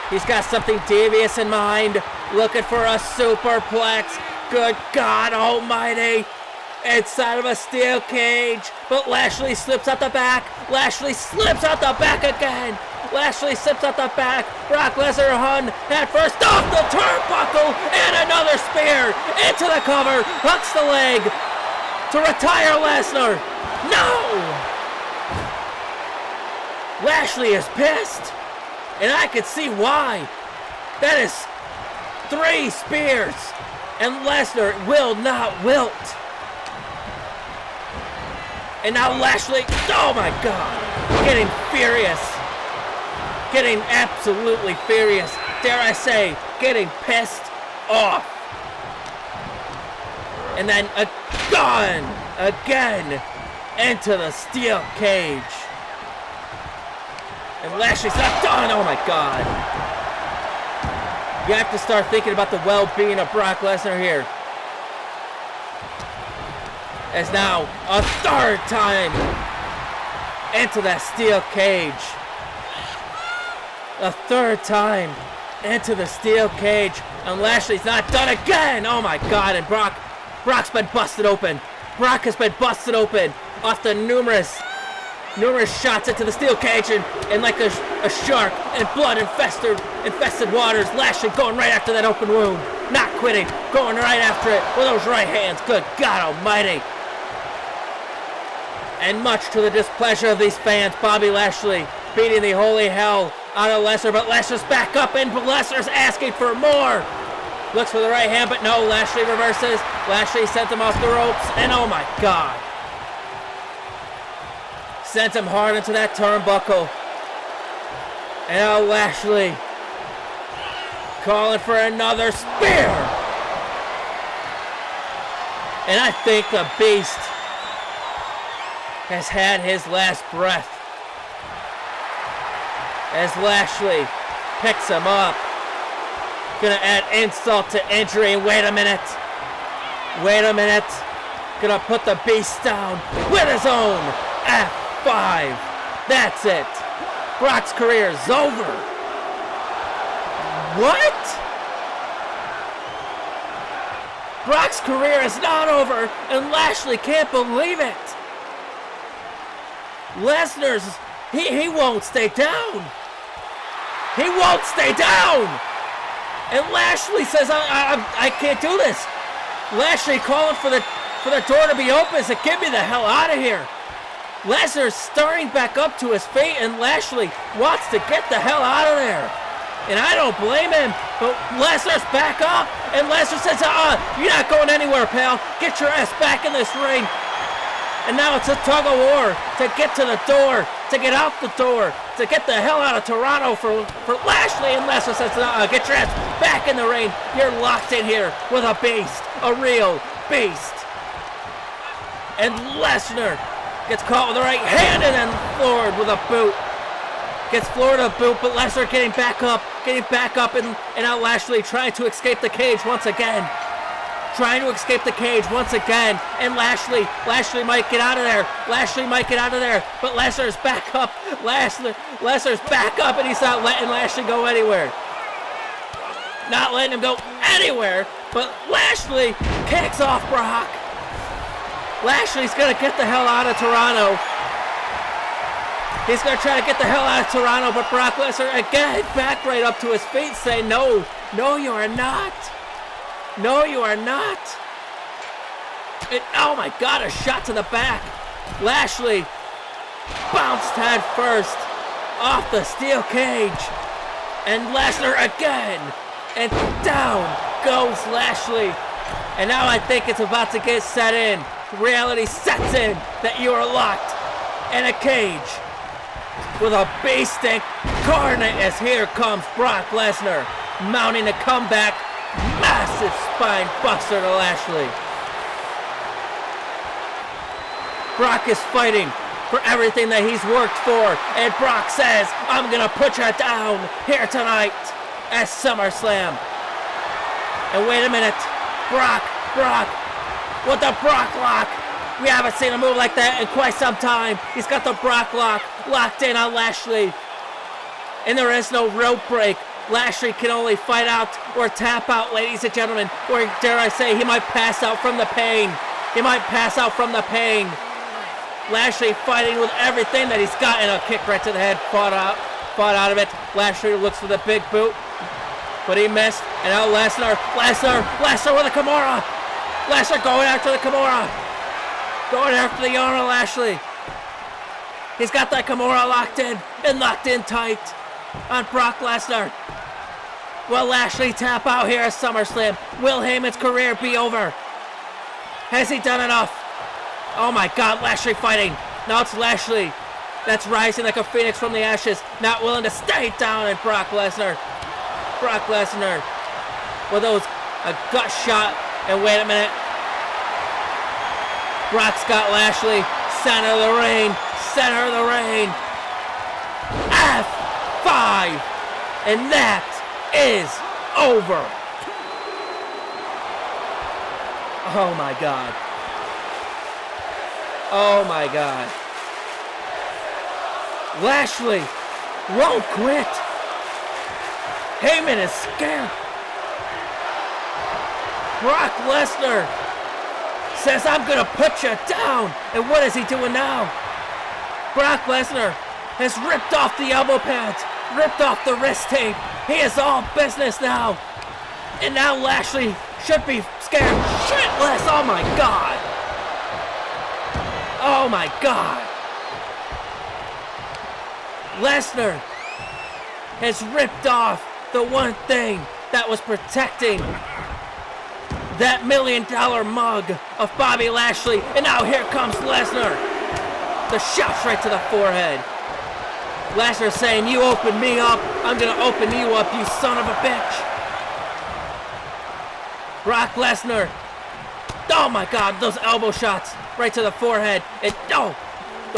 He's got something devious in mind. Looking for a superplex. Good God almighty. inside of a steel cage, but Lashley slips out the back. Lashley slips out the back again. Lashley slips out the back. Brock Lesnar hung head first off the turnbuckle, and another spear into the cover. Hooks the leg to retire Lesnar. No! Lashley is pissed, and I can see why. That is 3 spears, and Lesnar will not wilt. And now Lashley, oh my God, getting furious. Getting absolutely furious. Dare I say, getting pissed off. And then again, into the steel cage. And Lashley's not done, oh my God. You have to start thinking about the well-being of Brock Lesnar here. As now, a 3rd time into that steel cage. A 3rd time into the steel cage. And Lashley's not done again. Oh my God, and Brock's been busted open. Brock has been busted open off the numerous shots into the steel cage, and like a shark in blood-infested waters, Lashley going right after that open wound. Not quitting, going right after it with those right hands. Good God almighty. And much to the displeasure of these fans, Bobby Lashley beating the holy hell out of Lesnar, but Lesnar's back up, and Lesnar's asking for more. Looks for the right hand, but no, Lashley reverses. Lashley sent him off the ropes, and oh my God. Sent him hard into that turnbuckle. And now Lashley calling for another spear. And I think the Beast has had his last breath. As Lashley picks him up. Gonna add insult to injury. And wait a minute. Gonna put the Beast down with his own F5. That's it. Brock's career is over. What? Brock's career is not over, and Lashley can't believe it. Lesnar's, he won't stay down. He won't stay down. And Lashley says, I can't do this. Lashley calling for the door to be open, said, get me the hell out of here. Lesnar's starting back up to his feet, and Lashley wants to get the hell out of there. And I don't blame him, but Lesnar's back up, and Lesnar says, you're not going anywhere, pal. Get your ass back in this ring. And now it's a tug of war to get to the door, to get out the door, to get the hell out of Toronto for Lashley. And Lesnar says, get your ass back in the ring. You're locked in here with a beast, a real beast. And Lesnar gets caught with the right hand and then floored with a boot. Gets floored with a boot, but Lesnar getting back up, and now Lashley trying to escape the cage once again. And Lashley might get out of there. But Lesnar's back up. Lesnar's back up, and he's not letting Lashley go anywhere. Not letting him go anywhere, but Lashley kicks off Brock. Lashley's gonna get the hell out of Toronto. He's gonna try to get the hell out of Toronto, but Brock Lesnar again back right up to his feet, saying, no, you are not. No, you are not. And, oh my God, a shot to the back. Lashley bounced head first off the steel cage. And Lesnar again. And down goes Lashley. And now I think it's about to get set in. Reality sets in that you are locked in a cage with a beast incarnate, as here comes Brock Lesnar mounting a comeback. Massive spine buster to Lashley. Brock is fighting for everything that he's worked for, and Brock says, I'm gonna put you down here tonight at SummerSlam. And wait a minute, Brock, with the Brock lock. We haven't seen a move like that in quite some time. He's got the Brock lock locked in on Lashley. And there is no rope break. Lashley can only fight out or tap out, ladies and gentlemen. Or dare I say, he might pass out from the pain He might pass out from the pain. Lashley fighting with everything that he's got, and a kick right to the head, fought out of it. Lashley looks for the big boot, but he missed. And now Lesnar with a Kimura. Lesnar going after the Kimura. Going after the arm of Lashley. He's got that Kimura locked in tight on Brock Lesnar. Will Lashley tap out here at SummerSlam? Will Heyman's career be over? Has he done enough? Oh my God, Lashley fighting. Now it's Lashley that's rising like a phoenix from the ashes, not willing to stay down, and Brock Lesnar with a gut shot, and wait a minute. Brock's got Lashley, center of the ring. F5, and that is over. Oh my God. Oh my God. Lashley won't quit. Heyman is scared. Brock Lesnar says, I'm gonna put you down. And what is he doing now? Brock Lesnar has ripped off the elbow pads, ripped off the wrist tape. He is all business now. And now Lashley should be scared shitless. Oh my God. Oh my God. Lesnar has ripped off the one thing that was protecting that $1 million mug of Bobby Lashley. And now here comes Lesnar. The shots right to the forehead. Lesnar saying, you open me up, I'm gonna open you up, you son of a bitch. Brock Lesnar. Oh my God, those elbow shots right to the forehead. And oh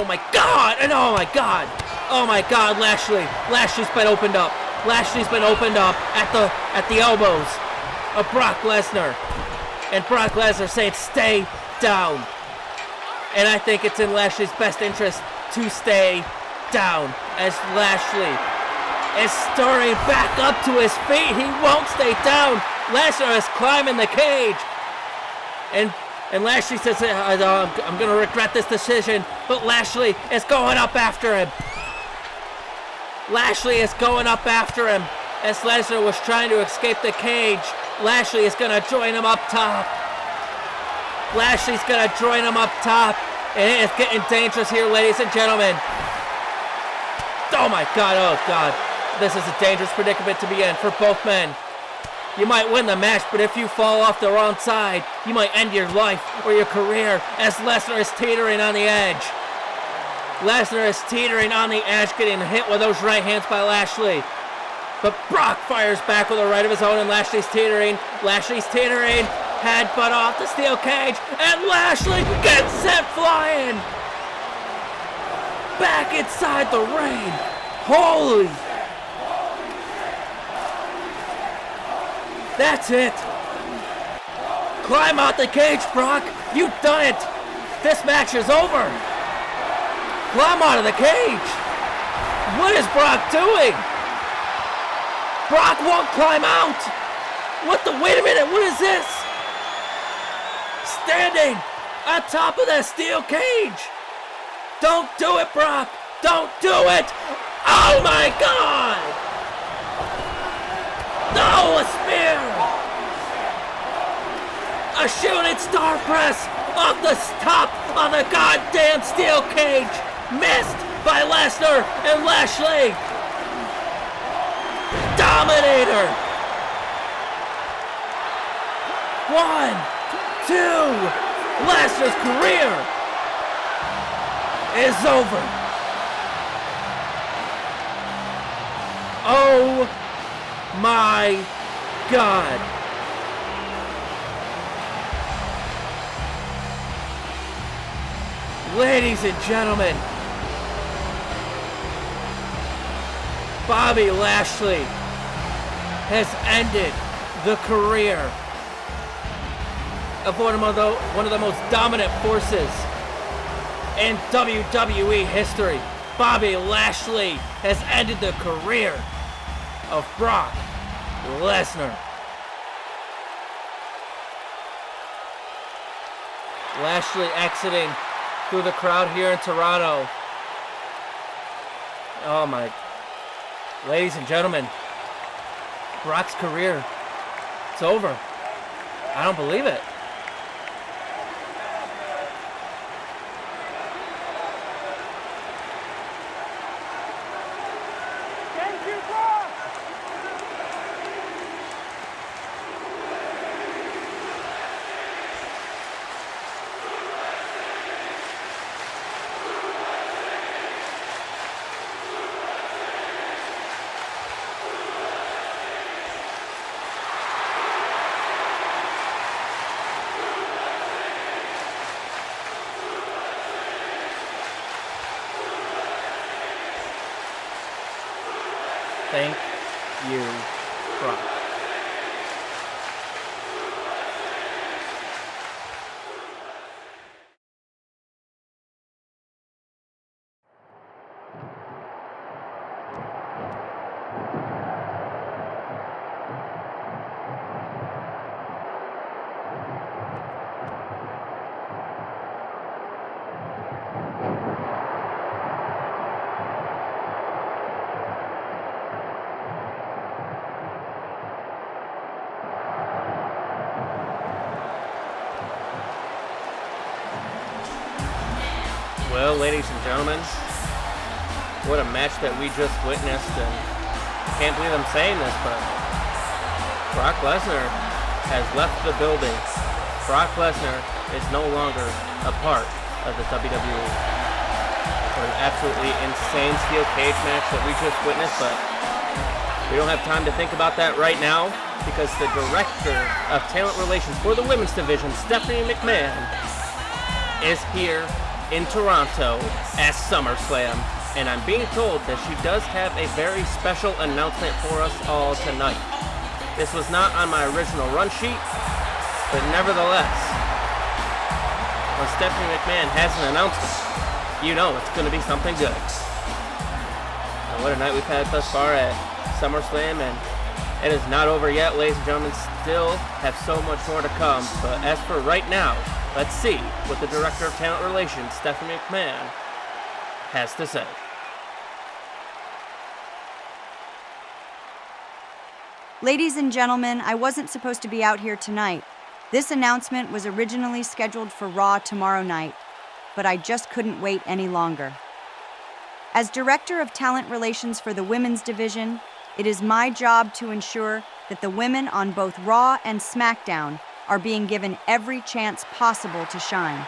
my God, and oh my God. Oh my God, Lashley's been opened up. Lashley's been opened up at the elbows of Brock Lesnar. And Brock Lesnar saying, stay down. And I think it's in Lashley's best interest to stay down as Lashley is stirring back up to his feet. He won't stay down. Lesnar is climbing the cage. And Lashley says, I'm going to regret this decision. But Lashley is going up after him. Lashley is going up after him as Lesnar was trying to escape the cage. Lashley is going to join him up top. Lashley's going to join him up top. And it is getting dangerous here, ladies and gentlemen. Oh my God, oh God. This is a dangerous predicament to be in for both men. You might win the match, but if you fall off the wrong side, you might end your life or your career as Lesnar is teetering on the edge. Lesnar is teetering on the edge, getting hit with those right hands by Lashley. But Brock fires back with a right of his own, and Lashley's teetering. Headbutt off the steel cage, and Lashley gets sent flying back inside the ring. Holy. That's it. Climb out the cage, Brock. You've done it. This match is over. Climb out of the cage. What is Brock doing? Brock won't climb out. Wait a minute, what is this? Standing on top of that steel cage. Don't do it, Brock. Don't do it. Oh my God. No, a spear. A shooting star press off the top of the goddamn steel cage. Missed by Lesnar and Lashley. Dominator. 1, 2. Lesnar's career is over. Oh my God. Ladies and gentlemen, Bobby Lashley has ended the career of one of the most dominant forces in WWE history. Bobby Lashley has ended the career of Brock Lesnar. Lashley exiting through the crowd here in Toronto. Oh my. Ladies and gentlemen, Brock's career, it's over. I don't believe it. Thank you, Brock. Well, ladies and gentlemen, what a match that we just witnessed, and I can't believe I'm saying this, but Brock Lesnar has left the building. Brock Lesnar is no longer a part of the WWE. What an absolutely insane steel cage match that we just witnessed, but we don't have time to think about that right now because the Director of Talent Relations for the Women's Division, Stephanie McMahon, is here in Toronto at SummerSlam, and I'm being told that she does have a very special announcement for us all tonight. This was not on my original run sheet, but nevertheless, when Stephanie McMahon has an announcement, you know it's going to be something good. And what a night we've had thus far at SummerSlam, and it is not over yet, ladies and gentlemen. Still have so much more to come, but as for right now, let's see what the Director of Talent Relations, Stephanie McMahon, has to say. Ladies and gentlemen, I wasn't supposed to be out here tonight. This announcement was originally scheduled for Raw tomorrow night, but I just couldn't wait any longer. As Director of Talent Relations for the Women's Division, it is my job to ensure that the women on both Raw and SmackDown are being given every chance possible to shine.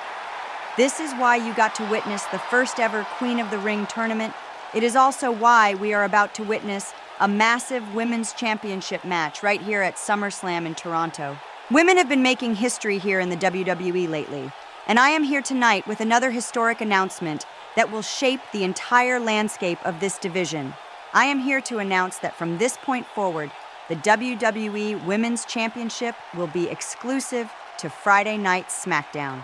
This is why you got to witness the first ever Queen of the Ring tournament. It is also why we are about to witness a massive women's championship match right here at SummerSlam in Toronto. Women have been making history here in the WWE lately, and I am here tonight with another historic announcement that will shape the entire landscape of this division. I am here to announce that from this point forward, the WWE Women's Championship will be exclusive to Friday Night SmackDown.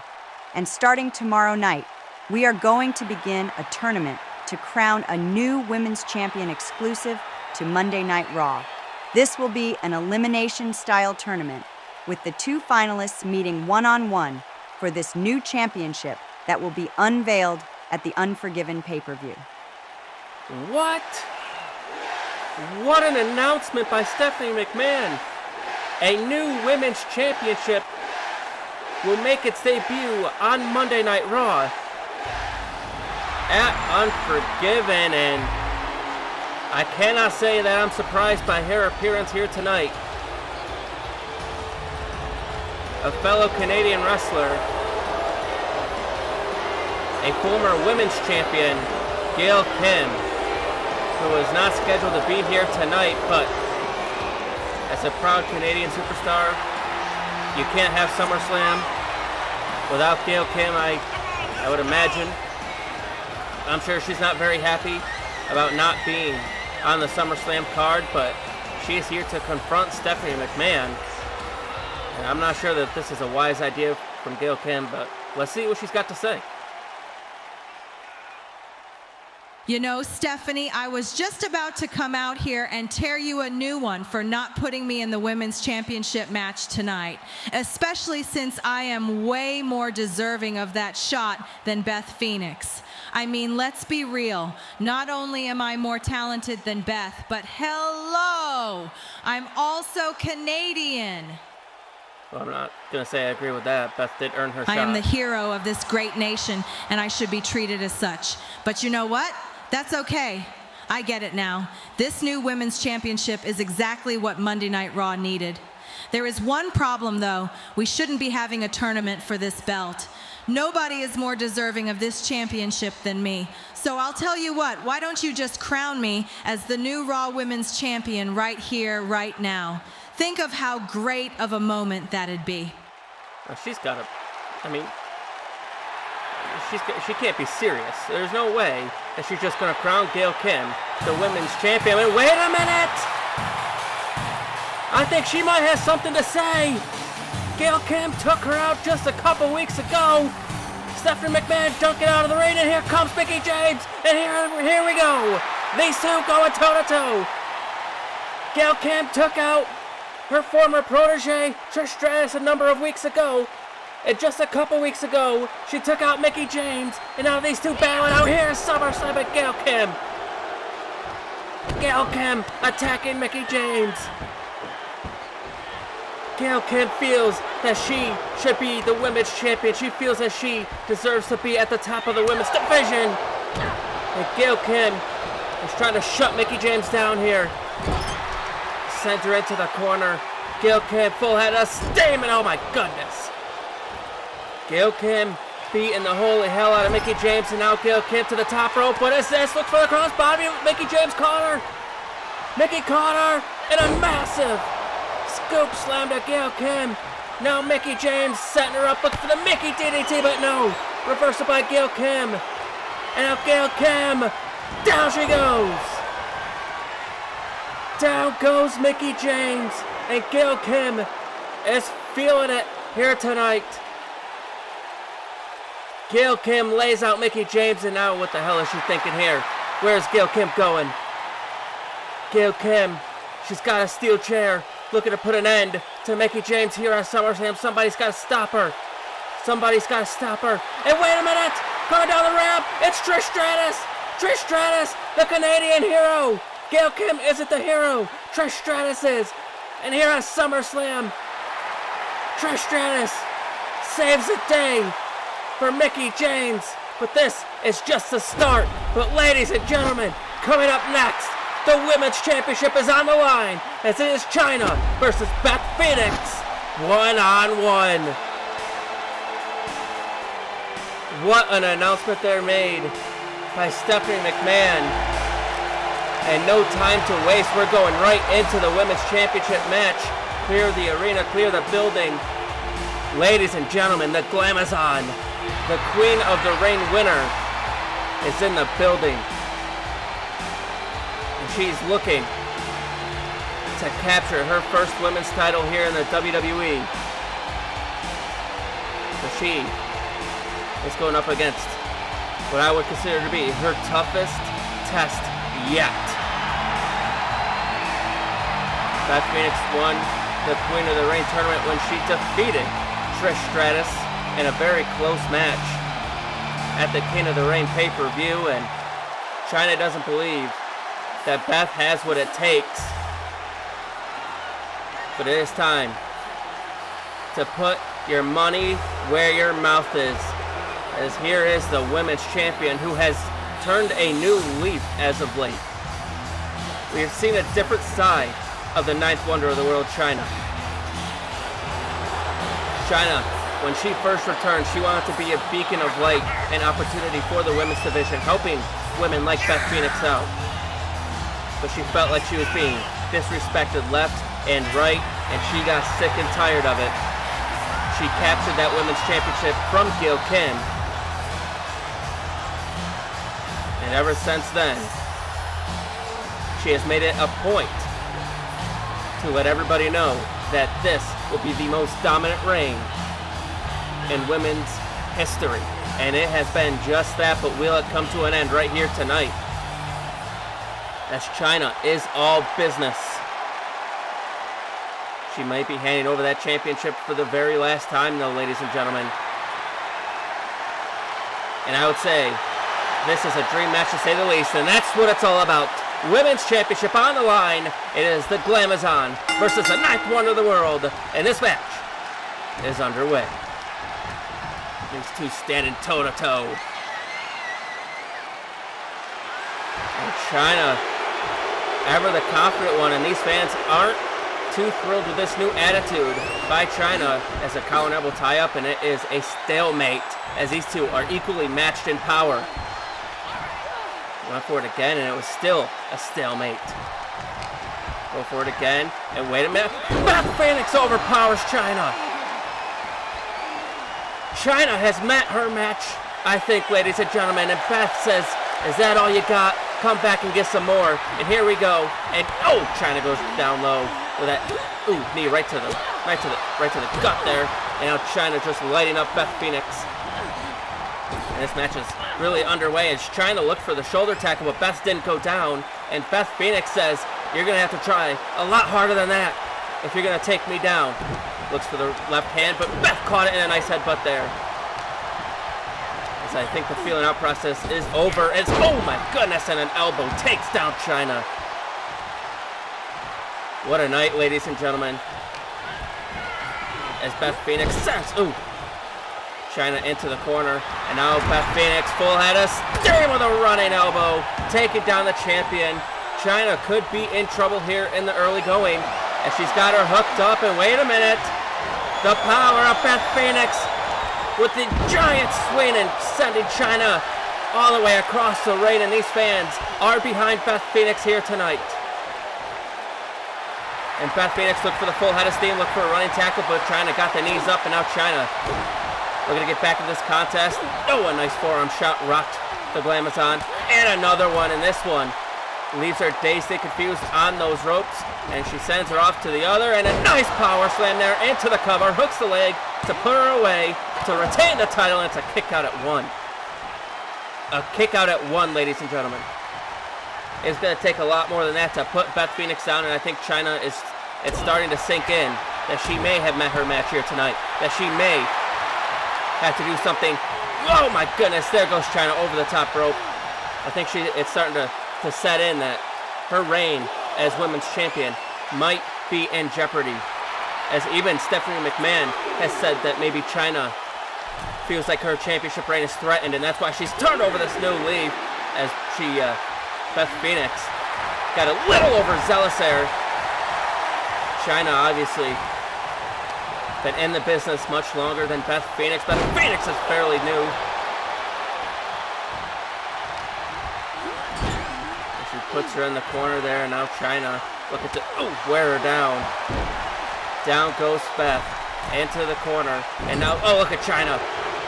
And starting tomorrow night, we are going to begin a tournament to crown a new Women's Champion exclusive to Monday Night Raw. This will be an elimination-style tournament, with the two finalists meeting one-on-one for this new championship that will be unveiled at the Unforgiven pay-per-view. What? What an announcement by Stephanie McMahon. A new women's championship will make its debut on Monday Night Raw at Unforgiven, and I cannot say that I'm surprised by her appearance here tonight. A fellow Canadian wrestler, a former women's champion, Gail Kim, who was not scheduled to be here tonight, but as a proud Canadian superstar, you can't have SummerSlam without Gail Kim, I would imagine. I'm sure she's not very happy about not being on the SummerSlam card, but she is here to confront Stephanie McMahon. And I'm not sure that this is a wise idea from Gail Kim, but let's see what she's got to say. You know, Stephanie, I was just about to come out here and tear you a new one for not putting me in the Women's Championship match tonight, especially since I am way more deserving of that shot than Beth Phoenix. I mean, let's be real. Not only am I more talented than Beth, but hello, I'm also Canadian. Well, I'm not going to say I agree with that. Beth did earn her shot. I am the hero of this great nation, and I should be treated as such. But you know what? That's okay. I get it now. This new Women's Championship is exactly what Monday Night Raw needed. There is one problem, though. We shouldn't be having a tournament for this belt. Nobody is more deserving of this championship than me. So I'll tell you what, why don't you just crown me as the new Raw Women's Champion right here, right now? Think of how great of a moment that'd be. Well, she's got to, I mean, she can't be serious. There's no way that she's just going to crown Gail Kim the women's champion. And wait a minute! I think she might have something to say. Gail Kim took her out just a couple weeks ago. Stephanie McMahon dunking out of the ring, and here comes Mickie James. And here we go. These two going toe-to-toe. Gail Kim took out her former protege, Trish Stratus, a number of weeks ago. And just a couple weeks ago, she took out Mickie James. And now these two battling out here at SummerSlam with Gail Kim. Gail Kim attacking Mickie James. Gail Kim feels that she should be the women's champion. She feels that she deserves to be at the top of the women's division. And Gail Kim is trying to shut Mickie James down here. Send her into the corner. Gail Kim full head of steam, and oh my goodness. Gail Kim beating the holy hell out of Mickie James, and now Gail Kim to the top rope. What is this? Look for the crossbody. Mickie James caught her. Mickie caught her in a massive scoop slam to Gail Kim. Now Mickie James setting her up, looking for the Mickey DDT, but no. Reversal by Gail Kim. And now Gail Kim, down she goes. Down goes Mickie James. And Gail Kim is feeling it here tonight. Gail Kim lays out Mickie James, and now what the hell is she thinking here? Where's Gail Kim going? Gail Kim, she's got a steel chair, looking to put an end to Mickie James here at SummerSlam. Somebody's got to stop her. Somebody's got to stop her. And wait a minute! Coming down the ramp, it's Trish Stratus! Trish Stratus, the Canadian hero! Gail Kim isn't the hero. Trish Stratus is. And here at SummerSlam, Trish Stratus saves the day for Mickie James. But this is just the start. But ladies and gentlemen, coming up next, the Women's Championship is on the line as it is Chyna versus Beth Phoenix, one-on-one. What an announcement there made by Stephanie McMahon. And no time to waste. We're going right into the Women's Championship match. Clear the arena, clear the building. Ladies and gentlemen, the Glamazon, the Queen of the Ring winner, is in the building. And she's looking to capture her first women's title here in the WWE. So she is going up against what I would consider to be her toughest test yet. Beth Phoenix won the Queen of the Ring tournament when she defeated Trish Stratus in a very close match at the King of the Ring pay-per-view, and Chyna doesn't believe that Beth has what it takes. But it is time to put your money where your mouth is, as here is the women's champion who has turned a new leaf as of late. We have seen a different side of the ninth wonder of the world, Chyna. Chyna, when she first returned, she wanted to be a beacon of light and opportunity for the women's division, helping women like Beth Phoenix out. But she felt like she was being disrespected left and right, and she got sick and tired of it. She captured that women's championship from Gail Kim. And ever since then, she has made it a point to let everybody know that this will be the most dominant reign in women's history. And it has been just that, but will it come to an end right here tonight as Chyna is all business. She might be handing over that championship for the very last time, though, ladies and gentlemen. And I would say this is a dream match to say the least, and that's what it's all about. Women's Championship on the line. It is the Glamazon versus the ninth wonder of the world, and this match is underway. These two standing toe-to-toe. And Chyna, ever the confident one, and these fans aren't too thrilled with this new attitude by Chyna as a collar and elbow tie-up, and it is a stalemate as these two are equally matched in power. Went for it again, and it was still a stalemate. Go for it again, and wait a minute. Beth Phoenix overpowers Chyna. Chyna has met her match, I think, ladies and gentlemen, and Beth says, is that all you got? Come back and get some more. And here we go. And oh, Chyna goes down low with that knee right to the gut there. And now Chyna just lighting up Beth Phoenix. And this match is really underway as Chyna looked for the shoulder tackle, but Beth didn't go down. And Beth Phoenix says, you're gonna have to try a lot harder than that if you're gonna take me down. Looks for the left hand, but Beth caught it in a nice headbutt there. As I think the feeling out process is over. It's, oh my goodness, and an elbow takes down Chyna. What a night, ladies and gentlemen. As Beth Phoenix says, Chyna into the corner, and now Beth Phoenix full head of steam with a running elbow, taking down the champion. Chyna could be in trouble here in the early going, as she's got her hooked up, and wait a minute, the power of Beth Phoenix with the giant swing and sending Chyna all the way across the ring, and these fans are behind Beth Phoenix here tonight. And Beth Phoenix looked for the full head of steam, looked for a running tackle, but Chyna got the knees up, and now Chyna looking to get back in this contest. Oh, a nice forearm shot rocked the Glamazon. And another one, and this one leaves her dazed and confused on those ropes. And she sends her off to the other, and a nice power slam there into the cover. Hooks the leg to put her away to retain the title, and it's a kick out at one. A kick out at one, ladies and gentlemen. It's going to take a lot more than that to put Beth Phoenix down, and I think Chyna it's starting to sink in that she may have met her match here tonight. That she may have to do something. Oh my goodness, there goes Chyna over the top rope. I think it's starting to set in that her reign as women's champion might be in jeopardy. As even Stephanie McMahon has said that maybe Chyna feels like her championship reign is threatened, and that's why she's turned over this new leaf as Beth Phoenix got a little overzealous there. Chyna obviously been in the business much longer than Beth Phoenix. Beth Phoenix is fairly new. And she puts her in the corner there, and now Chyna looking to wear her down. Down goes Beth into the corner, and now look at Chyna.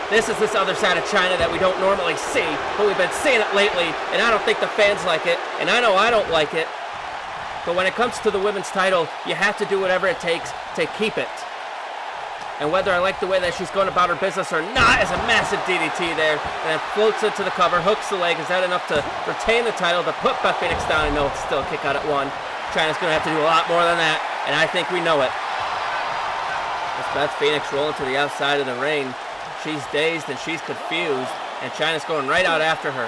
This is this other side of Chyna that we don't normally see, but we've been seeing it lately, and I don't think the fans like it, and I know I don't like it. But when it comes to the women's title, you have to do whatever it takes to keep it. And whether I like the way that she's going about her business or not, is a massive DDT there, and then floats into the cover, hooks the leg. Is that enough to retain the title, to put Beth Phoenix down? And no, it's still a kick out at one. Chyna's going to have to do a lot more than that, and I think we know it. As Beth Phoenix rolling to the outside of the ring, she's dazed and she's confused, and Chyna's going right out after her.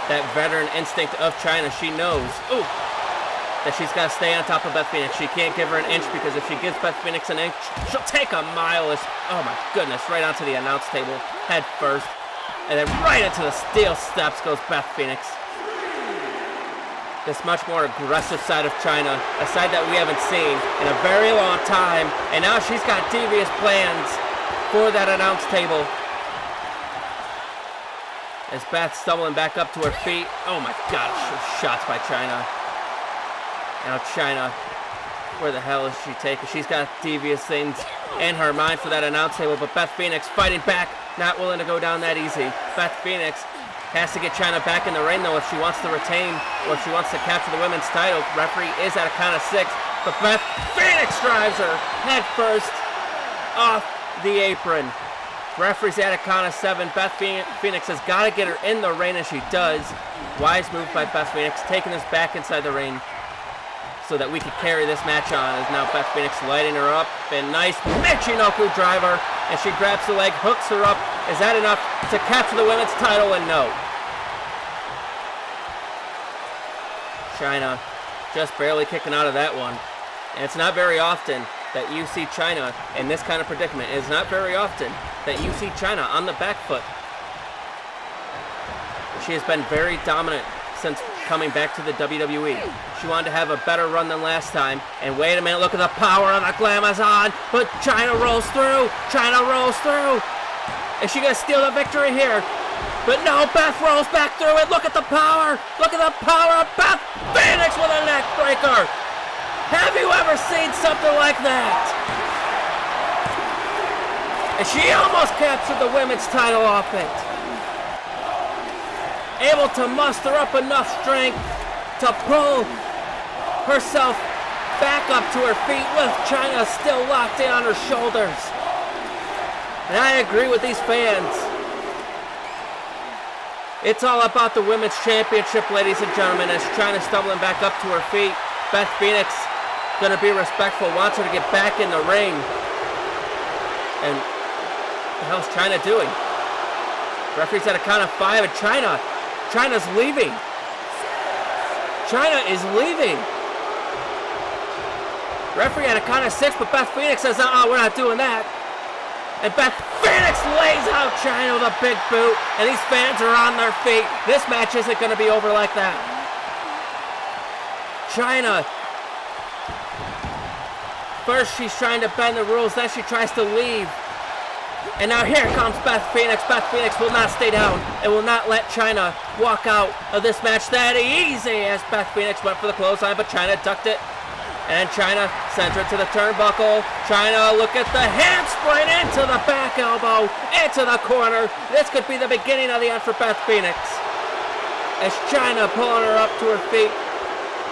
That veteran instinct of Chyna, she knows that she's got to stay on top of Beth Phoenix. She can't give her an inch, because if she gives Beth Phoenix an inch, she'll take a mile. Oh my goodness, right onto the announce table, head first. And then right into the steel steps goes Beth Phoenix. This much more aggressive side of Chyna, a side that we haven't seen in a very long time. And now she's got devious plans for that announce table. As Beth stumbling back up to her feet. Oh my gosh, shots by Chyna. Now Chyna, where the hell is she taking? She's got devious things in her mind for that announce table, but Beth Phoenix fighting back, not willing to go down that easy. Beth Phoenix has to get Chyna back in the ring, though, if she wants to retain, or if she wants to capture the women's title. Referee is at a count of 6, but Beth Phoenix drives her head first off the apron. Referee's at a count of 7. Beth Phoenix has got to get her in the ring, and she does. Wise move by Beth Phoenix, taking us back inside the ring so that we could carry this match on. As now Beth Phoenix lighting her up, and nice Michinoku driver, and she grabs the leg, hooks her up. Is that enough to capture the women's title? And no. Chyna just barely kicking out of that one. And it's not very often that you see Chyna in this kind of predicament. It's not very often that you see Chyna on the back foot. She has been very dominant since coming back to the WWE. She wanted to have a better run than last time. And wait a minute, look at the power of the Glamazon. But Chyna rolls through. Chyna rolls through. Is she going to steal the victory here? But no, Beth rolls back through it. Look at the power. Look at the power of Beth Phoenix with a neck breaker. Have you ever seen something like that? And she almost captured the women's title off it. Able to muster up enough strength to pull herself back up to her feet with Chyna still locked in on her shoulders. And I agree with these fans. It's all about the women's championship, ladies and gentlemen, as Chyna stumbling back up to her feet. Beth Phoenix gonna be respectful, wants her to get back in the ring. And what the hell's Chyna doing? Referee's at a count of 5, and Chyna's leaving. Chyna is leaving. Referee at a count of 6, but Beth Phoenix says, we're not doing that. And Beth Phoenix lays out Chyna with a big boot, and these fans are on their feet. This match isn't going to be over like that. Chyna, first she's trying to bend the rules, then she tries to leave. And now here comes Beth Phoenix. Beth Phoenix will not stay down and will not let Chyna walk out of this match that easy, as Beth Phoenix went for the clothesline, but Chyna ducked it. And Chyna sends her to the turnbuckle. Chyna, look at the handspring into the back elbow, into the corner. This could be the beginning of the end for Beth Phoenix. As Chyna pulling her up to her feet,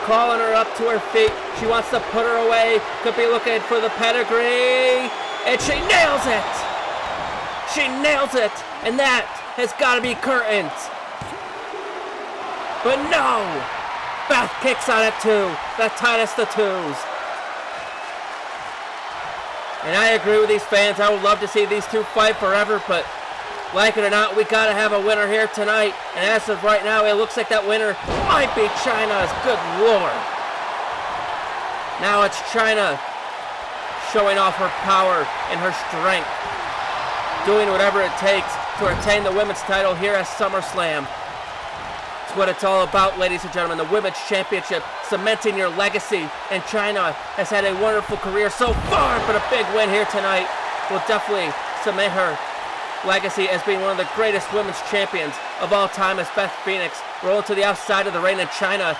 calling her up to her feet. She wants to put her away. Could be looking for the pedigree. And she nails it. She nails it. And that has got to be curtains. But no. Beth kicks on it too. The tightest of twos. And I agree with these fans. I would love to see these two fight forever, but like it or not, we got to have a winner here tonight. And as of right now, it looks like that winner might be Chyna's. Good Lord. Now it's Chyna showing off her power and her strength, doing whatever it takes to retain the women's title here at SummerSlam. It's what it's all about, ladies and gentlemen. The Women's Championship, cementing your legacy. And Chyna has had a wonderful career so far, but a big win here tonight will definitely cement her legacy as being one of the greatest women's champions of all time, as Beth Phoenix rolling to the outside of the ring. And Chyna,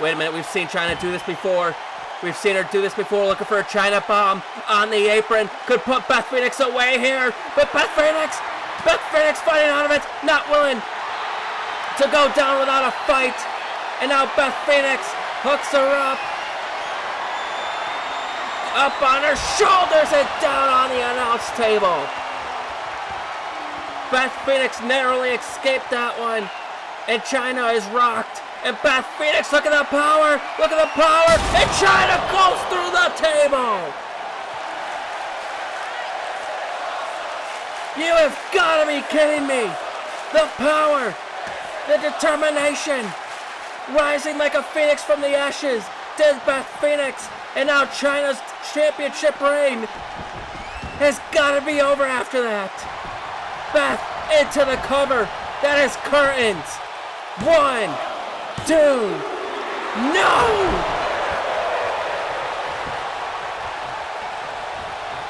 wait a minute, we've seen Chyna do this before. We've seen her do this before, looking for a Chyna bomb on the apron. Could put Beth Phoenix away here, but Beth Phoenix fighting out of it, not willing to go down without a fight. And now Beth Phoenix hooks her up on her shoulders and down on the announce table. Beth Phoenix narrowly escaped that one, and Chyna is rocked. And Beth Phoenix, look at the power, and Chyna goes through the table. You have got to be kidding me. The power, the determination, rising like a phoenix from the ashes, did Beth Phoenix. And now Chyna's championship reign has got to be over after that. Beth into the cover. That is curtains. 1, 2, no!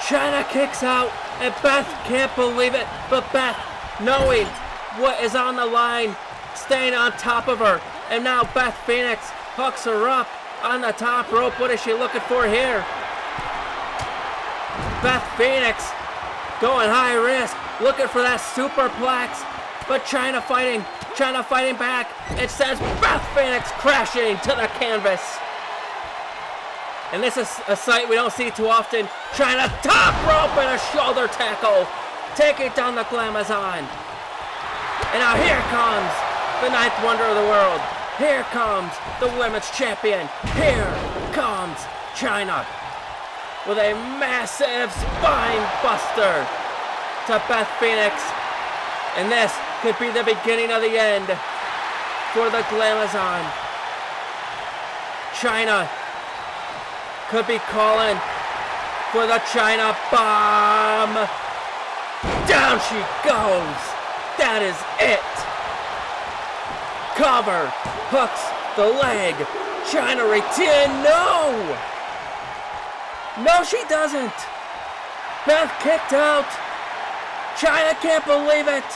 Chyna kicks out, and Beth can't believe it. But Beth, knowing what is on the line, staying on top of her. And now Beth Phoenix hooks her up on the top rope. What is she looking for here? Beth Phoenix going high risk, looking for that superplex. But Chyna fighting back. It sends Beth Phoenix crashing to the canvas. And this is a sight we don't see too often. Chyna top rope and a shoulder tackle. taking down the Glamazon. And now here comes the ninth wonder of the world. Here comes the women's champion. Here comes Chyna with a massive spine buster to Beth Phoenix. And this could be the beginning of the end for the Glamazon. Chyna could be calling for the Chyna bomb. Down she goes. That is it. Cover, hooks the leg. Chyna retain. No! No, she doesn't. Beth kicked out. Chyna can't believe it.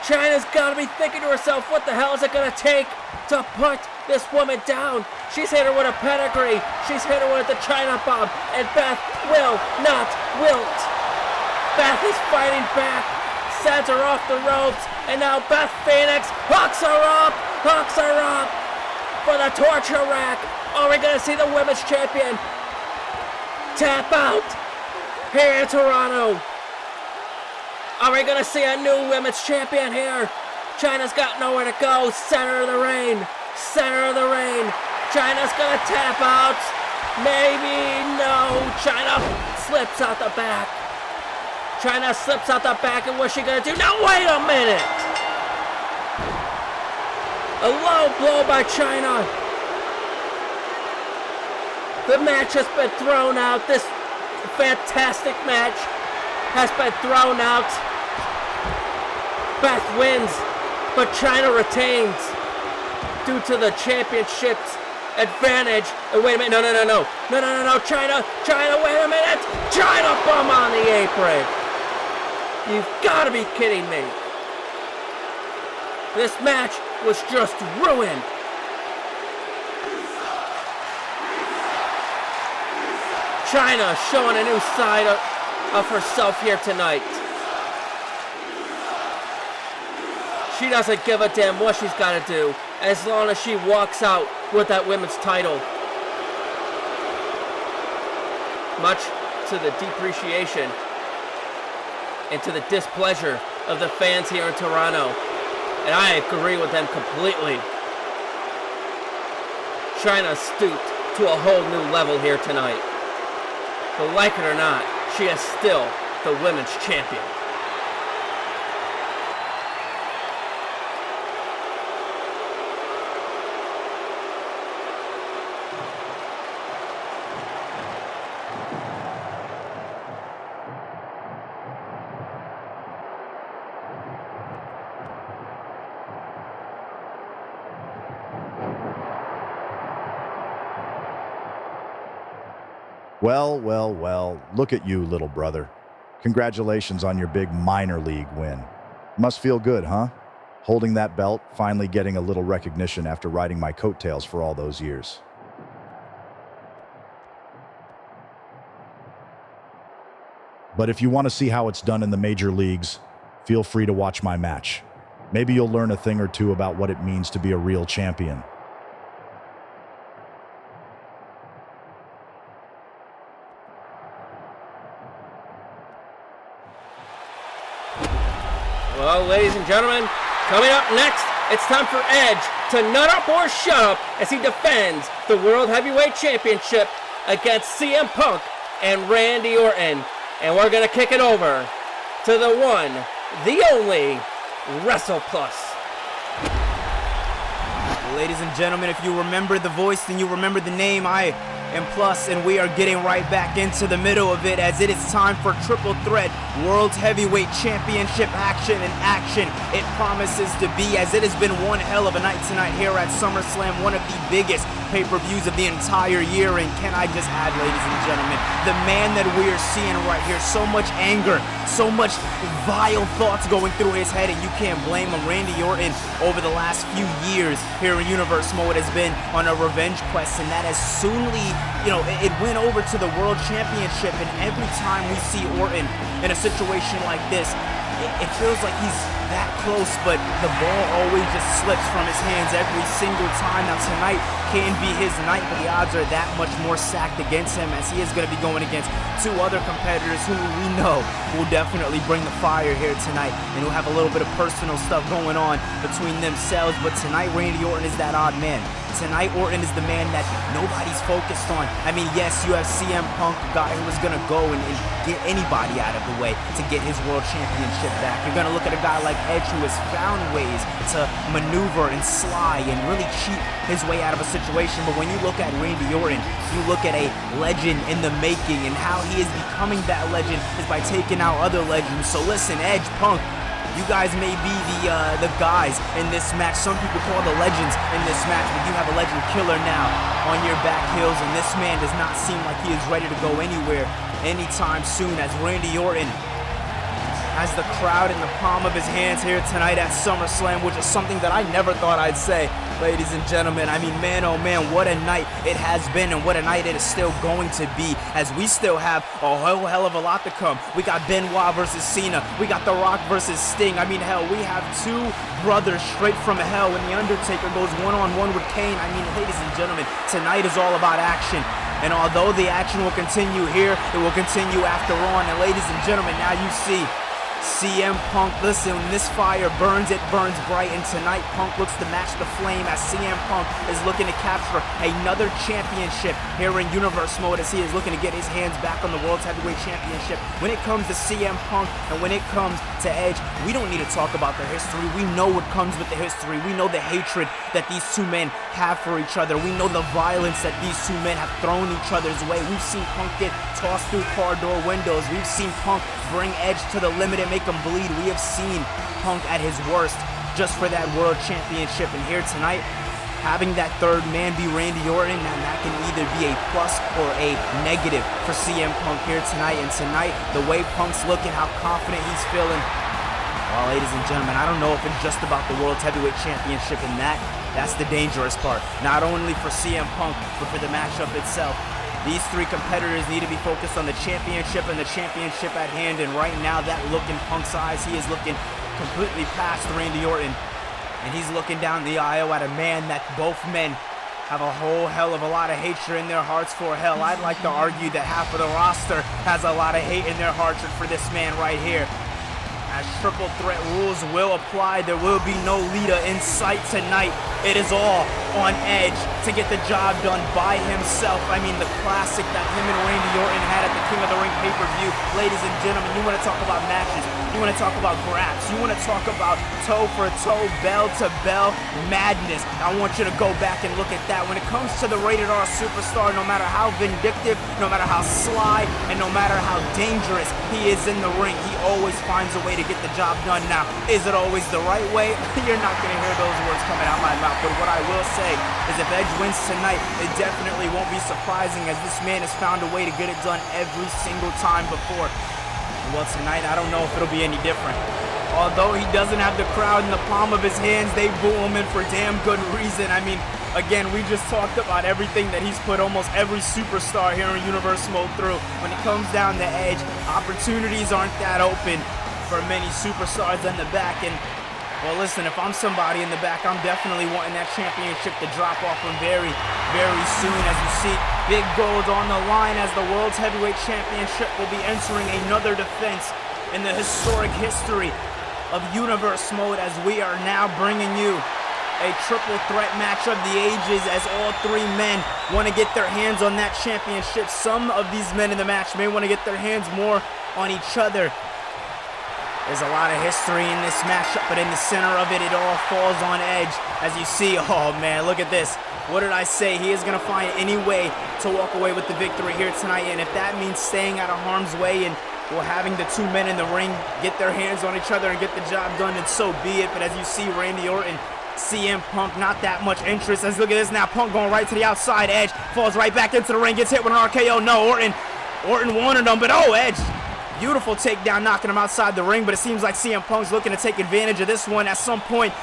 Chyna's got to be thinking to herself, what the hell is it going to take to put this woman down? She's hit her with a pedigree. She's hit her with the Chyna bomb. And Beth will not wilt. Beth is fighting back. Sends her off the ropes. And now Beth Phoenix hooks her up for the torture rack. Are we going to see the women's champion tap out here in Toronto? Are we going to see a new women's champion here? Chyna's got nowhere to go. Center of the ring. Center of the ring. Chyna's going to tap out. Maybe. No. Chyna slips out the back. Chyna slips out the back, and what's she going to do? Now, wait a minute. A low blow by Chyna. The match has been thrown out. This fantastic match has been thrown out. Beth wins, but Chyna retains due to the championship's advantage. Oh, wait a minute, no. Chyna, wait a minute. Chyna bomb on the apron. You've got to be kidding me. This match was just ruined. Chyna showing a new side of herself here tonight. She doesn't give a damn what she's got to do as long as she walks out with that women's title. Much to the depreciation and to the displeasure of the fans here in Toronto. And I agree with them completely. Chyna stooped to a whole new level here tonight. But like it or not, she is still the women's champion. Well, look at you, little brother. Congratulations on your big minor league win. Must feel good, huh? Holding that belt, finally getting a little recognition after riding my coattails for all those years. But if you want to see how it's done in the major leagues, feel free to watch my match. Maybe you'll learn a thing or two about what it means to be a real champion. Well, ladies and gentlemen, coming up next, it's time for Edge to nut up or shut up as he defends the World Heavyweight Championship against CM Punk and Randy Orton. And we're going to kick it over to the one, the only, WrestlePlus. Ladies and gentlemen, if you remember the voice and you remember the name, I am Plus, and we are getting right back into the middle of it as it is time for Triple Threat World Heavyweight Championship action, and action it promises to be, as it has been one hell of a night tonight here at SummerSlam, one of the biggest pay-per-views of the entire year. And can I just add, ladies and gentlemen, the man that we are seeing right here, so much anger, so much vile thoughts going through his head, and you can't blame him. Randy Orton, over the last few years here in Universe Mode, has been on a revenge quest, and that has soonly, it went over to the World Championship. And every time we see Orton in a situation like this, it feels like he's that close, but the ball always just slips from his hands every single time. Now tonight can be his night, but the odds are that much more stacked against him, as he is going to be going against two other competitors who we know will definitely bring the fire here tonight, and who have a little bit of personal stuff going on between themselves. But tonight, Randy Orton is that odd man. Tonight, Orton is the man that nobody's focused on. I mean, yes, you have CM Punk, a guy who was going to go and get anybody out of the way to get his world championship back. You're going to look at a guy like Edge, who has found ways to maneuver and slide and really cheat his way out of a situation. But when you look at Randy Orton, you look at a legend in the making, and how he is becoming that legend is by taking out other legends. So listen, Edge, Punk, you guys may be the guys in this match. Some people call the legends in this match, but you have a legend killer now on your back heels, and this man does not seem like he is ready to go anywhere anytime soon, as Randy Orton has the crowd in the palm of his hands here tonight at SummerSlam, which is something that I never thought I'd say, ladies and gentlemen. I mean, man, oh man, what a night it has been, and what a night it is still going to be, as we still have a whole hell of a lot to come. We got Benoit versus Cena. We got The Rock versus Sting. I mean, hell, we have two brothers straight from hell when The Undertaker goes one-on-one with Kane. I mean, ladies and gentlemen, tonight is all about action. And although the action will continue here, it will continue after Raw. And ladies and gentlemen, now you see CM Punk. Listen, when this fire burns, it burns bright, and tonight Punk looks to match the flame, as CM Punk is looking to capture another championship here in Universe Mode, as he is looking to get his hands back on the World's Heavyweight Championship. When it comes to CM Punk and when it comes to Edge, we don't need to talk about their history. We know what comes with the history. We know the hatred that these two men have for each other. We know the violence that these two men have thrown each other's way. We've seen Punk get tossed through car door windows. We've seen Punk bring Edge to the limit and make him bleed. We have seen Punk at his worst just for that world championship. And here tonight, having that third man be Randy Orton, and that can either be a plus or a negative for CM Punk here tonight. And tonight, the way Punk's looking, how confident he's feeling, well, ladies and gentlemen, I don't know if it's just about the World Heavyweight Championship, and that's the dangerous part. Not only for CM Punk, but for the matchup itself. These three competitors need to be focused on the championship and the championship at hand. And right now, that look in Punk's eyes, he is looking completely past Randy Orton. And he's looking down the aisle at a man that both men have a whole hell of a lot of hatred in their hearts for. Hell, I'd like to argue that half of the roster has a lot of hate in their hearts for this man right here. As triple threat rules will apply, there will be no leader in sight tonight. It is all on Edge to get the job done by himself. I mean, the classic that him and Randy Orton had at the King of the Ring pay-per-view. Ladies and gentlemen, you want to talk about matches, you want to talk about graps, you want to talk about toe-for-toe, bell-to-bell madness. I want you to go back and look at that. When it comes to the Rated R Superstar, no matter how vindictive, no matter how sly, and no matter how dangerous he is in the ring, he always finds a way to get the job done. Now, is it always the right way? You're not going to hear those words coming out my mouth, but what I will say is if Edge wins tonight, it definitely won't be surprising, as this man has found a way to get it done every single time before. Well, tonight, I don't know if it'll be any different. Although he doesn't have the crowd in the palm of his hands, they boo him, and for damn good reason. I mean, again, we just talked about everything that he's put almost every superstar here in Universe Mode through. When it comes down to Edge, opportunities aren't that open for many superstars in the back. And well, listen, if I'm somebody in the back, I'm definitely wanting that championship to drop off from very, very soon. As you see, big gold on the line, as the World's Heavyweight Championship will be entering another defense in the historic history of Universe Mode, as we are now bringing you a triple threat match of the ages, as all three men want to get their hands on that championship. Some of these men in the match may want to get their hands more on each other. There's a lot of history in this matchup, but in the center of it, it all falls on Edge. As you see, oh man, look at this. What did I say? He is going to find any way to walk away with the victory here tonight. And if that means staying out of harm's way and, well, having the two men in the ring get their hands on each other and get the job done, then so be it. But as you see, Randy Orton, CM Punk, not that much interest. Let's look at this now. Punk going right to the outside. Edge falls right back into the ring, gets hit with an RKO. No, Orton wanted him, but oh, Edge. Beautiful takedown, knocking him outside the ring, but it seems like CM Punk's looking to take advantage of this one. At some point,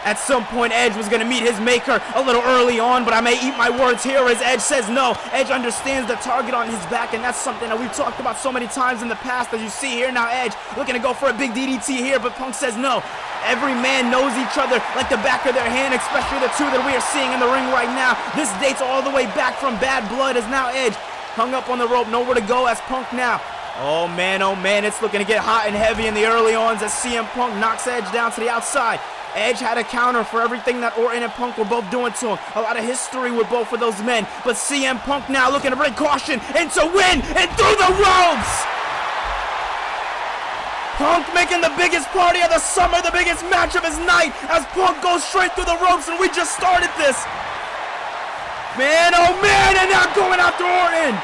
At some point, Edge was going to meet his maker a little early on, but I may eat my words here as Edge says no. Edge understands the target on his back, and that's something that we've talked about so many times in the past. As you see here now, Edge looking to go for a big DDT here, but Punk says no. Every man knows each other like the back of their hand, especially the two that we are seeing in the ring right now. This dates all the way back from Bad Blood, as now Edge hung up on the rope, nowhere to go as Punk now. Oh man, it's looking to get hot and heavy in the early ons as CM Punk knocks Edge down to the outside. Edge had a counter for everything that Orton and Punk were both doing to him. A lot of history with both of those men. But CM Punk now looking to bring caution and to win and through the ropes! Punk making the biggest party of the summer, the biggest match of his night, as Punk goes straight through the ropes, and we just started this. Man, oh man, and now going after Orton.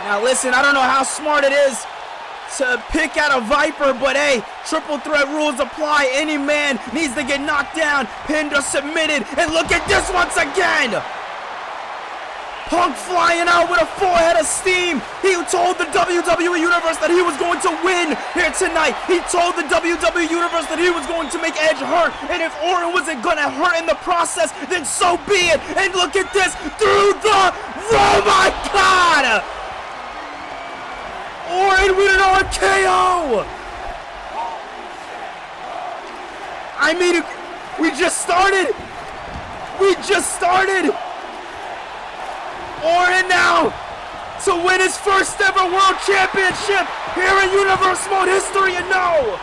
Now listen, I don't know how smart it is to pick out a Viper, but hey, triple threat rules apply. Any man needs to get knocked down, pinned or submitted, and look at this once again. Punk flying out with a full head of steam. He told the WWE Universe that he was going to win here tonight. He told the WWE Universe that he was going to make Edge hurt, and if Orton wasn't gonna hurt in the process, then so be it. And look at this, through the, oh my God! Orton with an RKO! I mean, we just started! Orton now to win his first ever World Championship here in Universe Mode history, and no!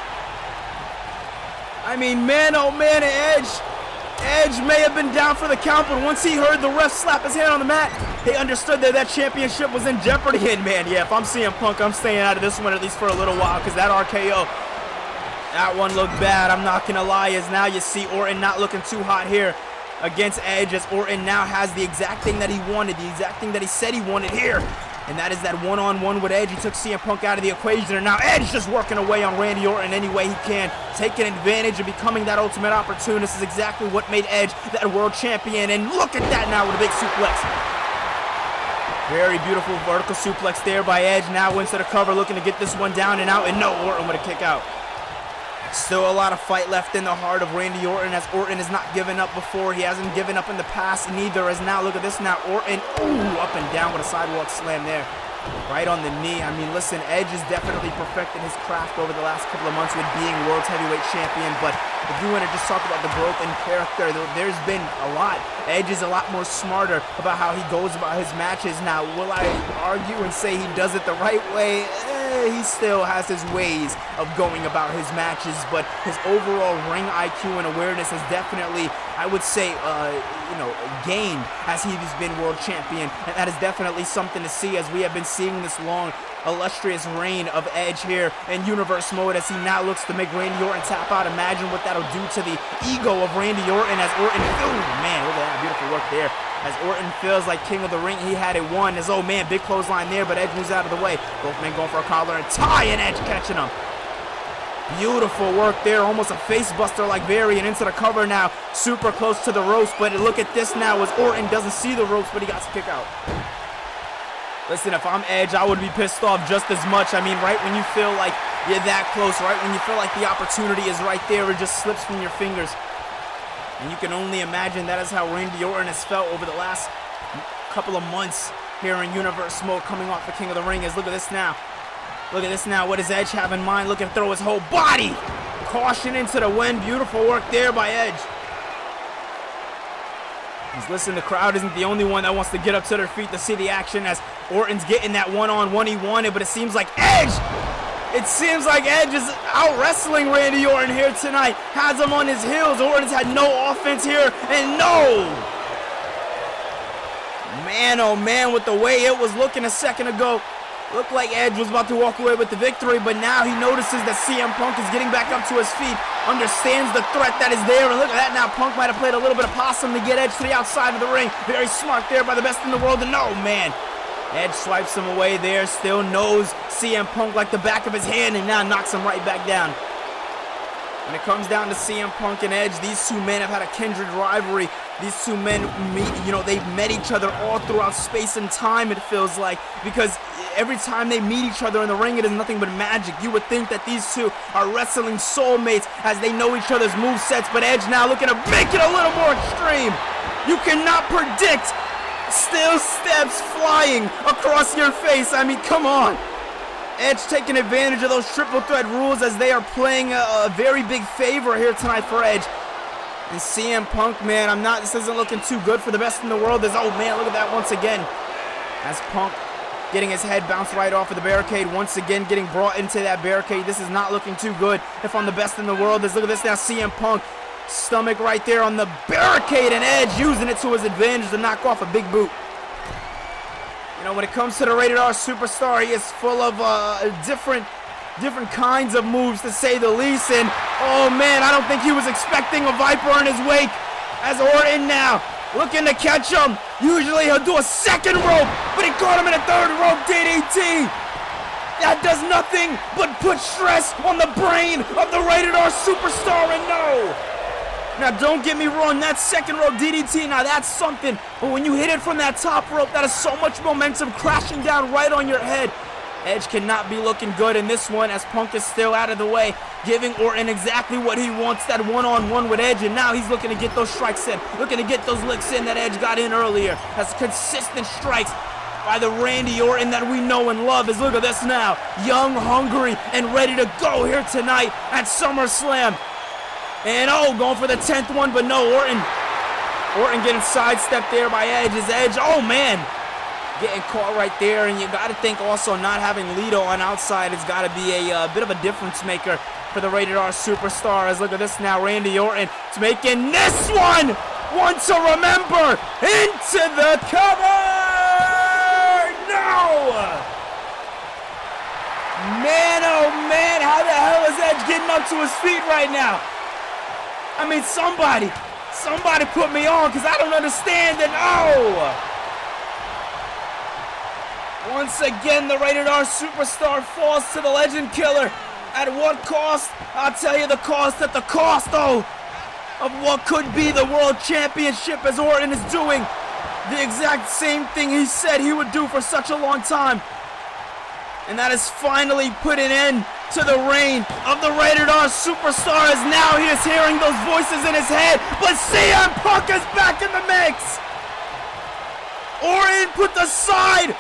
I mean, man, oh man, Edge may have been down for the count, but once he heard the ref slap his hand on the mat, he understood that that championship was in jeopardy. And man, yeah, if I'm CM Punk, I'm staying out of this one at least for a little while, because that RKO, that one looked bad. I'm not gonna lie, as now you see Orton not looking too hot here against Edge, as Orton now has the exact thing that he wanted, the exact thing that he said he wanted here. And that is that one-on-one with Edge. He took CM Punk out of the equation, and now Edge just working away on Randy Orton any way he can, taking advantage of becoming that ultimate opportunist. This is exactly what made Edge that world champion, and look at that now with a big suplex. Very beautiful vertical suplex there by Edge. Now into the cover, looking to get this one down and out, and no, Orton with a kick out. Still a lot of fight left in the heart of Randy Orton, as Orton has not given up before. He hasn't given up in the past, neither as now. Look at this now. Orton, ooh, up and down with a sidewalk slam there. Right on the knee. I mean, listen, Edge has definitely perfected his craft over the last couple of months with being World Heavyweight Champion, but if you want to just talk about the growth in character, there's been a lot. Edge is a lot more smarter about how he goes about his matches. Now, will I argue and say he does it the right way? He still has his ways of going about his matches, but his overall ring IQ and awareness has definitely, I would say, gained as he's been world champion, and that is definitely something to see, as we have been seeing this long, illustrious reign of Edge here in Universe Mode, as he now looks to make Randy Orton tap out. Imagine what that'll do to the ego of Randy Orton, as Orton, oh man, look at that beautiful work there. As Orton feels like king of the ring, he had it won. As, oh man, big clothesline there, but Edge moves out of the way. Both men going for a collar and tie, and Edge catching him. Beautiful work there, almost a face buster like variant into the cover now. Super close to the ropes, but look at this now as Orton doesn't see the ropes, but he got to kick out. Listen, if I'm Edge, I would be pissed off just as much. I mean, right when you feel like you're that close, right when you feel like the opportunity is right there, it just slips from your fingers. And you can only imagine that is how Randy Orton has felt over the last couple of months here in Universe Mode, coming off the King of the Ring. As look at this now. Look at this now. What does Edge have in mind? Looking to throw his whole body. Caution into the wind. Beautiful work there by Edge. Listen, the crowd isn't the only one that wants to get up to their feet to see the action, as Orton's getting that one-on-one he wanted, but it seems like Edge is out wrestling Randy Orton here tonight. Has him on his heels. Orton's had no offense here, and no! Man, oh man, with the way it was looking a second ago, looked like Edge was about to walk away with the victory, but now he notices that CM Punk is getting back up to his feet, understands the threat that is there, and look at that now. Punk might have played a little bit of possum to get Edge to the outside of the ring. Very smart there by the best in the world, and no, man. Edge swipes him away there, still knows CM Punk like the back of his hand, and now knocks him right back down. When it comes down to CM Punk and Edge, these two men have had a kindred rivalry. These two men they've met each other all throughout space and time, it feels like, because every time they meet each other in the ring, it is nothing but magic. You would think that these two are wrestling soulmates as they know each other's movesets, but Edge now looking to make it a little more extreme. You cannot predict steel steps flying across your face. I mean, come on. Edge taking advantage of those triple threat rules as they are playing a very big favor here tonight for Edge. And CM Punk, man, this isn't looking too good for the best in the world. Oh man, look at that once again. As Punk getting his head bounced right off of the barricade, once again getting brought into that barricade. This is not looking too good if I'm the best in the world. Look at this now, CM Punk, stomach right there on the barricade, and Edge using it to his advantage to knock off a big boot. When it comes to the Rated R Superstar, he is full of different kinds of moves, to say the least. And oh man, I don't think he was expecting a Viper in his wake. As Orton now looking to catch him. Usually he'll do a second rope, but he caught him in a third rope DDT. That does nothing but put stress on the brain of the Rated R Superstar. And no. Now, don't get me wrong, that second rope DDT, now that's something. But when you hit it from that top rope, that is so much momentum crashing down right on your head. Edge cannot be looking good in this one as Punk is still out of the way, giving Orton exactly what he wants, that one-on-one with Edge. And now he's looking to get those strikes in, looking to get those licks in that Edge got in earlier. That's consistent strikes by the Randy Orton that we know and love. Look at this now, young, hungry, and ready to go here tonight at SummerSlam. And going for the 10th one, but no, Orton getting sidestepped there by Edge. Oh man, getting caught right there. And you got to think also not having Lito on outside has got to be a bit of a difference maker for the Rated R Superstar. Look at this now, Randy Orton is making this one to remember, into the cover. No! Man, oh man, how the hell is Edge getting up to his feet right now? I mean, somebody put me on, because I don't understand it. Once again, the Rated R Superstar falls to the Legend Killer. At what cost? I'll tell you the cost. At the cost, of what could be the World Championship, as Orton is doing the exact same thing he said he would do for such a long time. And that is finally put an end to the reign of the Rated R Superstar, as now he is hearing those voices in his head. But CM Punk is back in the mix. Orton put the side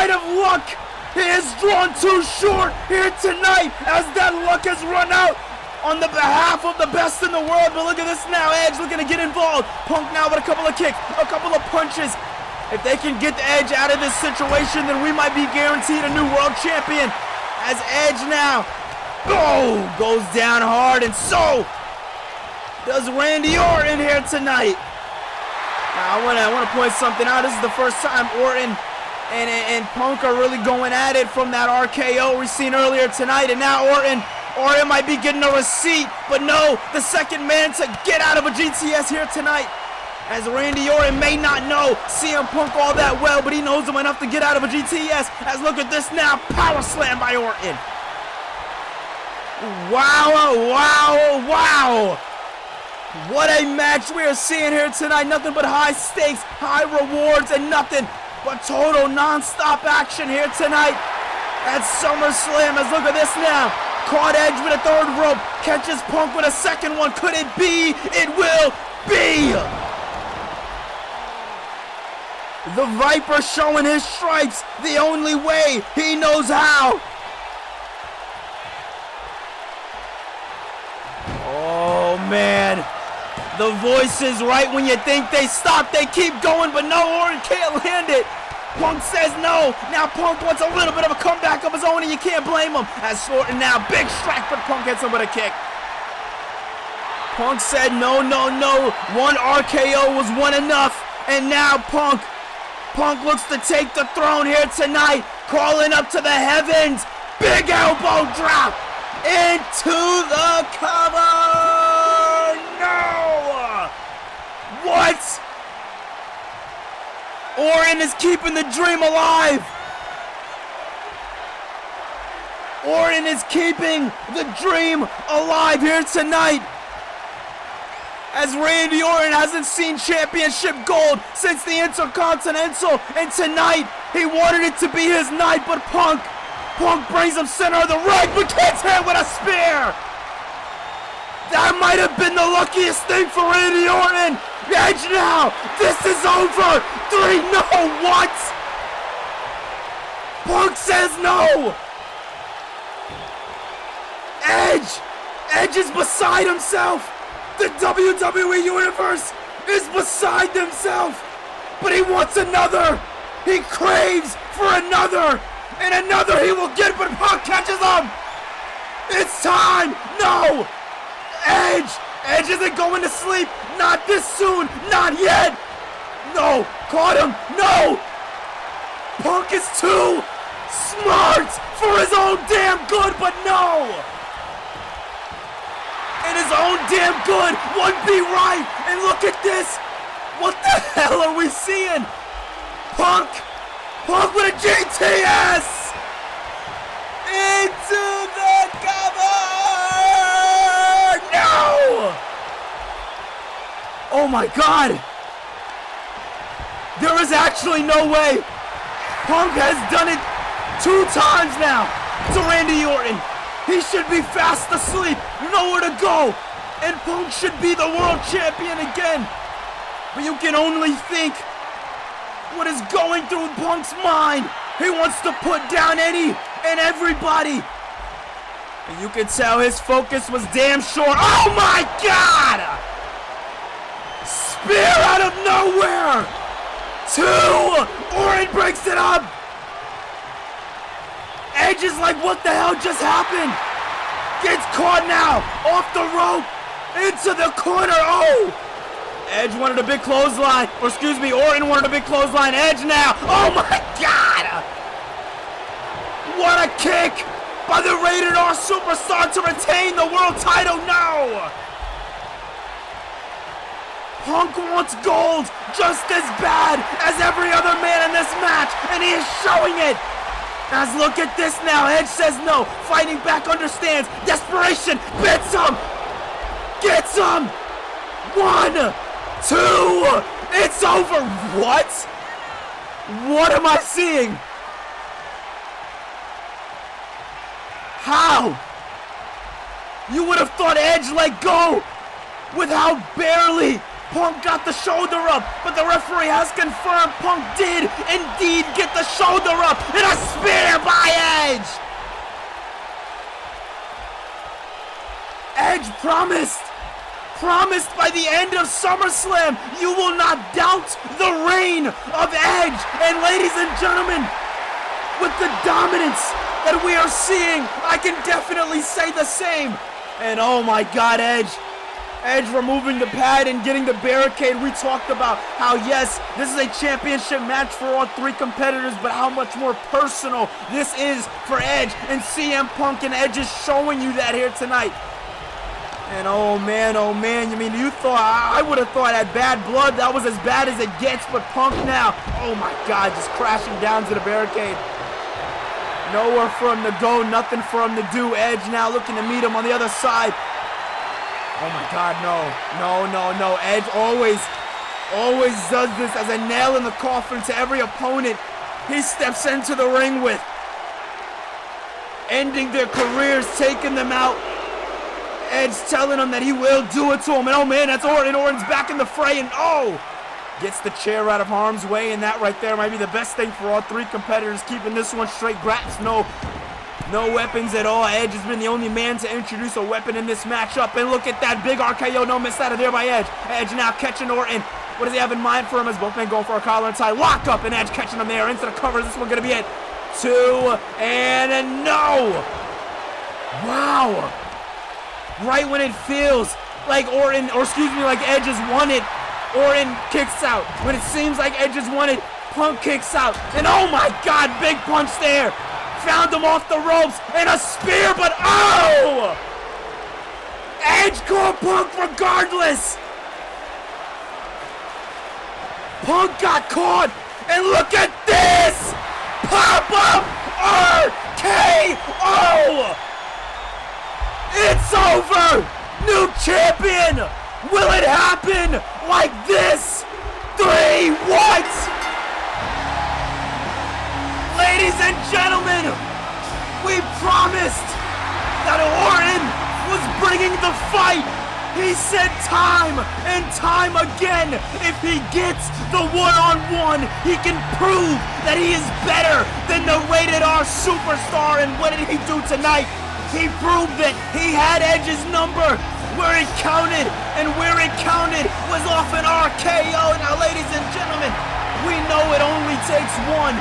of luck. He is drawn too short here tonight, as that luck has run out on the behalf of the best in the world. But look at this now, Edge looking to get involved. Punk now with a couple of kicks, a couple of punches. If they can get the Edge out of this situation, then we might be guaranteed a new world champion. As Edge now goes down hard, and so does Randy Orton here tonight. Now, I want to point something out. This is the first time Orton and Punk are really going at it from that RKO we seen earlier tonight. And now Orton might be getting a receipt, but no, the second man to get out of a GTS here tonight. As Randy Orton may not know CM Punk all that well, but he knows him enough to get out of a GTS. As look at this now, power slam by Orton. Wow. What a match we are seeing here tonight. Nothing but high stakes, high rewards, and nothing but total non-stop action here tonight at SummerSlam. As look at this now. Caught Edge with a third rope, catches Punk with a second one. Could it be? It will be. The Viper showing his stripes the only way he knows how. Oh man, the voices right when you think they stop, they keep going, but no, Orton can't land it. Punk says no. Now Punk wants a little bit of a comeback of his own, and you can't blame him. As Orton now, big strike, but Punk hits him with a kick. Punk said no. One RKO was one enough, and now Punk looks to take the throne here tonight, crawling up to the heavens. Big elbow drop into the cover. No! What? Orton is keeping the dream alive. Orton is keeping the dream alive here tonight, as Randy Orton hasn't seen championship gold since the Intercontinental, and tonight he wanted it to be his night, but Punk brings him center of the ring, but gets hit with a spear. That might have been the luckiest thing for Randy Orton. Edge now, this is over. 3, no, what? Punk says no. Edge is beside himself. The WWE Universe is beside themselves, but he wants another. He craves for another, and another he will get, but Punk catches him. It's time. No. Edge isn't going to sleep. Not this soon. Not yet. No. Caught him. No. Punk is too smart for his own damn good, but no. And his own damn good won't be right. And look at this. What the hell are we seeing? Punk with a GTS into the cover. No. Oh my God. There is actually no way. Punk has done it 2 times now to Randy Orton. He should be fast asleep, nowhere to go, and Punk should be the world champion again. But you can only think what is going through Punk's mind. He wants to put down any and everybody. And you can tell his focus was damn short. Oh my God! Spear out of nowhere! 2! Orton breaks it up! Edge is like, what the hell just happened? Gets caught now, off the rope, into the corner. Oh! Edge wanted a big clothesline, or excuse me, Orton wanted a big clothesline. Edge now. Oh my God! What a kick by the Rated R Superstar to retain the world title. No! Punk wants gold just as bad as every other man in this match, and he is showing it. As look at this now, Edge says no, fighting back, understands, desperation, bits him, gets him, 1, 2, it's over. What? What am I seeing? How? You would have thought Edge let go with how barely Punk got the shoulder up, but the referee has confirmed Punk did indeed get the shoulder up, and a spear by Edge! Edge promised by the end of SummerSlam, you will not doubt the reign of Edge. And ladies and gentlemen, with the dominance that we are seeing, I can definitely say the same. And oh my God, Edge removing the pad and getting the barricade. We talked about how, yes, this is a championship match for all 3 competitors, but how much more personal this is for Edge. And CM Punk and Edge is showing you that here tonight. And oh man, I mean, you thought, I would have thought at Bad Blood that was as bad as it gets, but Punk now, oh my God, just crashing down to the barricade. Nowhere for him to go, nothing for him to do. Edge now looking to meet him on the other side. Oh my God, no. Edge always does this as a nail in the coffin to every opponent he steps into the ring with. Ending their careers, taking them out. Edge telling him that he will do it to him. And oh man, that's Orton. Orton's back in the fray, and gets the chair out of harm's way, and that right there might be the best thing for all 3 competitors, keeping this one straight. Graps, no weapons at all. Edge has been the only man to introduce a weapon in this matchup. And look at that big RKO, no miss out of there by Edge. Edge now catching Orton. What does he have in mind for him as both men go for a collar and tie? Lock up, and Edge catching him there into the cover. Is this one going to be it? 2, and a no. Wow. Right when it feels like Orton, or excuse me, like Edge has won it, Orton kicks out. When it seems like Edge has won it, Punk kicks out. And oh my God, big punch there. Found him off the ropes, and a spear, but oh! Edge caught Punk regardless. Punk got caught, and look at this! Pop-up KO! It's over! New champion! Will it happen like this? 3, what? Ladies and gentlemen, we promised that Orton was bringing the fight. He said time and time again, if he gets the one-on-one, he can prove that he is better than the rated R superstar. And what did he do tonight? He proved that he had Edge's number where it counted, and where it counted was off an RKO. Now, ladies and gentlemen, we know it only takes one,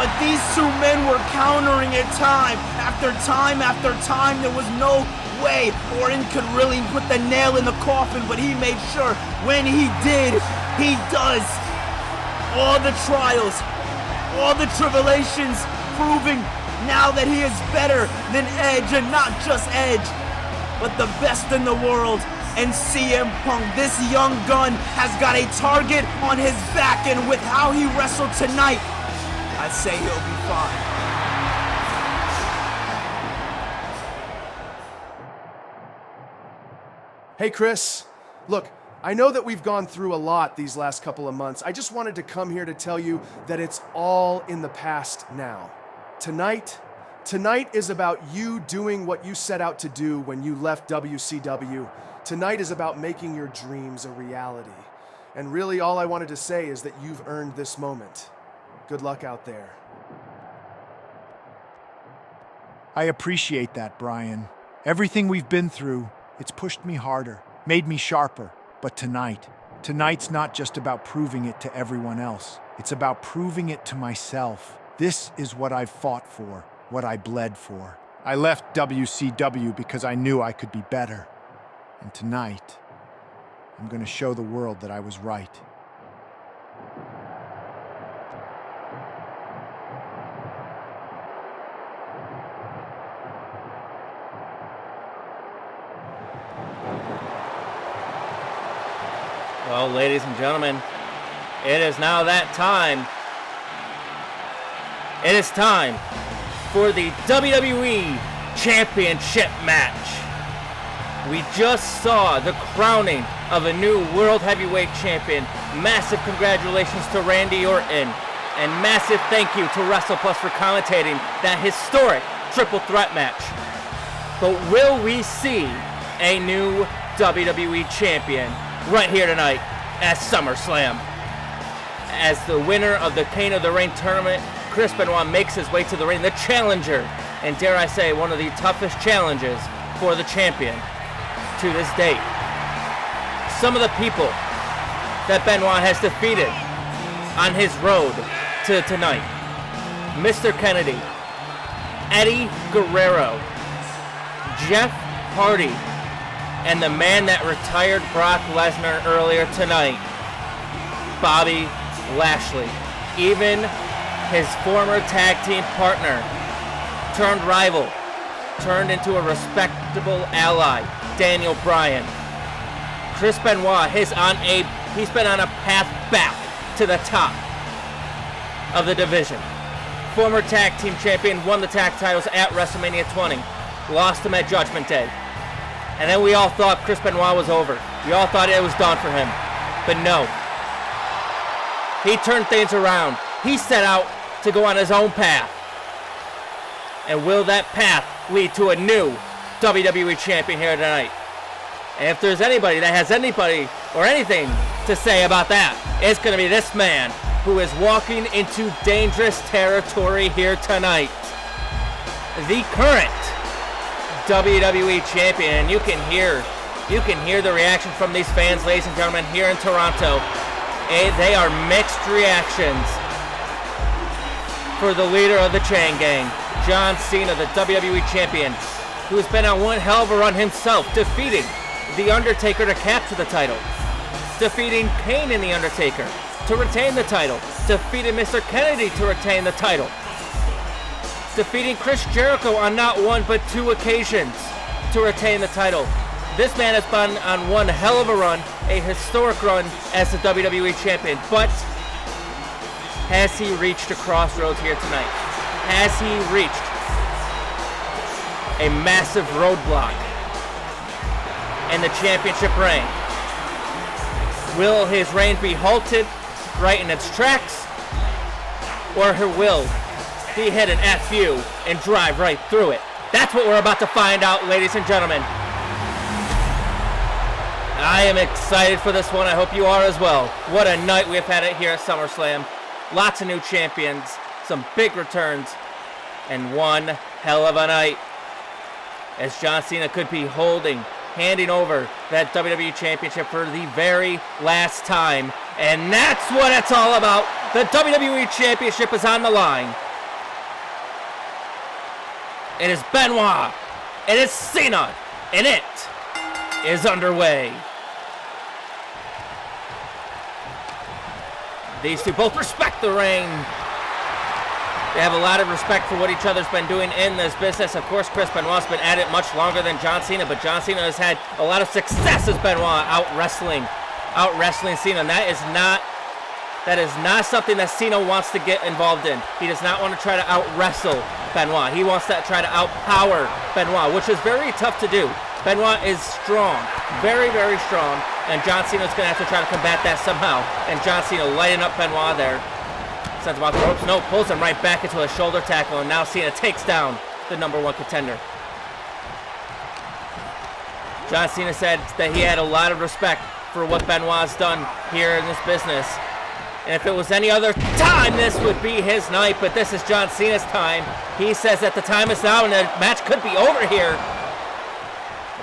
but these two men were countering it time after time after time. There was no way Orton could really put the nail in the coffin, but he made sure when he did, he does. All the trials, all the tribulations, proving now that he is better than Edge, and not just Edge, but the best in the world. And CM Punk, this young gun, has got a target on his back, and with how he wrestled tonight, I'd say he'll be fine. Hey, Chris. Look, I know that we've gone through a lot these last couple of months. I just wanted to come here to tell you that it's all in the past now. Tonight is about you doing what you set out to do when you left WCW. Tonight is about making your dreams a reality. And really, all I wanted to say is that you've earned this moment. Good luck out there. I appreciate that, Brian. Everything we've been through, it's pushed me harder, made me sharper. But tonight's not just about proving it to everyone else. It's about proving it to myself. This is what I've fought for, what I bled for. I left WCW because I knew I could be better. And tonight, I'm going to show the world that I was right. Well, ladies and gentlemen, it is now that time. It is time for the WWE Championship match. We just saw the crowning of a new World Heavyweight Champion. Massive congratulations to Randy Orton, and massive thank you to WrestlePlus for commentating that historic triple threat match. But will we see a new WWE Champion right here tonight at SummerSlam? As the winner of the Kane of the Ring tournament, Chris Benoit makes his way to the ring, the challenger, and dare I say, one of the toughest challenges for the champion to this date. Some of the people that Benoit has defeated on his road to tonight: Mr. Kennedy, Eddie Guerrero, Jeff Hardy, and the man that retired Brock Lesnar earlier tonight, Bobby Lashley. Even his former tag team partner, turned rival, turned into a respectable ally, Daniel Bryan. Chris Benoit, he's been on a path back to the top of the division. Former tag team champion, won the tag titles at WrestleMania 20, lost them at Judgment Day. And then we all thought Chris Benoit was over. We all thought it was done for him. But no. He turned things around. He set out to go on his own path. And will that path lead to a new WWE champion here tonight? And if there's anybody that has anybody or anything to say about that, it's going to be this man who is walking into dangerous territory here tonight. The current WWE champion. You can hear the reaction from these fans, ladies and gentlemen, here in Toronto. They are mixed reactions for the leader of the Chain Gang, John Cena, the WWE champion, who has been on one hell of a run himself, defeating The Undertaker to capture the title, defeating Kane and The Undertaker to retain the title, defeating Mr. Kennedy to retain the title, defeating Chris Jericho on not one but two occasions to retain the title. This man has been on one hell of a run, a historic run as the WWE champion, but has he reached a crossroads here tonight? Has he reached a massive roadblock in the championship reign. Will his reign be halted right in its tracks, or will he hit an FU and drive right through it? That's what we're about to find out, ladies and gentlemen. I am excited for this one. I hope you are as well. What a night we've had it here at SummerSlam. Lots of new champions, some big returns, and one hell of a night, as John Cena could be handing over that WWE Championship for the very last time. And that's what it's all about. The WWE Championship is on the line. It is Benoit. It is Cena. And it is underway. These two both respect the ring. They have a lot of respect for what each other's been doing in this business. Of course, Chris Benoit's been at it much longer than John Cena, but John Cena has had a lot of success as Benoit out wrestling Cena. And that is not something that Cena wants to get involved in. He does not want to try to out-wrestle Benoit. He wants to try to outpower Benoit, which is very tough to do. Benoit is strong, very, very strong, and John Cena's going to have to try to combat that somehow. And John Cena lighting up Benoit there. Sends him off the ropes. No, pulls him right back into a shoulder tackle, and now Cena takes down the #1 contender. John Cena said that he had a lot of respect for what Benoit's done here in this business. And if it was any other time, this would be his night, but this is John Cena's time. He says that the time is now and the match could be over here.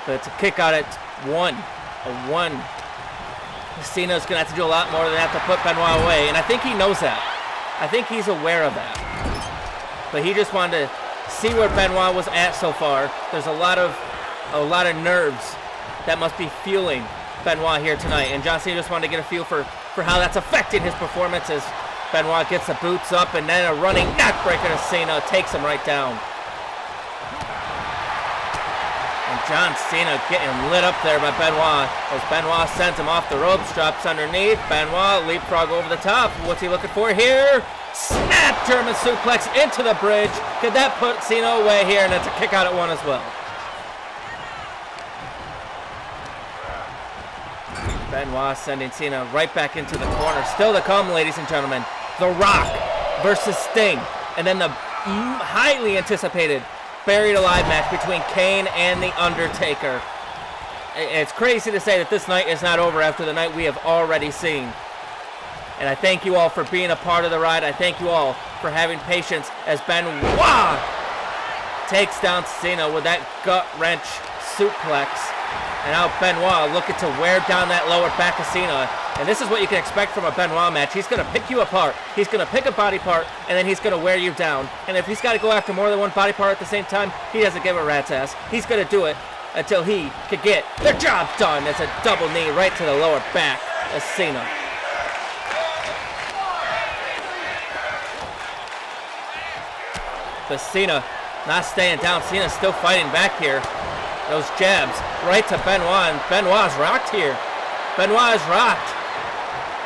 But it's a kick out at one. Cena's going to have to do a lot more than that to put Benoit away, and I think he knows that. I think he's aware of that. But he just wanted to see where Benoit was at so far. There's a lot of nerves that must be fueling Benoit here tonight, and John Cena just wanted to get a feel for how that's affecting his performance as Benoit gets the boots up and then a running neckbreaker to Cena takes him right down. And John Cena getting lit up there by Benoit as Benoit sends him off the ropes, drops underneath. Benoit leapfrog over the top. What's he looking for here? Snap German suplex into the bridge. Could that put Cena away here? And it's a kick out at 1 as well. Benoit sending Cena right back into the corner. Still to come, ladies and gentlemen. The Rock versus Sting. And then the highly anticipated buried alive match between Kane and the Undertaker. It's crazy to say that this night is not over after the night we have already seen. And I thank you all for being a part of the ride. I thank you all for having patience as Benoit takes down Cena with that gut-wrench suplex. And now Benoit looking to wear down that lower back of Cena. And this is what you can expect from a Benoit match. He's going to pick you apart. He's going to pick a body part, and then he's going to wear you down. And if he's got to go after more than one body part at the same time, he doesn't give a rat's ass. He's going to do it until he can get the job done. It's a double knee right to the lower back of Cena. But Cena not staying down. Cena's still fighting back here. Those jabs right to Benoit, and Benoit's rocked here. Benoit is rocked.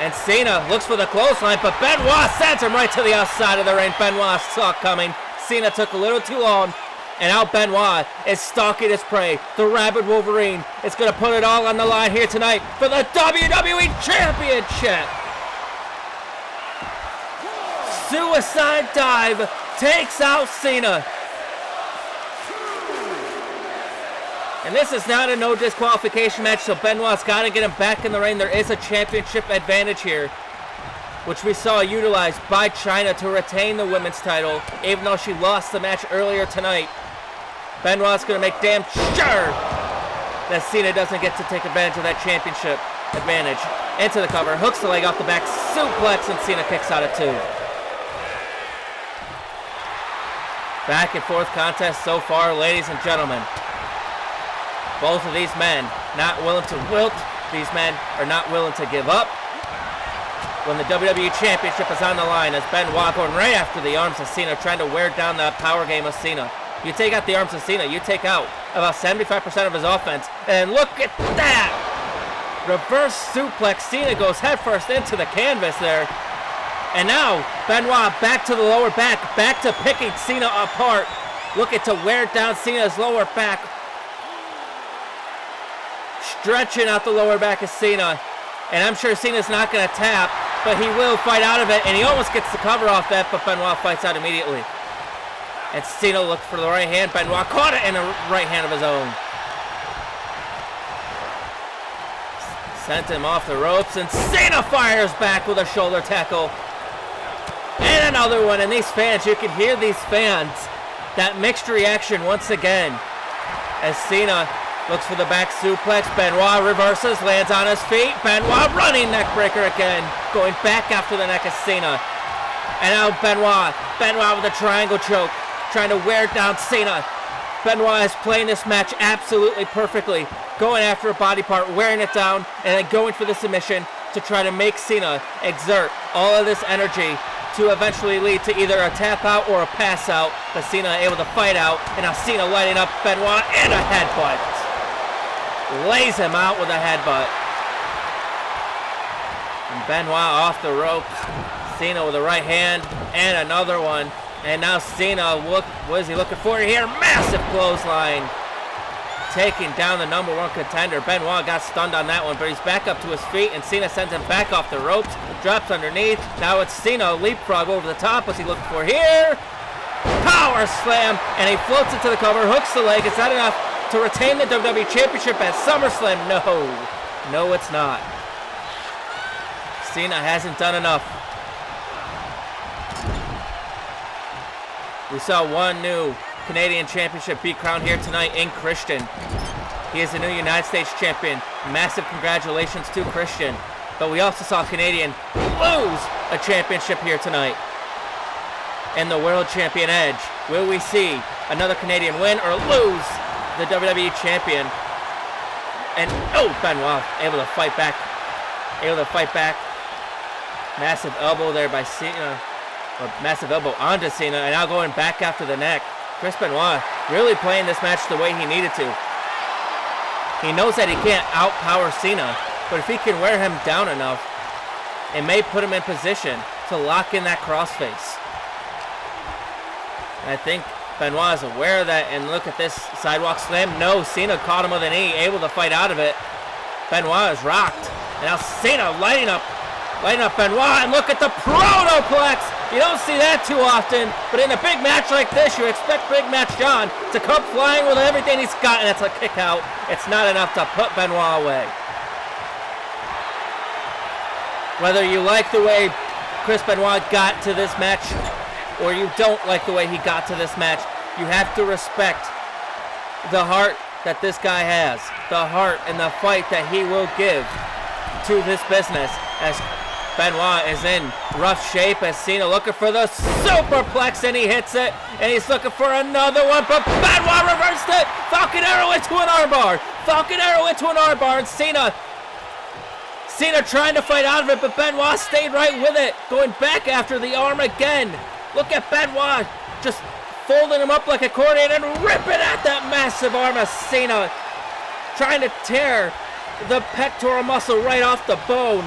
And Cena looks for the clothesline, but Benoit sends him right to the outside of the ring. Benoit saw it coming. Cena took a little too long, and now Benoit is stalking his prey. The Rabid Wolverine is going to put it all on the line here tonight for the WWE Championship. Suicide dive takes out Cena. And this is not a no disqualification match, so Benoit's got to get him back in the ring. There is a championship advantage here, which we saw utilized by Chyna to retain the women's title, even though she lost the match earlier tonight. Benoit's going to make damn sure that Cena doesn't get to take advantage of that championship advantage. Into the cover, hooks the leg off the back, suplex, and Cena kicks out at 2. Back and forth contest so far, ladies and gentlemen. Both of these men not willing to wilt. These men are not willing to give up. When the WWE Championship is on the line, as Benoit going right after the arms of Cena, trying to wear down that power game of Cena. You take out the arms of Cena, you take out about 75% of his offense. And look at that! Reverse suplex. Cena goes headfirst into the canvas there. And now Benoit back to the lower back to picking Cena apart. looking to wear down Cena's lower back. Stretching out the lower back of Cena. And I'm sure Cena's not going to tap, but he will fight out of it, and he almost gets the cover off that, but Benoit fights out immediately. And Cena looked for the right hand. Benoit caught it in a right hand of his own. Sent him off the ropes, and Cena fires back with a shoulder tackle. And another one, and these fans, you can hear these fans. That mixed reaction once again. As Cena looks for the back suplex. Benoit reverses, lands on his feet. Benoit running neck breaker again. Going back after the neck of Cena. And now Benoit with a triangle choke. Trying to wear down Cena. Benoit is playing this match absolutely perfectly. Going after a body part, wearing it down, and then going for the submission to try to make Cena exert all of this energy to eventually lead to either a tap out or a pass out. But Cena able to fight out, and now Cena lighting up Benoit and a headbutt. Lays him out with a headbutt. And Benoit off the ropes. Cena with a right hand and another one. And now Cena, what is he looking for here? Massive clothesline. Taking down the number one contender. Benoit got stunned on that one, but he's back up to his feet, and Cena sends him back off the ropes. Drops underneath. Now it's Cena, leapfrog over the top. What's he looking for here? Power slam, and he floats into the cover, hooks the leg. Is that enough to retain the WWE Championship at SummerSlam? No, it's not. Cena hasn't done enough. We saw one new Canadian Championship be crowned here tonight in Christian. He is the new United States Champion. Massive congratulations to Christian. But we also saw Canadian lose a championship here tonight. And the World Champion Edge. Will we see another Canadian win or lose the WWE Champion? And, Benoit able to fight back. Massive elbow there by Cena. Or massive elbow onto Cena, and now going back after the neck. Chris Benoit really playing this match the way he needed to. He knows that he can't outpower Cena, but if he can wear him down enough, it may put him in position to lock in that crossface. And I think Benoit is aware of that, and look at this sidewalk slam. No, Cena caught him with a knee, able to fight out of it. Benoit is rocked, and now Cena lighting up Benoit, and look at the protoplex. You don't see that too often, but in a big match like this, you expect Big Match John to come flying with everything he's got, and it's a kick out. It's not enough to put Benoit away. Whether you like the way Chris Benoit got to this match, or you don't like the way he got to this match, you have to respect the heart that this guy has, the heart and the fight that he will give to this business, as Benoit is in rough shape, as Cena looking for the superplex, and he hits it, and he's looking for another one, but Benoit reversed it. Falcon Arrow into an armbar. And Cena trying to fight out of it, but Benoit stayed right with it, going back after the arm again. Look at Benoit just folding him up like a accordion and ripping at that massive arm of Cena, trying to tear the pectoral muscle right off the bone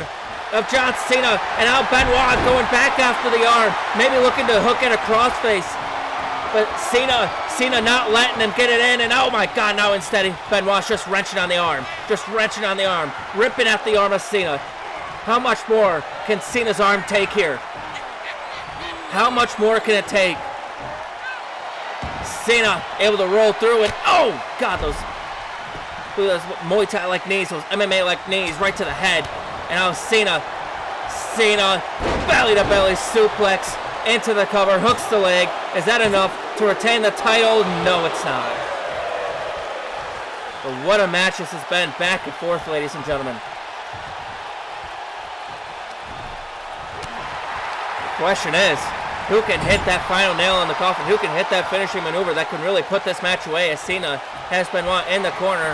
of John Cena. And now Benoit going back after the arm, maybe looking to hook in a crossface, but Cena not letting him get it in, and oh my God, now instead Benoit's just wrenching on the arm, ripping at the arm of Cena. How much more can Cena's arm take here? How much more can it take? Cena able to roll through, and oh God, those Muay Thai like knees, those MMA like knees right to the head. And now Cena belly to belly suplex into the cover, hooks the leg. Is that enough to retain the title? No, it's not. But what a match this has been, back and forth, ladies and gentlemen. The question is, who can hit that final nail in the coffin? Who can hit that finishing maneuver that can really put this match away, as Cena has Benoit in the corner.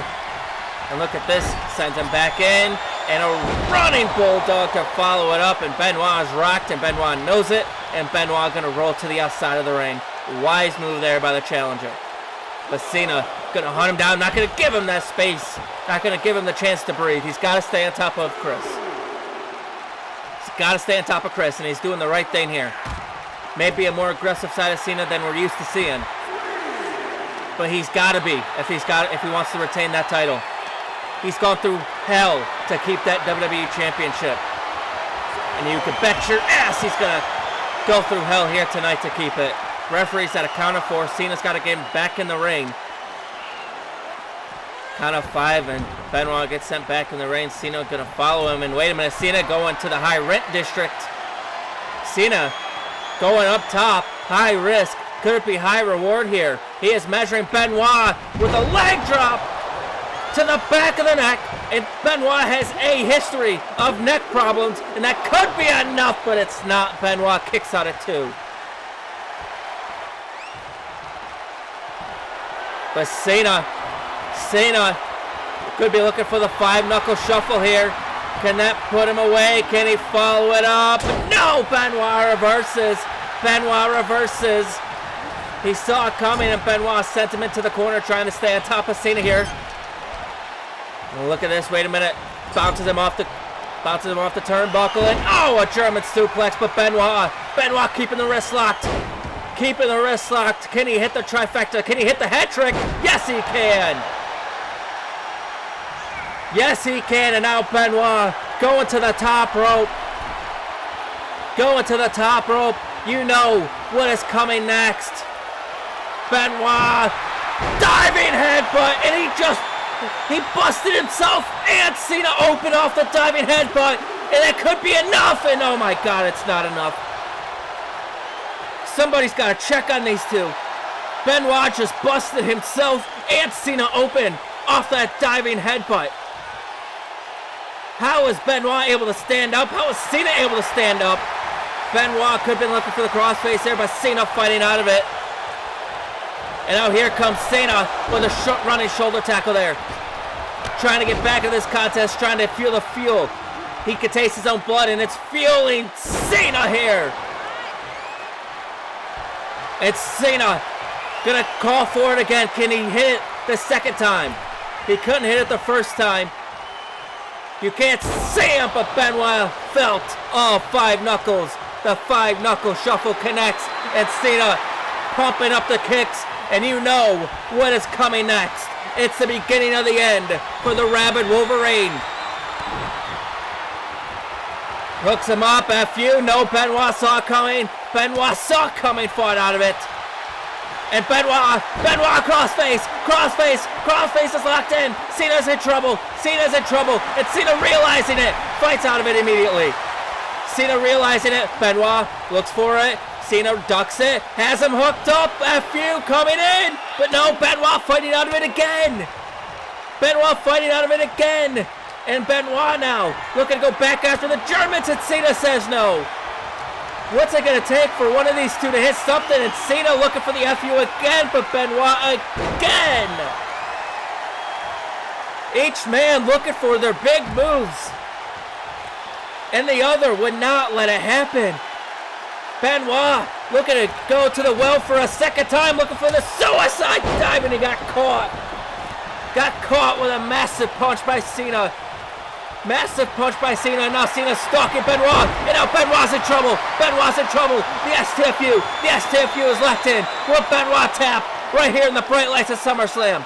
And look at this, sends him back in, and a running bulldog to follow it up, and Benoit is rocked, and Benoit knows it, and Benoit gonna roll to the outside of the ring. Wise move there by the challenger. But Cena gonna hunt him down, not gonna give him that space, not gonna give him the chance to breathe. He's gotta stay on top of Chris. And he's doing the right thing here. Maybe a more aggressive side of Cena than we're used to seeing. but he's got to be if he wants to retain that title. He's gone through hell to keep that WWE Championship. And you can bet your ass he's going to go through hell here tonight to keep it. Referee's at a count of 4. Cena's got to get him back in the ring. Count of 5, and Benoit gets sent back in the ring. Cena going to follow him. And wait a minute, Cena going to the high rent district. Cena going up top, high risk. Could it be high reward here? He is measuring Benoit with a leg drop to the back of the neck, and Benoit has a history of neck problems, and that could be enough, but it's not. Benoit kicks out at 2. But Cena could be looking for the 5-knuckle shuffle here. Can that put him away? Can he follow it up? No, Benoit reverses. Benoit reverses. He saw it coming, and Benoit sent him into the corner, trying to stay on top of Cena here. Look at this, wait a minute. Bounces him off the turnbuckle, and a German suplex, but Benoit keeping the wrist locked. Keeping the wrist locked. Can he hit the trifecta? Can he hit the hat trick? Yes, he can. Yes, he can, and now Benoit going to the top rope. Going to the top rope. You know what is coming next. Benoit, diving headbutt, and he busted himself, and Cena opened off the diving headbutt, and that could be enough, and oh my God, it's not enough. Somebody's got to check on these two. Benoit just busted himself and Cena open off that diving headbutt. How is Benoit able to stand up? How is Cena able to stand up? Benoit could have been looking for the crossface there, but Cena fighting out of it. And now here comes Cena with a running shoulder tackle there. Trying to get back in this contest, trying to feel the fuel. He can taste his own blood, and it's fueling Cena here. It's Cena gonna call for it again. Can he hit it the second time? He couldn't hit it the first time. You can't see him, but Benoit felt all 5 knuckles. The 5-knuckle shuffle connects, and Cena pumping up the kicks, and you know what is coming next. It's the beginning of the end for the Rabid Wolverine. Hooks him up, FU. No, Benoit saw it coming. Benoit saw it coming, fought out of it. And Benoit crossface is locked in. Cena's in trouble, and Cena realizing it, fights out of it immediately. Cena realizing it, Benoit looks for it. Cena ducks it, has him hooked up, FU coming in, but no, Benoit fighting out of it again. And Benoit now looking to go back after the Germans, and Cena says no. What's it going to take for one of these two to hit something? And Cena looking for the FU again, but Benoit again. Each man looking for their big moves, and the other would not let it happen. Benoit looking to go to the well for a second time, looking for the suicide dive, and he got caught. Got caught with a massive punch by Cena. And now Cena's stalking Benoit, and now Benoit's in trouble. The STFU is locked in. Will Benoit tap right here in the bright lights of SummerSlam?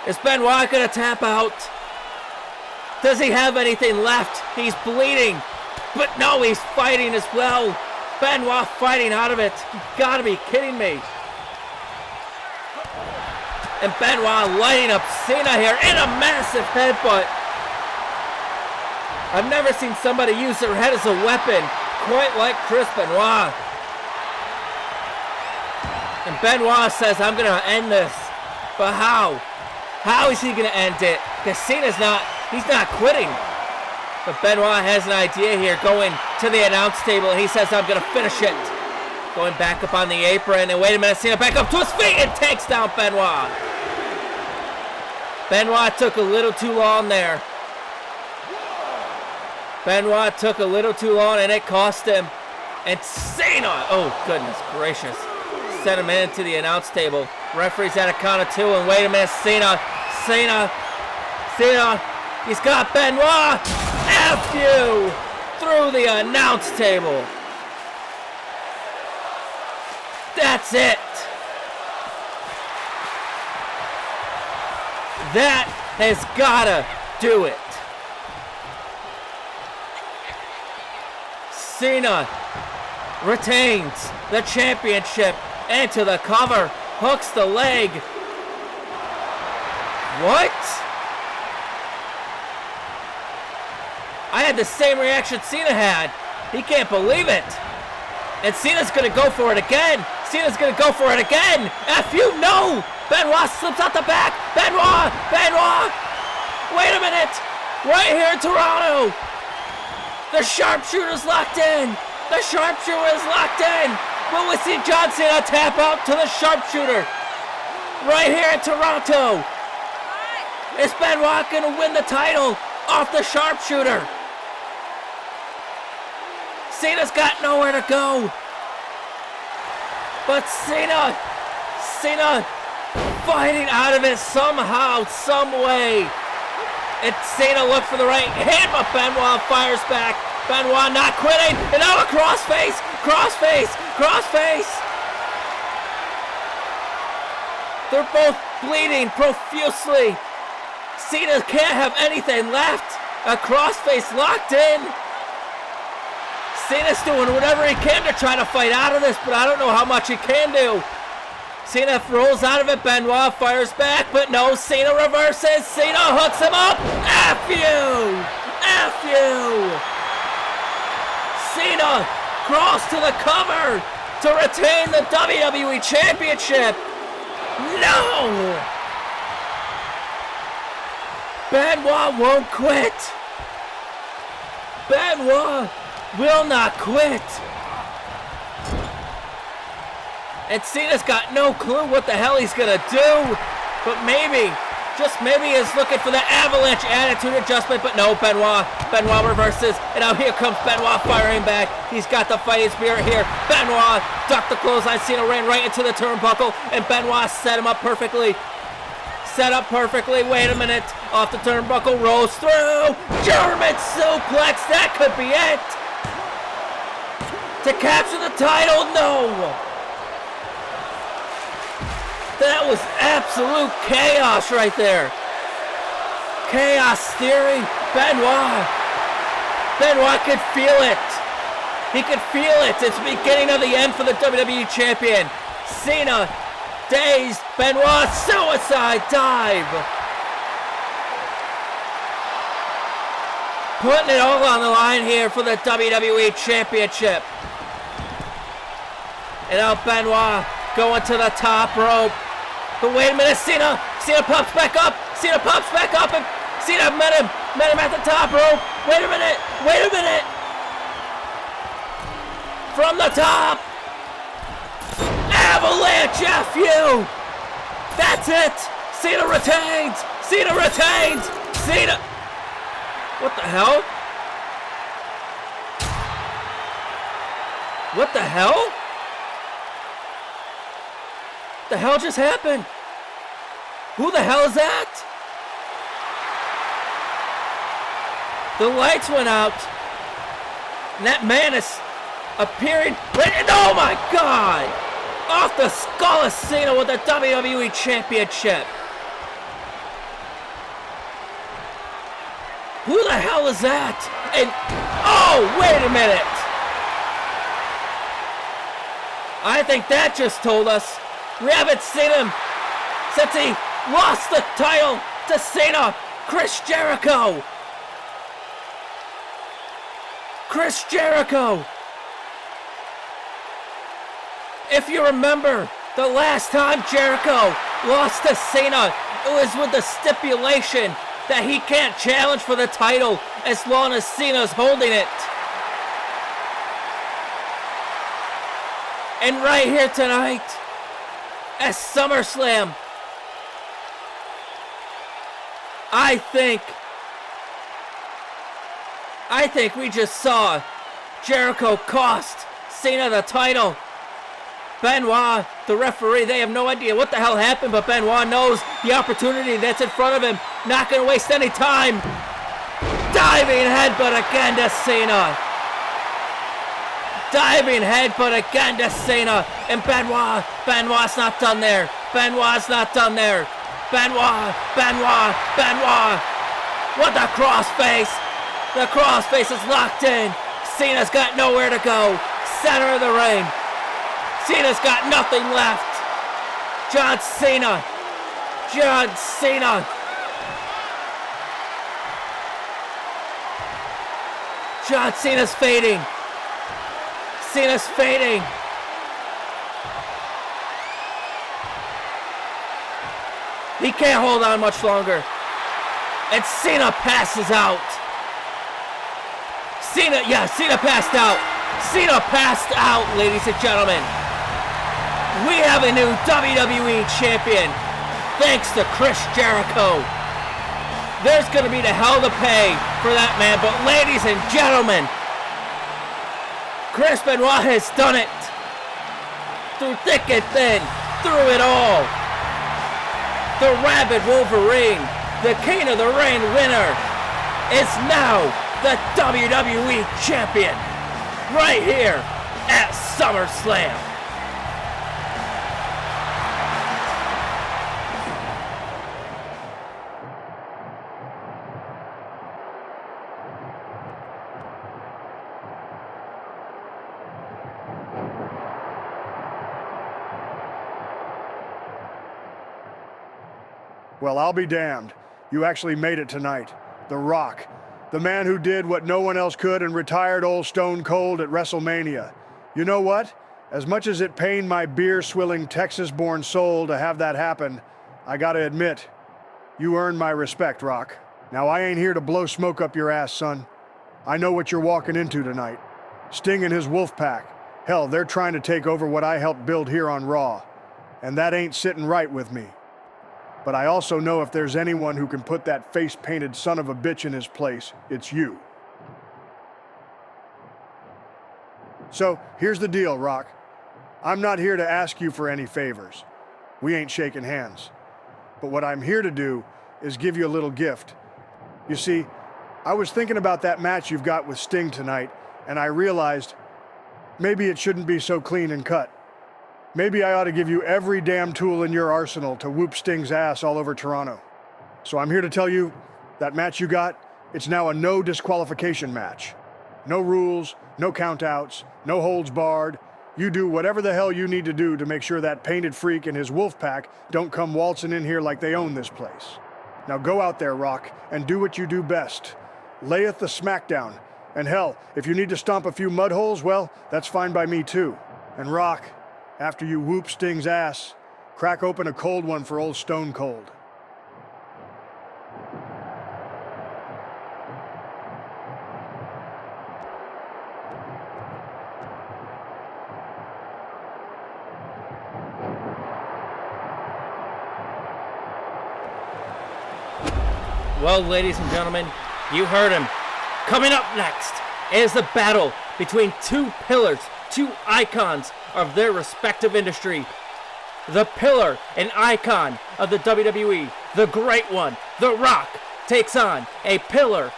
Is Benoit gonna tap out? Does he have anything left? He's bleeding. But no, he's fighting as well. Benoit fighting out of it. You gotta be kidding me. And Benoit lighting up Cena here in a massive headbutt. I've never seen somebody use their head as a weapon quite like Chris Benoit. And Benoit says, I'm gonna end this. But how? How is he gonna end it? Because Cena's he's not quitting. But Benoit has an idea here, going to the announce table, and he says, I'm gonna finish it. Going back up on the apron, and wait a minute, Cena back up to his feet and takes down Benoit. Benoit took a little too long there. Benoit took a little too long, and it cost him. And Cena, oh goodness gracious, sent him into the announce table. Referee's at a count of 2, and wait a minute, Cena, he's got Benoit. F you through the announce table. That's it. That has gotta do it. Cena retains the championship into the cover, hooks the leg. What? I had the same reaction Cena had. He can't believe it. And Cena's gonna go for it again. Cena's gonna go for it again. F you, no! Benoit slips out the back. Benoit! Wait a minute! Right here in Toronto! The sharpshooter's locked in! The sharpshooter is locked in! Will we see John Cena tap out to the sharpshooter? Right here in Toronto! Is Benoit gonna win the title off the sharpshooter? Cena's got nowhere to go. But Cena fighting out of it somehow, some way. And Cena looked for the right hand, but Benoit fires back. Benoit not quitting, and now a crossface. They're both bleeding profusely. Cena can't have anything left. A crossface locked in. Cena's doing whatever he can to try to fight out of this, but I don't know how much he can do. Cena rolls out of it, Benoit fires back, but no, Cena reverses, Cena hooks him up, F you! Cena crawls to the cover to retain the WWE Championship. No! Benoit won't quit. Benoit will not quit. And Cena's got no clue what the hell he's gonna do. But maybe, just maybe he's looking for the avalanche attitude adjustment. But no, Benoit reverses. And now here comes Benoit firing back. He's got the fighting spirit here. Benoit ducked the clothesline. Cena ran right into the turnbuckle. And Benoit set him up perfectly. Wait a minute. Off the turnbuckle, rolls through. German suplex. That could be it. To capture the title, no. That was absolute chaos right there. Chaos theory. Benoit could feel it. He could feel it. It's the beginning of the end for the WWE Champion. Cena, dazed. Benoit, suicide dive. Putting it all on the line here for the WWE Championship. And now Benoit going to the top rope. But wait a minute, Cena pops back up, and Cena met him at the top rope. Wait a minute. From the top. Avalanche, F you. That's it. Cena retains. What the hell? The hell just happened? Who the hell is that? The lights went out, and that man is appearing. Oh my God! Off the skull of Cena with the WWE Championship. Who the hell is that? And oh, wait a minute! I think that just told us. We haven't seen him since he lost the title to Cena. Chris Jericho. If you remember, the last time Jericho lost to Cena, it was with the stipulation that he can't challenge for the title as long as Cena's holding it. And right here tonight, at SummerSlam, I think we just saw Jericho cost Cena the title. Benoit, the referee, they have no idea what the hell happened, but Benoit knows the opportunity that's in front of him. Not going to waste any time. Diving headbutt again to Cena. And Benoit's not done there. Benoit, Benoit, Benoit. What the crossface? The crossface is locked in. Cena's got nowhere to go. Center of the ring. Cena's got nothing left. John Cena. John Cena. John Cena's fading. Cena's fading. He can't hold on much longer. And Cena passes out. Cena passed out. Cena passed out, ladies and gentlemen. We have a new WWE champion, thanks to Chris Jericho. There's going to be the hell to pay for that man, but ladies and gentlemen, Chris Benoit has done it. Through thick and thin, through it all. The Rabid Wolverine, the King of the Ring winner, is now the WWE champion, right here at SummerSlam. Well, I'll be damned. You actually made it tonight. The Rock. The man who did what no one else could and retired old Stone Cold at WrestleMania. You know what? As much as it pained my beer-swilling Texas-born soul to have that happen, I gotta admit, you earned my respect, Rock. Now, I ain't here to blow smoke up your ass, son. I know what you're walking into tonight. Sting and his wolf pack. Hell, they're trying to take over what I helped build here on Raw. And that ain't sitting right with me. But I also know if there's anyone who can put that face-painted son of a bitch in his place, it's you. So, here's the deal, Rock. I'm not here to ask you for any favors. We ain't shaking hands. But what I'm here to do is give you a little gift. You see, I was thinking about that match you've got with Sting tonight, and I realized maybe it shouldn't be so clean and cut. Maybe I ought to give you every damn tool in your arsenal to whoop Sting's ass all over Toronto. So I'm here to tell you, that match you got, it's now a no disqualification match. No rules, no countouts, no holds barred. You do whatever the hell you need to do to make sure that painted freak and his wolf pack don't come waltzing in here like they own this place. Now go out there, Rock, and do what you do best. Layeth the smackdown. And hell, if you need to stomp a few mud holes, well, that's fine by me too. And Rock, after you whoop Sting's ass, crack open a cold one for old Stone Cold. Well, ladies and gentlemen, you heard him. Coming up next is the battle between two pillars, two icons of their respective industry. The pillar and icon of the WWE, the great one, The Rock, takes on a pillar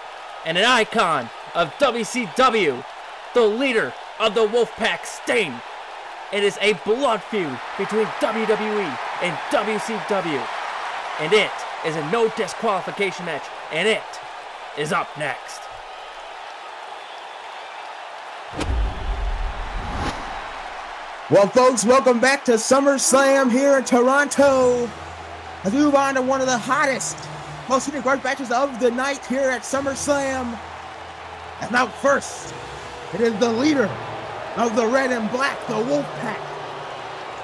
and an icon of WCW, the leader of the Wolfpack, Sting. It is a blood feud between WWE and WCW, and it is a no disqualification match, and it is up next. Well, folks, welcome back to SummerSlam here in Toronto. As we move on to one of the hottest, most heated grudge matches of the night here at SummerSlam. And now first, it is the leader of the red and black, the Wolfpack,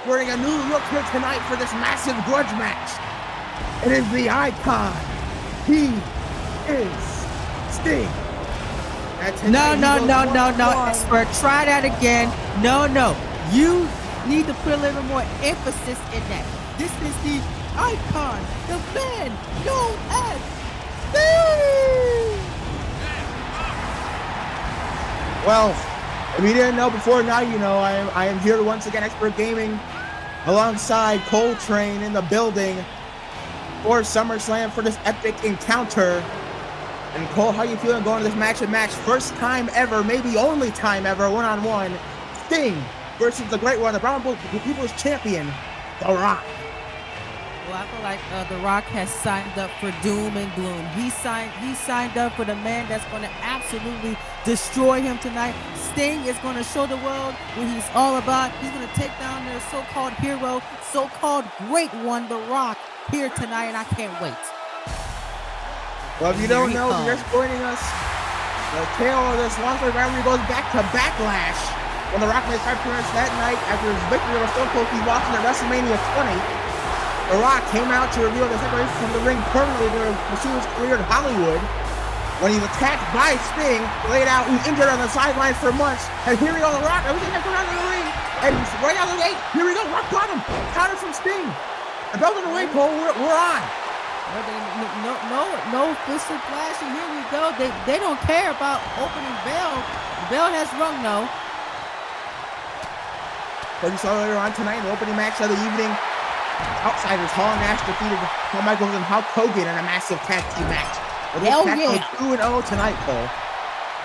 wearing a new look here tonight for this massive grudge match. It is the icon. He is Sting. No, expert. Try that again. No. You need to put a little more emphasis in that. This is the icon, the man known as Sting. Well, if you didn't know before, now you know. I am here once again, Expert Gaming, alongside Coltrane in the building for SummerSlam for this epic encounter. And Cole, how you feeling going to this match? First time ever, maybe only time ever, one-on-one. Sting versus the Great One, the Brown People's Champion, The Rock. Well, I feel like The Rock has signed up for doom and gloom. He signed up for the man that's going to absolutely destroy him tonight. Sting is going to show the world what he's all about. He's going to take down their so-called hero, so-called great one, The Rock, here tonight, and I can't wait. Well, if you don't know, if you're just joining us, the tale of this long-term rivalry goes back to Backlash, when The Rock made his appearance that night after his victory over Stone Cold Steve Austin at WrestleMania 20. The Rock came out to reveal the separation from the ring permanently during Machine's career in Hollywood. When he was attacked by Sting, laid out, he was injured on the sidelines for months, and here we go, The Rock, everything has come out of the ring, and right out of the gate, here we go, Rock bottom, counter from Sting. The bell's on the way, Cole, we're on. No fisted flashing. Here we go. They don't care about opening bell. The bell has rung, no. But you saw earlier on tonight in the opening match of the evening, Outsiders Hall and Nash defeated Shawn Michaels and Hulk Hogan in a massive tag team match. Hell yeah. 2-0 tonight, Cole.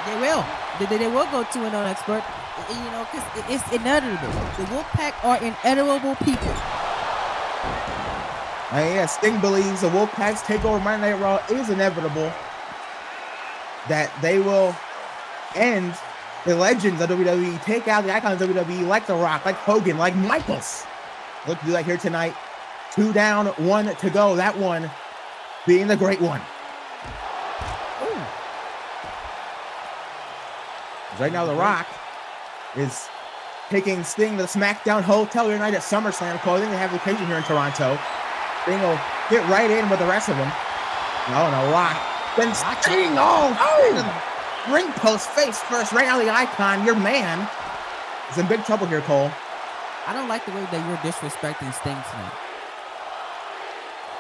They will. They will go 2-0, expert. You know, because it's inevitable. The Wolfpack are inedible people. Yeah, Sting believes the Wolfpack's takeover Monday Night Raw is inevitable. That they will end the legends of WWE, take out the icons of WWE like The Rock, like Hogan, like Michaels. Look to do that here tonight. 2 down, 1 to go. That one being the great one. Ooh. Right now, The Rock is taking Sting to the SmackDown Hotel here tonight at SummerSlam. I think they have a location here in Toronto. Sting will get right in with the rest of them. No, Rock. Then Sting, ring post face first, right now the icon, your man, is in big trouble here, Cole. I don't like the way that you're disrespecting Sting tonight.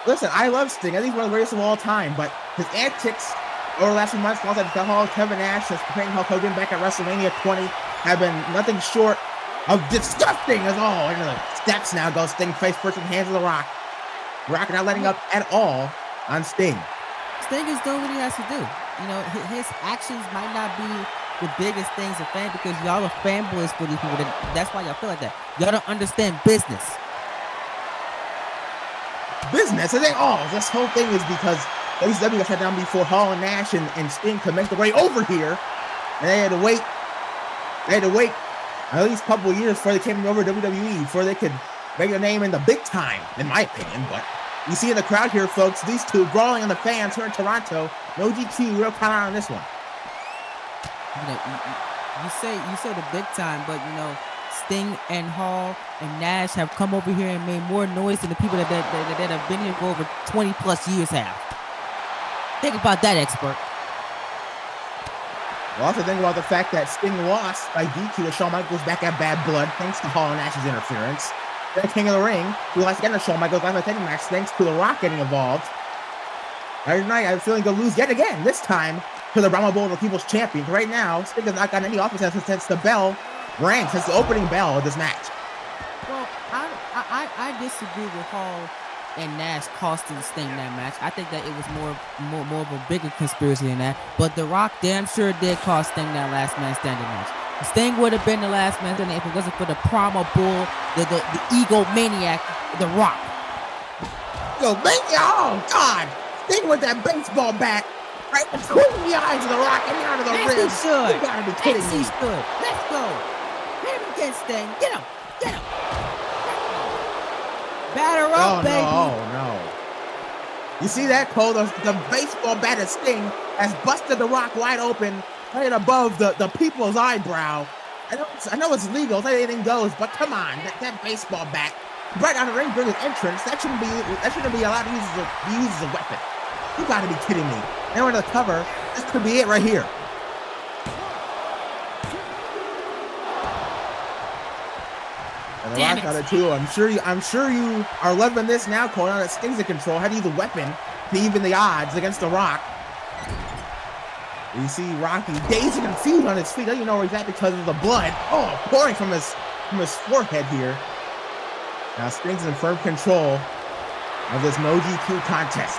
Listen, I love Sting. I think he's one of the greatest of all time, but his antics over the last few months, calls at the Hall, Kevin Nash, since preparing Hulk Hogan back at WrestleMania 20, have been nothing short of disgusting as all. Into the steps now goes Sting face first in the hands of The Rock. Rock not letting up at all on Sting. Sting is doing what he has to do. You know, his actions might not be the biggest things of fan because y'all are fanboys for these people. That's why y'all feel like that. Y'all don't understand business. Business? I think, this whole thing is because WCW got shut down before Hall and Nash and Sting could make the way over here. And they had to wait. At least a couple of years before they came over to WWE, before they could make their name in the big time, in my opinion. But you see in the crowd here, folks, these two brawling on the fans here in Toronto. No GQ, real count out on this one. You know, you say the big time, but you know, Sting and Hall and Nash have come over here and made more noise than the people that have been here for over 20 plus years have. Think about that, expert. Well, also think about the fact that Sting lost by DQ to Shawn Michaels back at Bad Blood, thanks to Hall and Nash's interference. Then King of the Ring, who lost again to Shawn Michaels live at match, thanks to The Rock getting involved. Every night, I'm feeling going to lose yet again, this time to the Brahma Bull of the People's Champion. Right now, Sting has not gotten any offense since the bell rang, since the opening bell of this match. Well, I disagree with Hall and Nash costing Sting that match. I think that it was more of a bigger conspiracy than that. But The Rock damn sure did cost Sting that last man standing match. Sting would have been the last man standing if it wasn't for the Brahma Bull, the egomaniac, The Rock. Oh, God! Sting with that baseball bat right between the eyes of The Rock and out of the ribs. You gotta be kidding me. Let's go. Hit him again, Sting. Get him. Batter up, baby. No. You see that, Cole? The baseball bat of Sting has busted The Rock wide open, right above the people's eyebrow. I know it's legal, it's like anything goes, but come on, that baseball bat right on the ring during his entrance, that shouldn't be allowed to be used as a weapon. You gotta be kidding me. Now under the cover, this could be it right here. And The Rock got it too. I'm sure you are loving this now, Cole. Now that Sting's in control, how do you use a weapon to even the odds against The Rock? You see Rocky dazed and confused on his feet. Don't you know exactly because of the blood pouring from his forehead here. Now Sting's in firm control of this no GQ contest.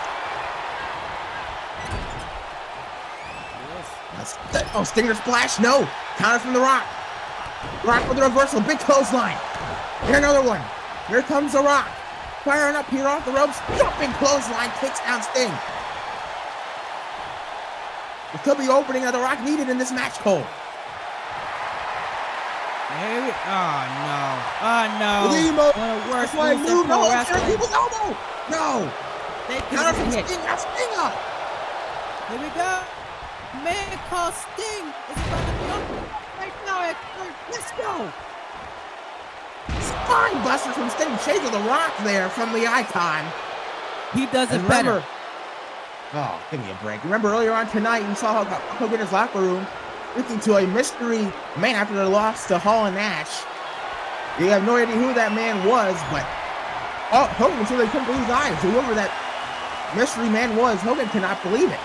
Stinger splash, no. Counter from The Rock. Rock with the reversal, big clothesline. Here another one. Here comes The Rock. firing up here off the ropes. Jumping clothesline takes down Sting. It could be opening that The Rock needed in this match, Cole. Oh no. Limo. One of the worst That's why moves in pro wrestling. People's elbow. No. Counter from Sting. Now Sting up. Here we go. Man called Sting is about to be open right now at third. Let's go. Spine buster from Sting. Shades of The Rock there from the Icon. He does it better. Oh, give me a break. Remember earlier on tonight, you saw Hogan in his locker room speaking to a mystery man after the loss to Hall and Nash. You have no idea who that man was, but Hogan said they couldn't believe his eyes. Whoever that mystery man was, Hogan cannot believe it.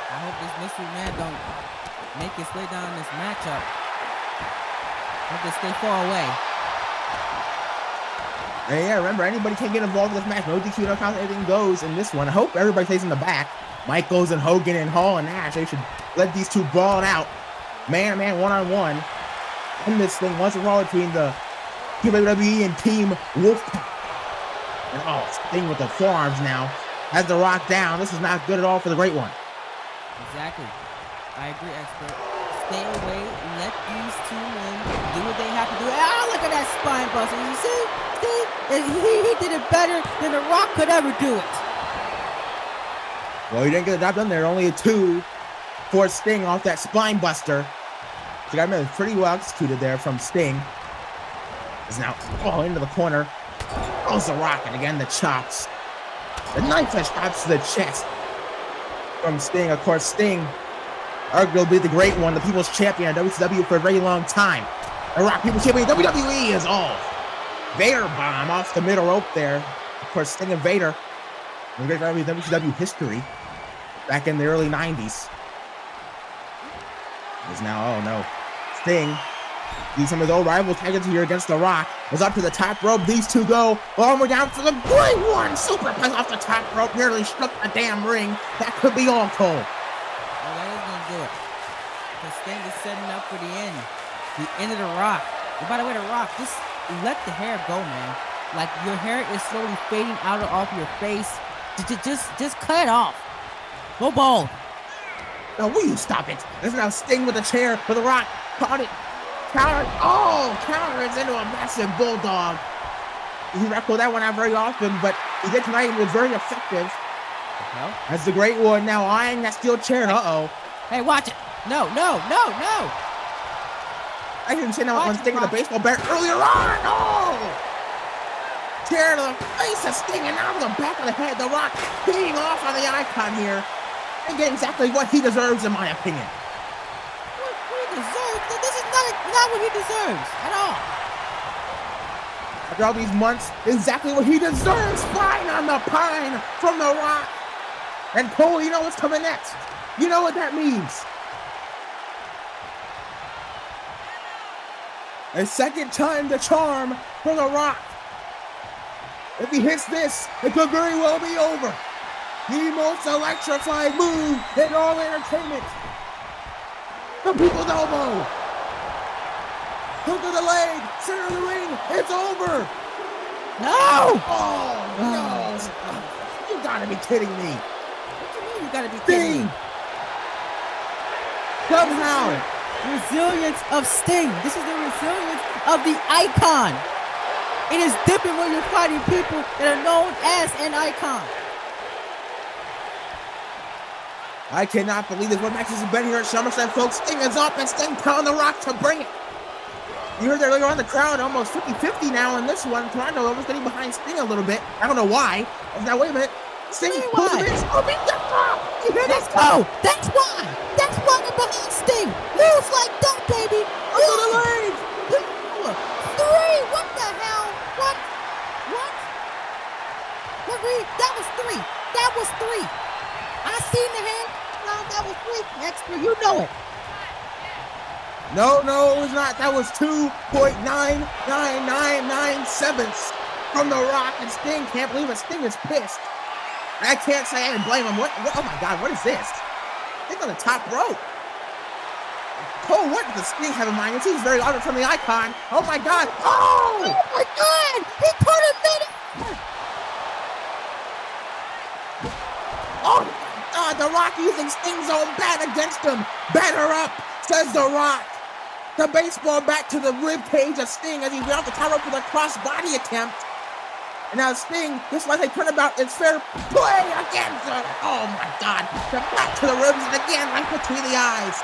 I hope this mystery man don't make his way down this matchup. Hope they stay far away. And yeah, remember, anybody can get involved in this match. No DQ, no count, everything goes in this one. I hope everybody stays in the back. Michaels and Hogan and Hall and Nash, they should let these two brawl it out. Man-to-man, one-on-one. In this thing, once and for all between the WWE and Team Wolfpack. And Sting with the forearms now. Has The Rock down. This is not good at all for the Great One. Exactly. I agree, expert. Stay away. Let these two men do what they have to do. Look at that spine buster. You see? He did it better than The Rock could ever do it. Well, he didn't get the job done there. Only a 2 for Sting off that spine buster. So got him pretty well executed there from Sting. Is now into the corner. Goes The Rock, and again the chops. The knife edge chops to the chest from Sting. Of course, Sting, arguably the Great One, the People's Champion of WCW for a very long time. The Rock, People's Champion, WWE is all. Vader bomb off the middle rope there. Of course, Sting and Vader in great WCW history back in the early 90s. Is now, Sting, some of his old rival titles here against The Rock, is up to the top rope. These two go all the way down for the Great One. Superplex off the top rope, nearly struck the damn ring. That could be all, Cole. Well, that is going to do it. Because Sting is setting up for the end of The Rock. And by the way, The Rock, just let the hair go, man. Like, your hair is slowly fading out off your face. Just cut it off. Go bald. Now, will you stop it? This is now Sting with the chair for The Rock. Caught it. Counter. Counters into a massive bulldog. He record that one out very often, but he did tonight and was very effective. That's the Great One now eyeing that steel chair. Hey, watch it. No. I didn't say that one Sting with a baseball bat earlier on. Chair to the face of Sting and now to the back of the head. The Rock beating off on the Icon here and getting exactly what he deserves, in my opinion. What he deserves? This is not what he deserves at all. After all these months, exactly what he deserves. Flying on the pine from The Rock. And Cole, you know what's coming next. You know what that means. A second time the charm for The Rock. If he hits this, it could very well be over. The most electrifying move in all entertainment. The People's Elbow. Hook of the leg, center of the ring, it's over. No! Oh, no. You gotta be kidding me. What do you mean you gotta be kidding me? Somehow. Resilience of Sting. This is the resilience of the Icon. It is different when you're fighting people that are known as an icon. I cannot believe this. What matches have been here at SummerSlam, folks. Sting is up and Sting pound The Rock to bring it. You heard that earlier on, the crowd almost 50-50 now in this one. Toronto almost getting behind Sting a little bit. I don't know why. Now, wait a minute. Sting pulls him in. Let's go. That's why. That's why they're behind Sting. Moves like that, baby. Over the leg. 3. What the hell? What? That was 3. That was 3. I seen the hand. No, that was 3. Extra, you know it. No, it was not. That was 2.9997 from The Rock, and Sting can't believe it. Sting is pissed. I can't say I didn't blame him. What? Oh my God, what is this? Sting on the top rope. Cole, what does Sting have in mind? It seems very honored from the Icon. Oh my God. Oh my God. Oh, God, The Rock using Sting's own bat against him. Batter up, says The Rock. The baseball bat to the rib cage of Sting as he went off the top rope with a cross-body attempt. And now Sting, just like they turnabout, it's fair play again. Oh, my God. The bat to the ribs and again right between the eyes.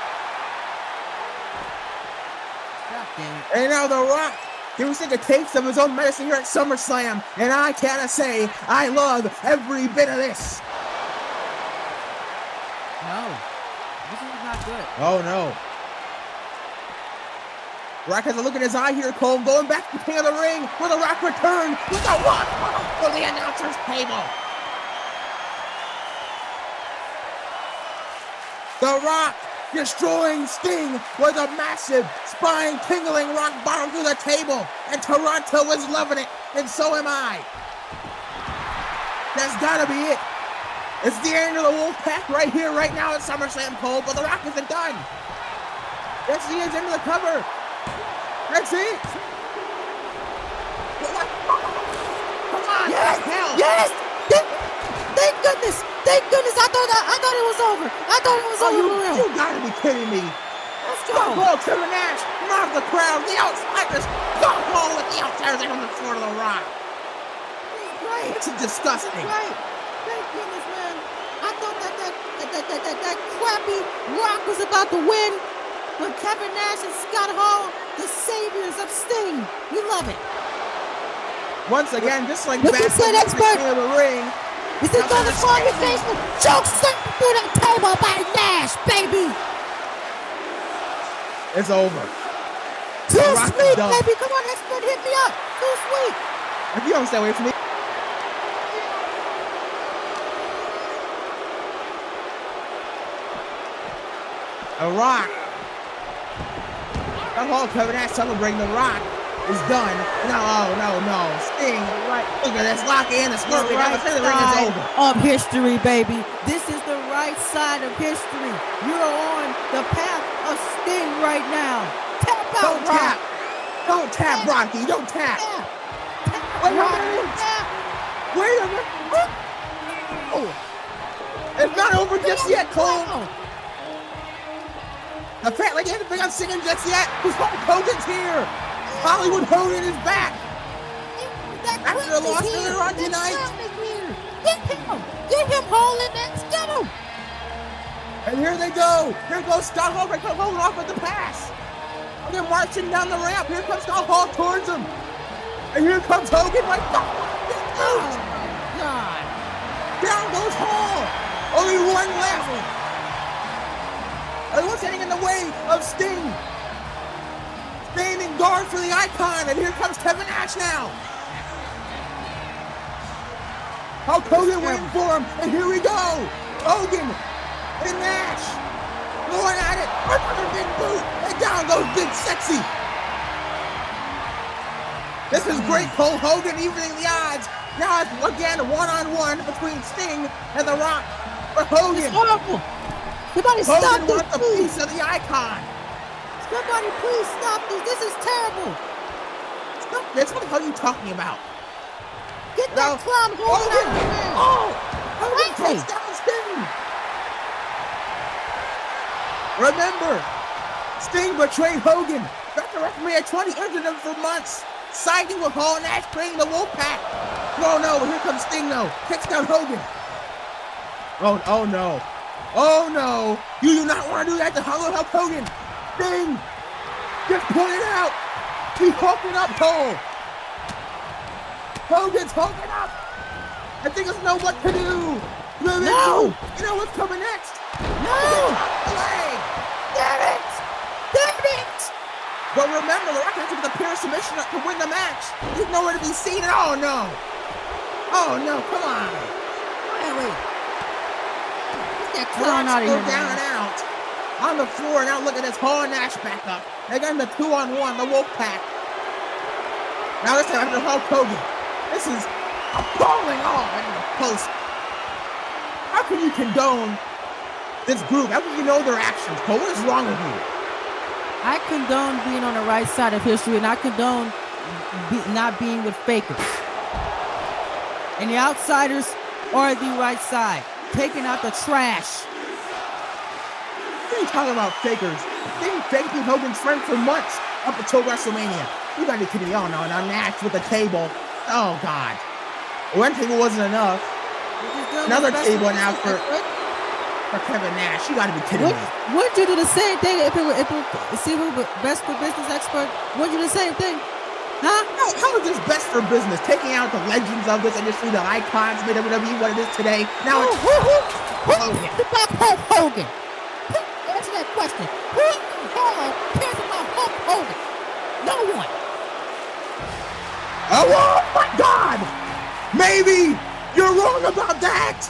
And now The Rock, he was taking takes of his own medicine here at SummerSlam. And I gotta say, I love every bit of this. No, this is not good. Oh, no. Rock has a look in his eye here, Cole, going back to the king of the ring, where The Rock returned with a walk for the announcer's table. The Rock destroying Sting with a massive, spine-tingling rock bottom through the table, and Toronto is loving it, and so am I. That's gotta be it. It's the end of the Wolfpack right here, right now at SummerSlam, Cole, but The Rock isn't done. That's the end of the cover. That's it. Come on. Yes. Hell. Yes. Thank goodness. Thank goodness. I thought it was over. I thought it was over. You gotta be kidding me. Let's go. Ball to the Nash. Not the crowd. The outsiders. Don't ball with the outsiders on the floor of The Rock. Right. It's disgusting. Right. Thank goodness, man. I thought that crappy Rock was about to win. But Kevin Nash and Scott Hall, the saviors of Sting. You love it. Once again, just like what back you said, in expert? the ring. Is it going to fall your face? Choke Sting through the table by Nash, baby. It's over. Too sweet, baby. Come on, expert, hit me up. Too sweet. If you don't stay away from me. The Rock. Scott Hall, Kevin Nash celebrating. The Rock is done. No. Sting, right. Look at this. Lock in. The scorpion. The right the ring is over. of history, baby. This is the right side of history. You're on the path of Sting right now. Tap out, Don't Rock. tap. Don't tap, Rocky. Don't tap. Wait a minute. Wait a minute. Oh. It's not over just yet, Cole. The Fat Lady hasn't begun singing just yet. Hulk Hogan's here. Hollywood Hogan is back. After the loss earlier on tonight. Get him, Hogan. Let's get him. And here they go. Here goes Scott Hall. Right, Hogan off with the pass. And they're marching down the ramp. Here comes Scott Hall towards him. And here comes Hogan. Right, God. Down goes Hall. Only one left. What's standing in the way of Sting? Standing guard for the icon, and here comes Kevin Nash now. Hulk Hogan waiting for him, and here we go. Hogan and Nash going at it. Another big boot, and down goes Big Sexy. This is great, Cole. Hogan evening the odds. Now it's again one-on-one between Sting and The Rock. But Hogan. It's horrible. Somebody Hogan stop this, wants a piece of the icon. Somebody please stop this. This is terrible. Stop this. What the hell are you talking about? Get that clown Hogan out of here. Oh! Hogan takes down Sting. Remember, Sting betrayed Hogan. Back to WrestleMania 20, injured him for months. Siding with Hall and Nash, creating the Wolfpack. Oh no, here comes Sting though. Takes down Hogan. Oh no. Oh no! You do not want to do that to Hulk Hogan! Sting! Just pull it out! He's hulking up, Cole! Hogan's hulking up! I think doesn't know what to do! No! You know what's coming next? No! Damn it! Damn it! But remember, The Rock has to get the pure submission to win the match! He's nowhere to be seen at all, no! Oh no, come on! Wait. That Clown clown out of here. Down and out. On the floor, now look at this. Hall and Nash back up. They got the 2-on-1, the Wolfpack. Now this time after Hulk Hogan. This is falling off in the post. How can you condone this group? How can you know their actions, Cole? What is wrong with you? I condone being on the right side of history, and I condone not being with fakers. And the outsiders are the right side. taking out the trash. What are you talking about, fakers? They've been faking Hogan's friend for months up until WrestleMania. You gotta be kidding me. Oh no, now Nash with the table. Oh God. One table wasn't enough. Another table now for Kevin Nash. You gotta be kidding me. Wouldn't you do the same thing if it see who best for business expert? Wouldn't you do the same thing? Huh? How is this best for business? Taking out the legends of this industry, the icons made WWE what it is today. Now it's Hulk Hogan. Answer that question. Who the hell cares about Hulk Hogan? No one. Oh my God! Maybe you're wrong about that.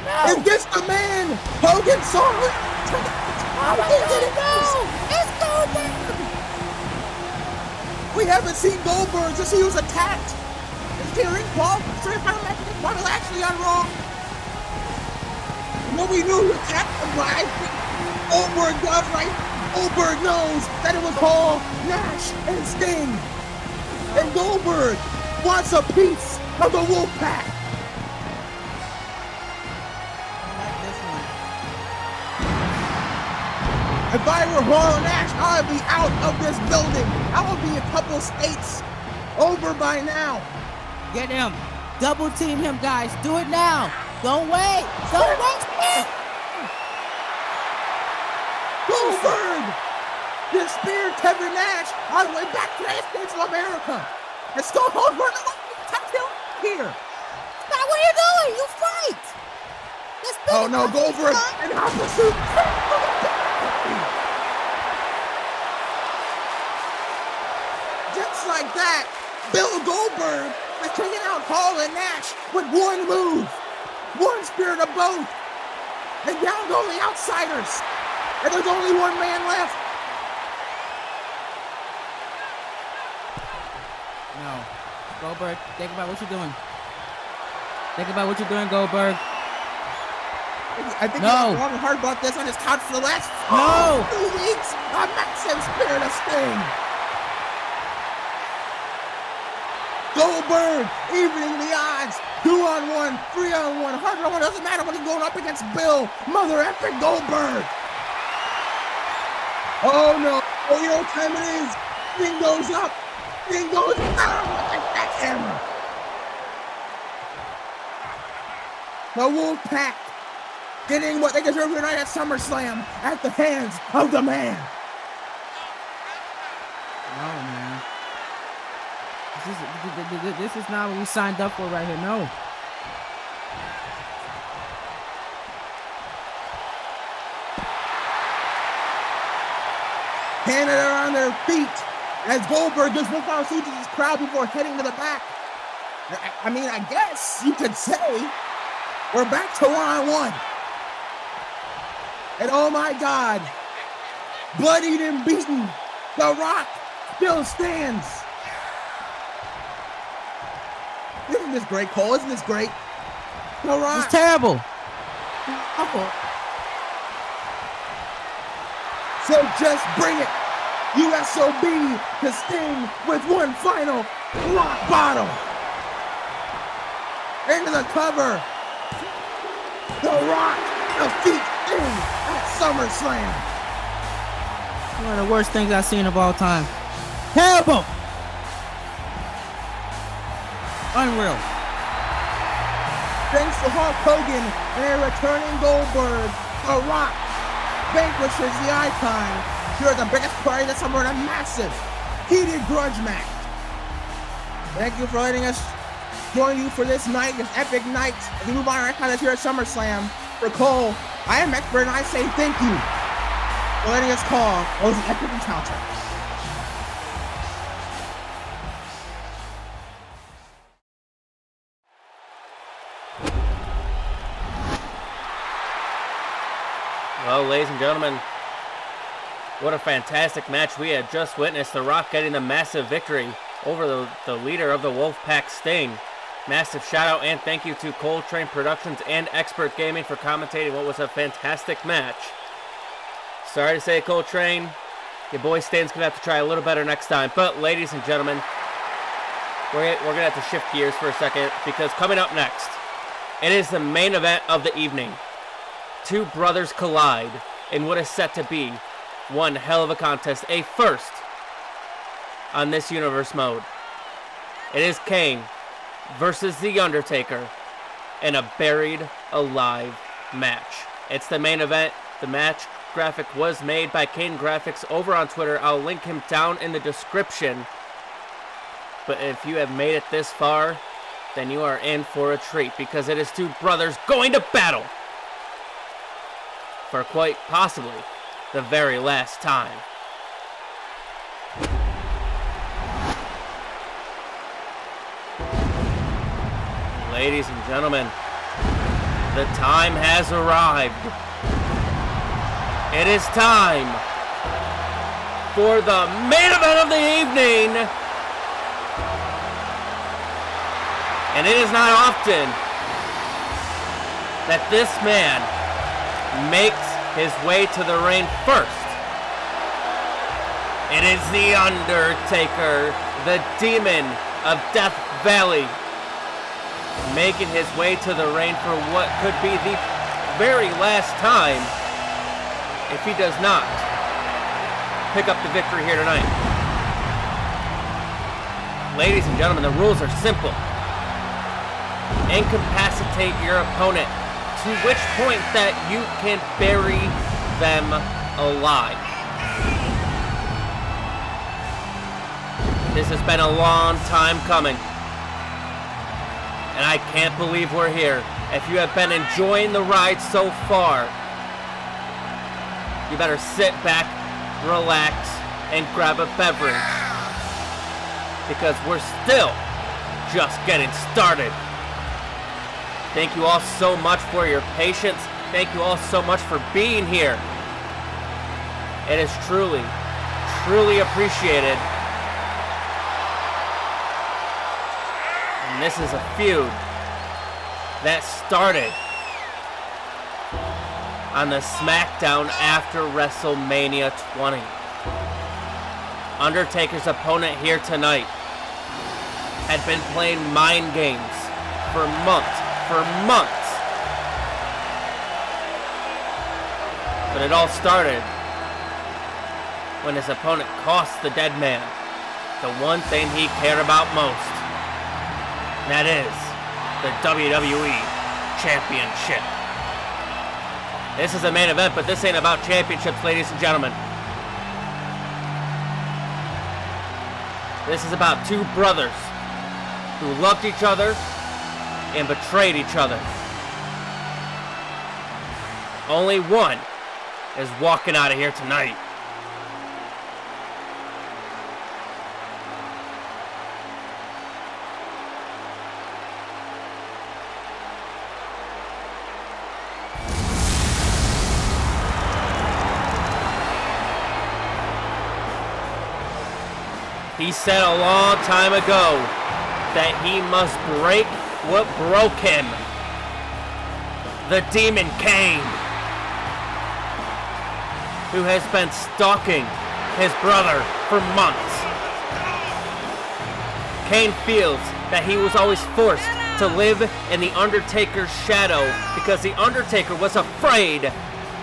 No. Is this the man Hogan saw? It's Goldberg. We haven't seen Goldberg since he was attacked. Is Karen Paul straight from Bobby Lashley on Raw? No, we knew he attacked him, but I think Goldberg does, right? Goldberg knows that it was Hall, Nash, and Sting. And Goldberg wants a piece of the Wolfpack. If I were Hall and Nash, I would be out of this building. I would be a couple states over by now. Get him. Double team him, guys. Do it now. Don't wait. Don't wait. Goldberg! This spear Kevin Nash all the way back to the United States of America. And Stone Cold running away. Touch him here. Now, what are you doing? You fight. Oh no, Goldberg in hot pursuit. Just like that, Bill Goldberg is taking out Hall and Nash with one move. One spear to both. And down go the outsiders. And there's only one man left. No. Goldberg, think about what you're doing. Think about what you're doing, Goldberg. I think he's wrong hard about this on his couch for the last 2 weeks. A massive spear to Sting. Goldberg evening the odds. 2-on-1, 3-on-1, 100-on-1. Doesn't matter when he's going up against Bill. Mother effing Goldberg. Oh no. Oh, you know what time it is? Thing goes up. Thing goes down with a jackhammer. The Wolfpack getting what they deserve tonight at SummerSlam at the hands of the man. No, man. This is not what we signed up for right here. No. Canada on their feet as Goldberg just went down to his crowd before heading to the back. I mean, I guess you could say we're back to 1-on-1. And oh my God, bloodied and beaten, The Rock still stands. Isn't this great, Cole? Isn't this great? The Rock. It's terrible. So just bring it. USOB to Sting with one final rock bottom. Into the cover. The Rock defeats Sting at SummerSlam. One of the worst things I've seen of all time. Terrible. Unreal. Thanks to Hulk Hogan and a returning Goldberg, The Rock vanquishes the Icon. You're the biggest party of the summer in a massive, heated grudge match. Thank you for letting us join you for this night, this epic night, as we move on our Icon here at SummerSlam. For Cole, I am expert and I say thank you for letting us call those epic encounters. Well, ladies and gentlemen, what a fantastic match we had just witnessed. The Rock getting the massive victory over the leader of the Wolfpack, Sting. Massive shout out and thank you to Coltrane Productions and Expert Gaming for commentating what was a fantastic match. Sorry to say, Coltrane, your boy Sting's gonna have to try a little better next time. But ladies and gentlemen, we're gonna have to shift gears for a second, because coming up next, It is the main event of the evening. Two brothers collide in what is set to be one hell of a contest, a first on this universe mode. It is Kane versus The Undertaker in a buried alive match. It's the main event. The match graphic was made by Kane Graphics over on Twitter. I'll link him down in the description. But if you have made it this far, then you are in for a treat, because it is two brothers going to battle for quite possibly the very last time. Ladies and gentlemen, the time has arrived. It is time for the main event of the evening. And it is not often that this man makes his way to the ring first. It is The Undertaker, the demon of Death Valley, making his way to the ring for what could be the very last time if he does not pick up the victory here tonight. Ladies and gentlemen, the rules are simple. Incapacitate your opponent, to which point that you can bury them alive. This has been a long time coming, and I can't believe we're here. If you have been enjoying the ride so far, you better sit back, relax, and grab a beverage, because we're still just getting started. Thank you all so much for your patience. Thank you all so much for being here. It is truly, truly appreciated. And this is a feud that started on the SmackDown after WrestleMania 20. Undertaker's opponent here tonight had been playing mind games for months. But it all started when his opponent cost the dead man the one thing he cared about most. And that is the WWE Championship. This is a main event, but this ain't about championships, ladies and gentlemen. This is about two brothers who loved each other and betrayed each other. Only one is walking out of here tonight. He said a long time ago that he must break what broke him. The Demon Kane, who has been stalking his brother for months. Kane feels that he was always forced to live in the Undertaker's shadow because the Undertaker was afraid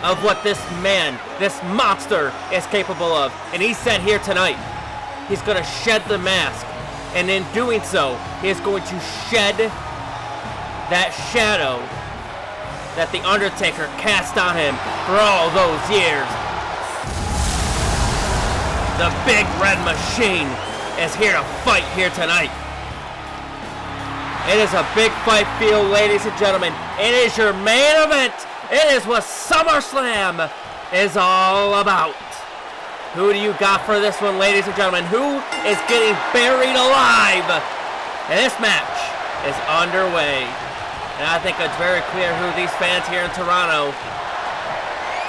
of what this man, this monster, is capable of. And he said here tonight, he's going to shed the mask. And in doing so, he is going to shed that shadow that the Undertaker cast on him for all those years. The Big Red Machine is here to fight here tonight. It is a big fight field, ladies and gentlemen. It is your main event. It is what SummerSlam is all about. Who do you got for this one, ladies and gentlemen? Who is getting buried alive? And this match is underway. And I think it's very clear who these fans here in Toronto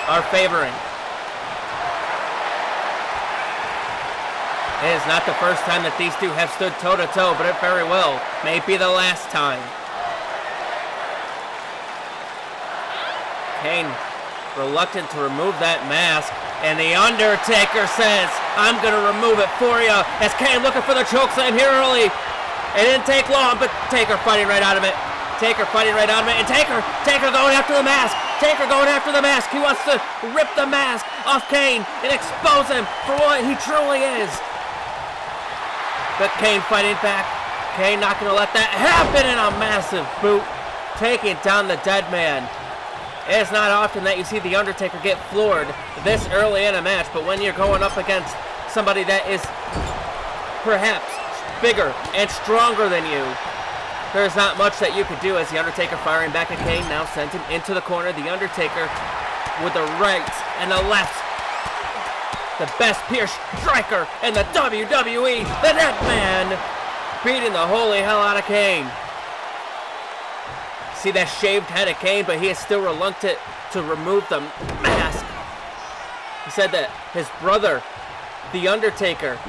are favoring. It is not the first time that these two have stood toe-to-toe, but it very well may be the last time. Kane reluctant to remove that mask, and the Undertaker says, I'm going to remove it for you, as Kane looking for the chokeslam here early. It didn't take long, but Taker fighting right out of it. Taker fighting right out of it, and Taker going after the mask. Taker going after the mask. He wants to rip the mask off Kane and expose him for what he truly is. But Kane fighting back. Kane not going to let that happen, and a massive boot taking down the dead man. It's not often that you see The Undertaker get floored this early in a match, but when you're going up against somebody that is perhaps bigger and stronger than you, there's not much that you could do. As The Undertaker firing back at Kane, now sent him into the corner. The Undertaker with the rights and the lefts. The best pierce striker in the WWE, the Dead Man, beating the holy hell out of Kane. See that shaved head of Kane, but he is still reluctant to remove the mask. He said that his brother, The Undertaker,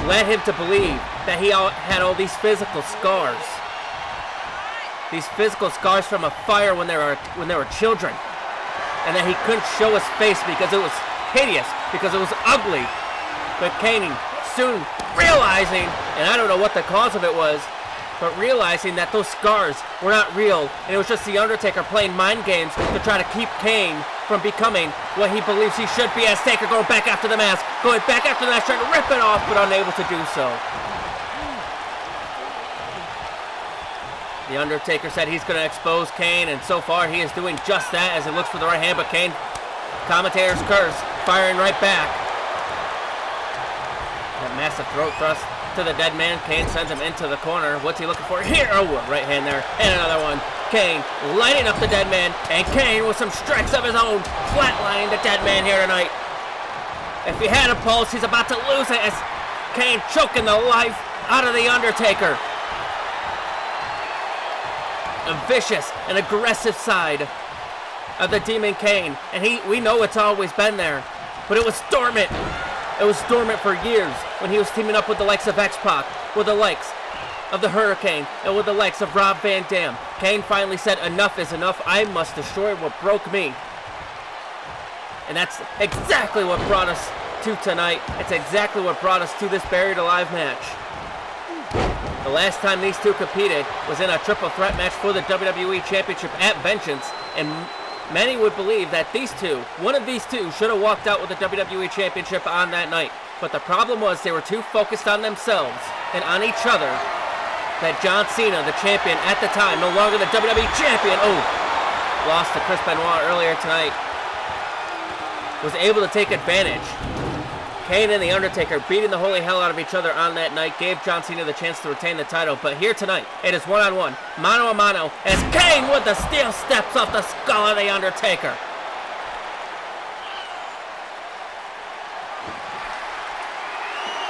led him to believe that he had all these physical scars. These physical scars from a fire when they were children. And that he couldn't show his face because it was hideous, because it was ugly. But Kane soon realizing, and I don't know what the cause of it was, but realizing that those scars were not real, and it was just The Undertaker playing mind games to try to keep Kane from becoming what he believes he should be, as Taker going back after the mask, trying to rip it off, but unable to do so. The Undertaker said he's going to expose Kane, and so far he is doing just that as he looks for the right hand, but Kane, commentator's curse, firing right back. That massive throat thrust to the dead man. Kane sends him into the corner. What's he looking for here? Oh, right hand there, and another one. Kane lighting up the dead man, and Kane with some strikes of his own, flatlining the dead man here tonight. If he had a pulse, he's about to lose it as Kane choking the life out of the Undertaker. A vicious and aggressive side of the Demon Kane, and we know it's always been there, but it was dormant. It was dormant for years when he was teaming up with the likes of X-Pac, with the likes of the Hurricane, and with the likes of Rob Van Dam. Kane finally said, enough is enough. I must destroy what broke me. And that's exactly what brought us to tonight. It's exactly what brought us to this Buried Alive match. The last time these two competed was in a triple threat match for the WWE Championship at Vengeance, and many would believe that one of these two, should have walked out with the WWE Championship on that night. But the problem was they were too focused on themselves and on each other that John Cena, the champion at the time, no longer the WWE Champion, lost to Chris Benoit earlier tonight, was able to take advantage. Kane and The Undertaker beating the holy hell out of each other on that night gave John Cena the chance to retain the title. But here tonight, it is one-on-one, mano-a-mano, as Kane with the steel steps off the skull of The Undertaker.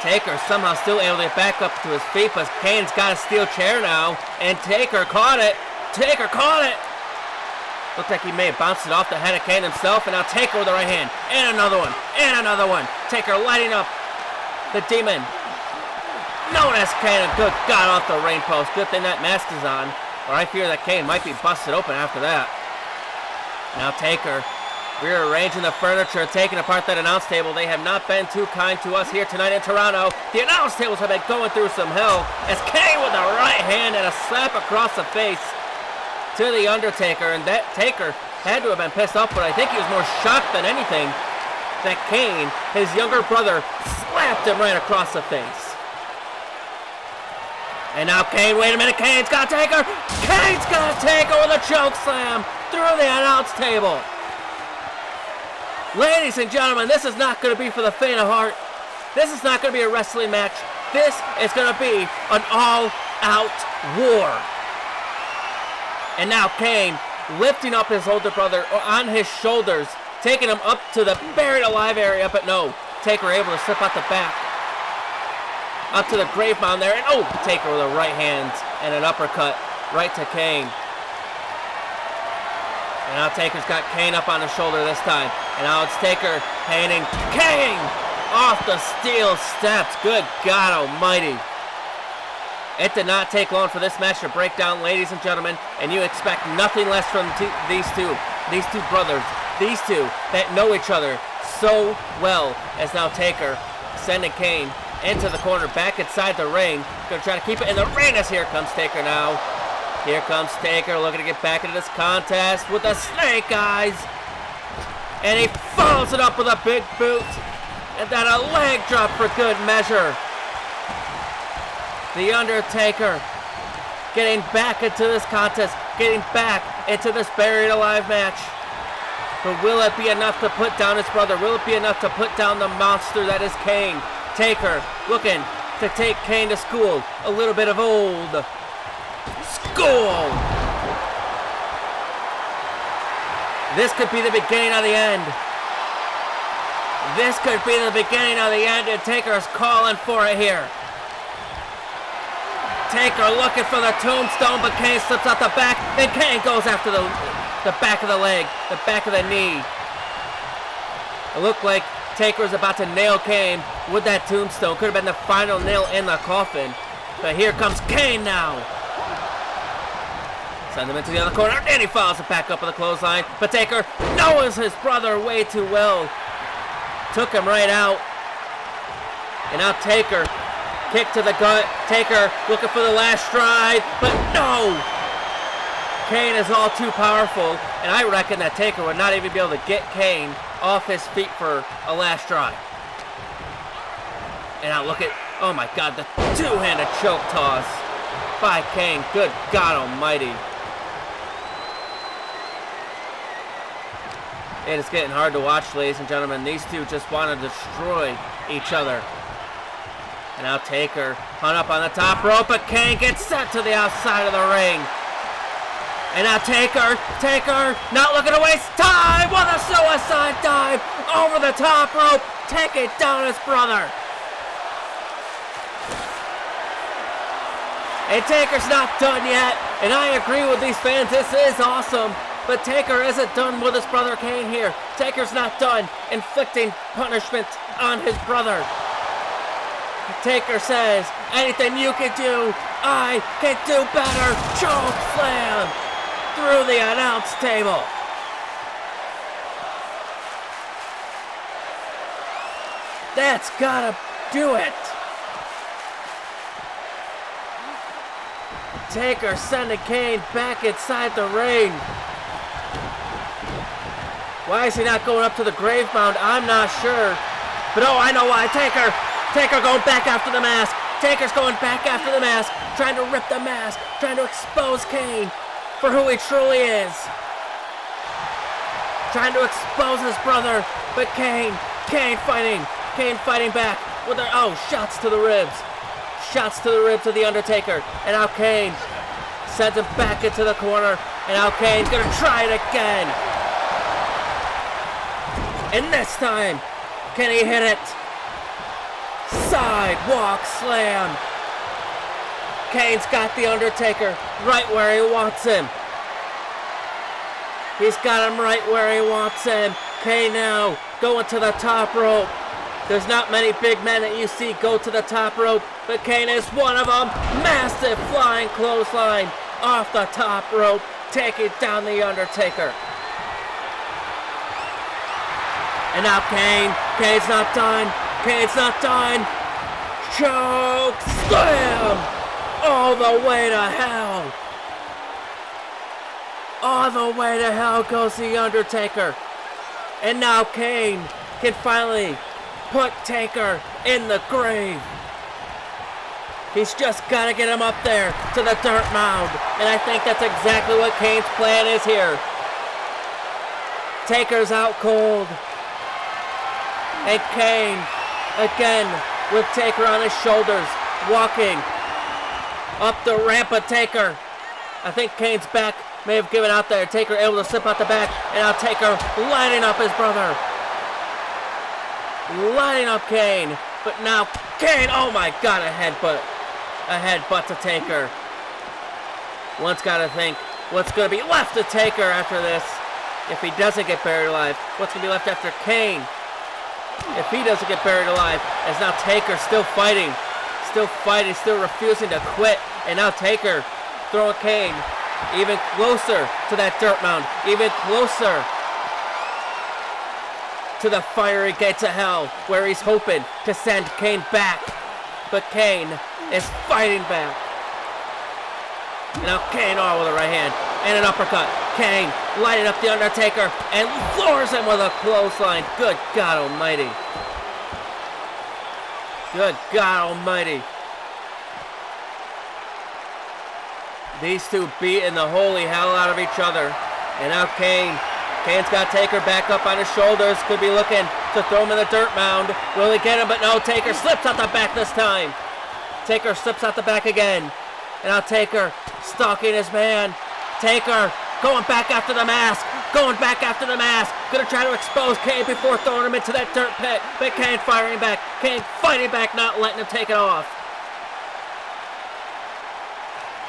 Taker somehow still able to get back up to his feet, but Kane's got a steel chair now, and Taker caught it. Taker caught it. Looked like he may have bounced it off the head of Kane himself, and now Taker with the right hand, and another one, and another one. Taker lighting up the Demon, known as Kane. Good God, off the ring post. Good thing that mask is on, or I fear that Kane might be busted open after that. Now Taker rearranging the furniture, taking apart that announce table. They have not been too kind to us here tonight in Toronto. The announce tables have been going through some hell, as Kane with the right hand and a slap across the face to The Undertaker, and that Taker had to have been pissed off, but I think he was more shocked than anything that Kane, his younger brother, slapped him right across the face. And now Kane, wait a minute, Kane's got Taker! Kane's got Taker with a choke slam through the announce table. Ladies and gentlemen, this is not going to be for the faint of heart. This is not going to be a wrestling match. This is going to be an all-out war. And now Kane lifting up his older brother on his shoulders, taking him up to the Buried Alive area, but no, Taker able to slip out the back, up to the grave mound there, and Taker with a right hand and an uppercut right to Kane. And now Taker's got Kane up on his shoulder this time, and now it's Taker handing Kane off the steel steps. Good God almighty. It did not take long for this match to break down, ladies and gentlemen, and you expect nothing less from these two brothers, these two that know each other so well, as now Taker sending Kane into the corner, back inside the ring, going to try to keep it in the ring as here comes Taker now. Here comes Taker looking to get back into this contest with the snake eyes. And he follows it up with a big boot. And then a leg drop for good measure. The Undertaker getting back into this contest, getting back into this buried alive match. But will it be enough to put down his brother? Will it be enough to put down the monster that is Kane? Taker looking to take Kane to school. A little bit of old school. This could be the beginning of the end. This could be the beginning of the end, and Taker's calling for it here. Taker looking for the tombstone, but Kane slips out the back, and Kane goes after the back of the leg, the back of the knee. It looked like Taker was about to nail Kane with that tombstone. Could have been the final nail in the coffin. But here comes Kane now. Send him into the other corner, and he follows it back up with a clothesline. But Taker knows his brother way too well. Took him right out. And now Taker, kick to the gut. Taker looking for the last stride, but no! Kane is all too powerful, and I reckon that Taker would not even be able to get Kane off his feet for a last stride. And now look at, oh my God, the two-handed choke toss by Kane. Good God almighty. It is getting hard to watch, ladies and gentlemen. These two just want to destroy each other. And now Taker hung up on the top rope, but Kane gets sent to the outside of the ring. And now Taker not looking to waste time with a suicide dive over the top rope, taking down his brother. And Taker's not done yet, and I agree with these fans, this is awesome. But Taker isn't done with his brother Kane here. Taker's not done inflicting punishment on his brother. Taker says, anything you can do, I can do better. Choke slam through the announce table. That's gotta do it. Taker sending Kane back inside the ring. Why is he not going up to the grave mound? I'm not sure. But oh, I know why. Taker going back after the mask. Taker's going back after the mask, trying to rip the mask, trying to expose Kane for who he truly is. Trying to expose his brother, but Kane fighting back with their, shots to the ribs. Shots to the ribs of the Undertaker. And now Kane sends him back into the corner. And now Kane's gonna try it again. And this time, can he hit it? Sidewalk slam. Kane's got the Undertaker right where he wants him. He's got him right where he wants him. Kane now going to the top rope. There's not many big men that you see go to the top rope, but Kane is one of them. Massive flying clothesline off the top rope, taking down the Undertaker. And now Kane's not done. Choke slam all the way to hell. All the way to hell goes the Undertaker. And now Kane can finally put Taker in the grave. He's just got to get him up there to the dirt mound. And I think that's exactly what Kane's plan is here. Taker's out cold. And Kane, again, with Taker on his shoulders, walking up the ramp of Taker. I think Kane's back may have given out there. Taker able to slip out the back, and now Taker lining up his brother. Lining up Kane, but now Kane, oh my God, a headbutt to Taker. One's got to think, what's going to be left to Taker after this? If he doesn't get buried alive, what's going to be left after Kane? If he doesn't get buried alive, as now Taker still fighting, still refusing to quit, and now Taker throwing Kane even closer to that dirt mound, even closer to the fiery gates of hell, where he's hoping to send Kane back. But Kane is fighting back. And now Kane with a right hand and an uppercut. Kane lighting up the Undertaker and floors him with a clothesline. Good God almighty. Good God almighty. These two beating the holy hell out of each other. And now Kane's got Taker back up on his shoulders. Could be looking to throw him in the dirt mound. Will he get him? But no, Taker slips out the back this time. Taker slips out the back again. And now Taker stalking his man. Taker going back after the mask. Going back after the mask. Gonna try to expose Kane before throwing him into that dirt pit. But Kane firing back. Kane fighting back, not letting him take it off.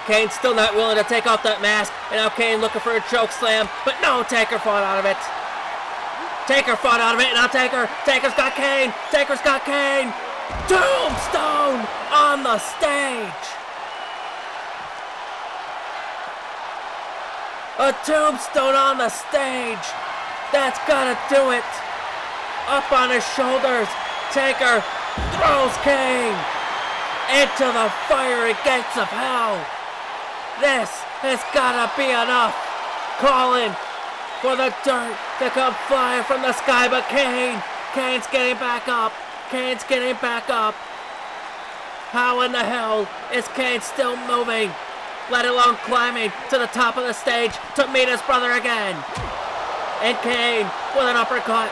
Kane still not willing to take off that mask. And now Kane looking for a choke slam. But no, Taker fought out of it. Taker fought out of it. And now Taker's got Kane. Taker's got Kane. Tombstone on the stage. A tombstone on the stage. That's gotta do it. Up on his shoulders. Taker throws Kane into the fiery gates of hell. This has gotta be enough. Calling for the dirt to come flying from the sky, but Kane's getting back up. Kane's getting back up. How in the hell is Kane still moving? Let alone climbing to the top of the stage to meet his brother again. And Kane with an uppercut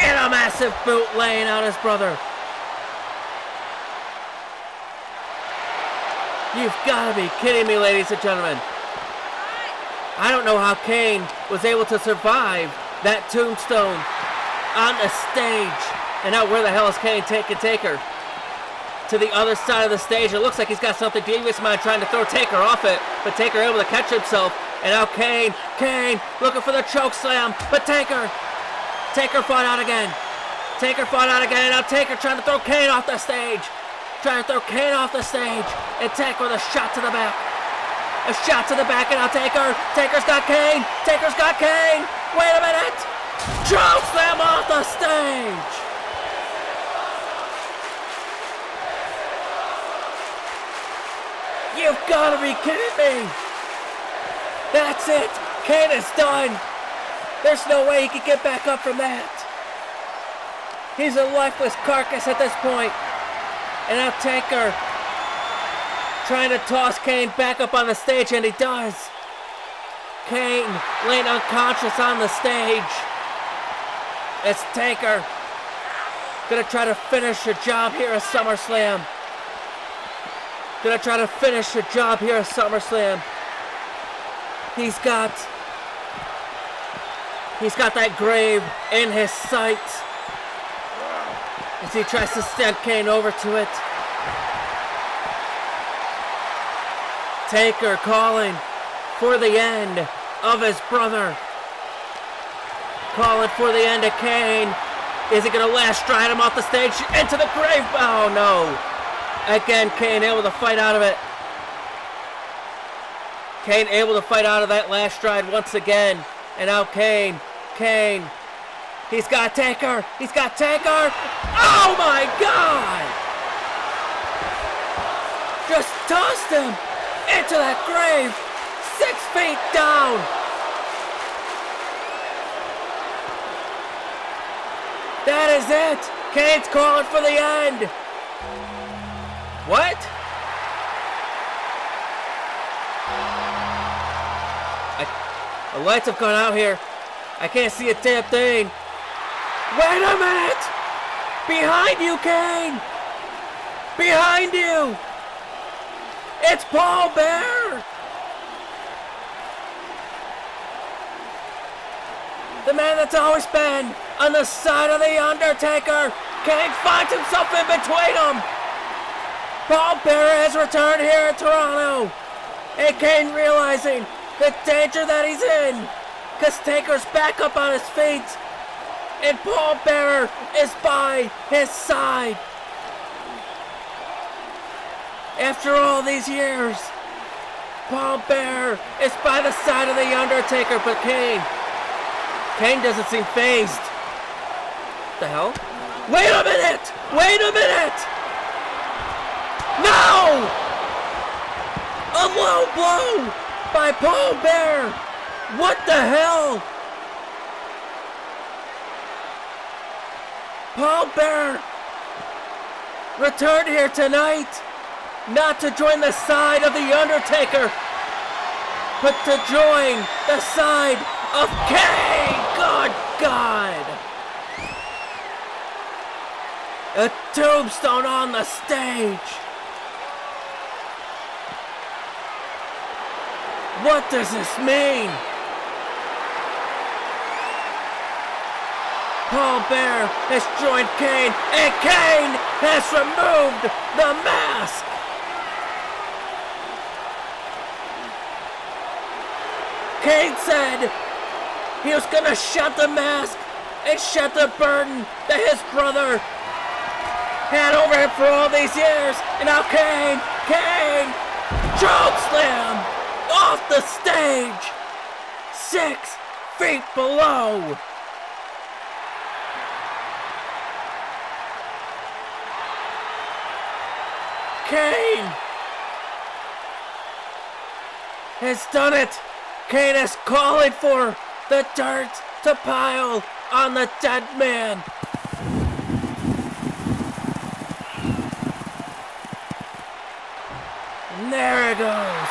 and a massive boot laying out his brother. You've got to be kidding me, ladies and gentlemen. I don't know how Kane was able to survive that tombstone on the stage. And now where the hell is Kane taking Taker? To the other side of the stage. It looks like he's got something devious in mind trying to throw Taker off it. But Taker able to catch himself. And now Kane looking for the choke slam. But Taker fought out again. Taker fought out again. And now Taker trying to throw Kane off the stage. Trying to throw Kane off the stage. And Taker with a shot to the back. A shot to the back. And now Taker's got Kane. Taker's got Kane. Wait a minute. Choke slam off the stage. You've got to be kidding me! That's it! Kane is done! There's no way he can get back up from that! He's a lifeless carcass at this point. And now Taker trying to toss Kane back up on the stage, and he does! Kane laying unconscious on the stage. It's Taker gonna try to finish the job here at SummerSlam. Gonna try to finish the job here at SummerSlam. He's got that grave in his sight as he tries to send Kane over to it. Taker calling for the end of his brother. Calling for the end of Kane. Is he gonna last stride him off the stage into the grave? Oh no. Again, Kane able to fight out of it. Kane able to fight out of that last stride once again. And now Kane. He's got Taker. He's got Taker. Oh my God! Just tossed him into that grave. 6 feet down. That is it. Kane's calling for the end. What? The lights have gone out here. I can't see a damn thing. Wait a minute! Behind you, Kane! Behind you! It's Paul Bearer! The man that's always been on the side of the Undertaker. Kane finds himself in between them. Paul Bearer has returned here in Toronto. And Kane realizing the danger that he's in. Because Taker's back up on his feet. And Paul Bearer is by his side. After all these years, Paul Bearer is by the side of the Undertaker, but Kane doesn't seem fazed. What the hell? Wait a minute! Wait a minute! No! A low blow by Paul Bear. What the hell? Paul Bear returned here tonight, not to join the side of The Undertaker, but to join the side of Kane. Good God. A tombstone on the stage. What does this mean? Paul Bear has joined Kane, and Kane has removed the mask. Kane said he was gonna shed the mask and shed the burden that his brother had over him for all these years. And now Kane, choke slam off the stage, 6 feet below. Kane has done it. Kane is calling for the dirt to pile on the dead man. And there it goes.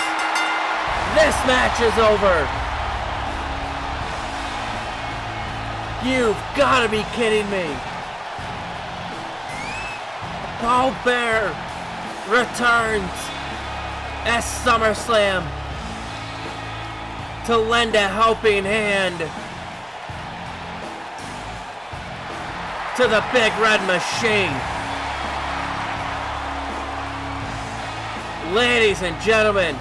This match is over. You've got to be kidding me. Paul Bear returns at SummerSlam to lend a helping hand to the Big Red Machine. Ladies and gentlemen,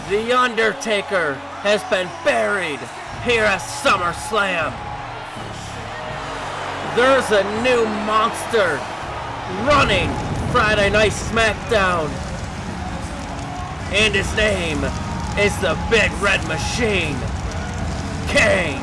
The Undertaker has been buried here at SummerSlam. There's a new monster running Friday Night SmackDown, and his name is the Big Red Machine, Kane.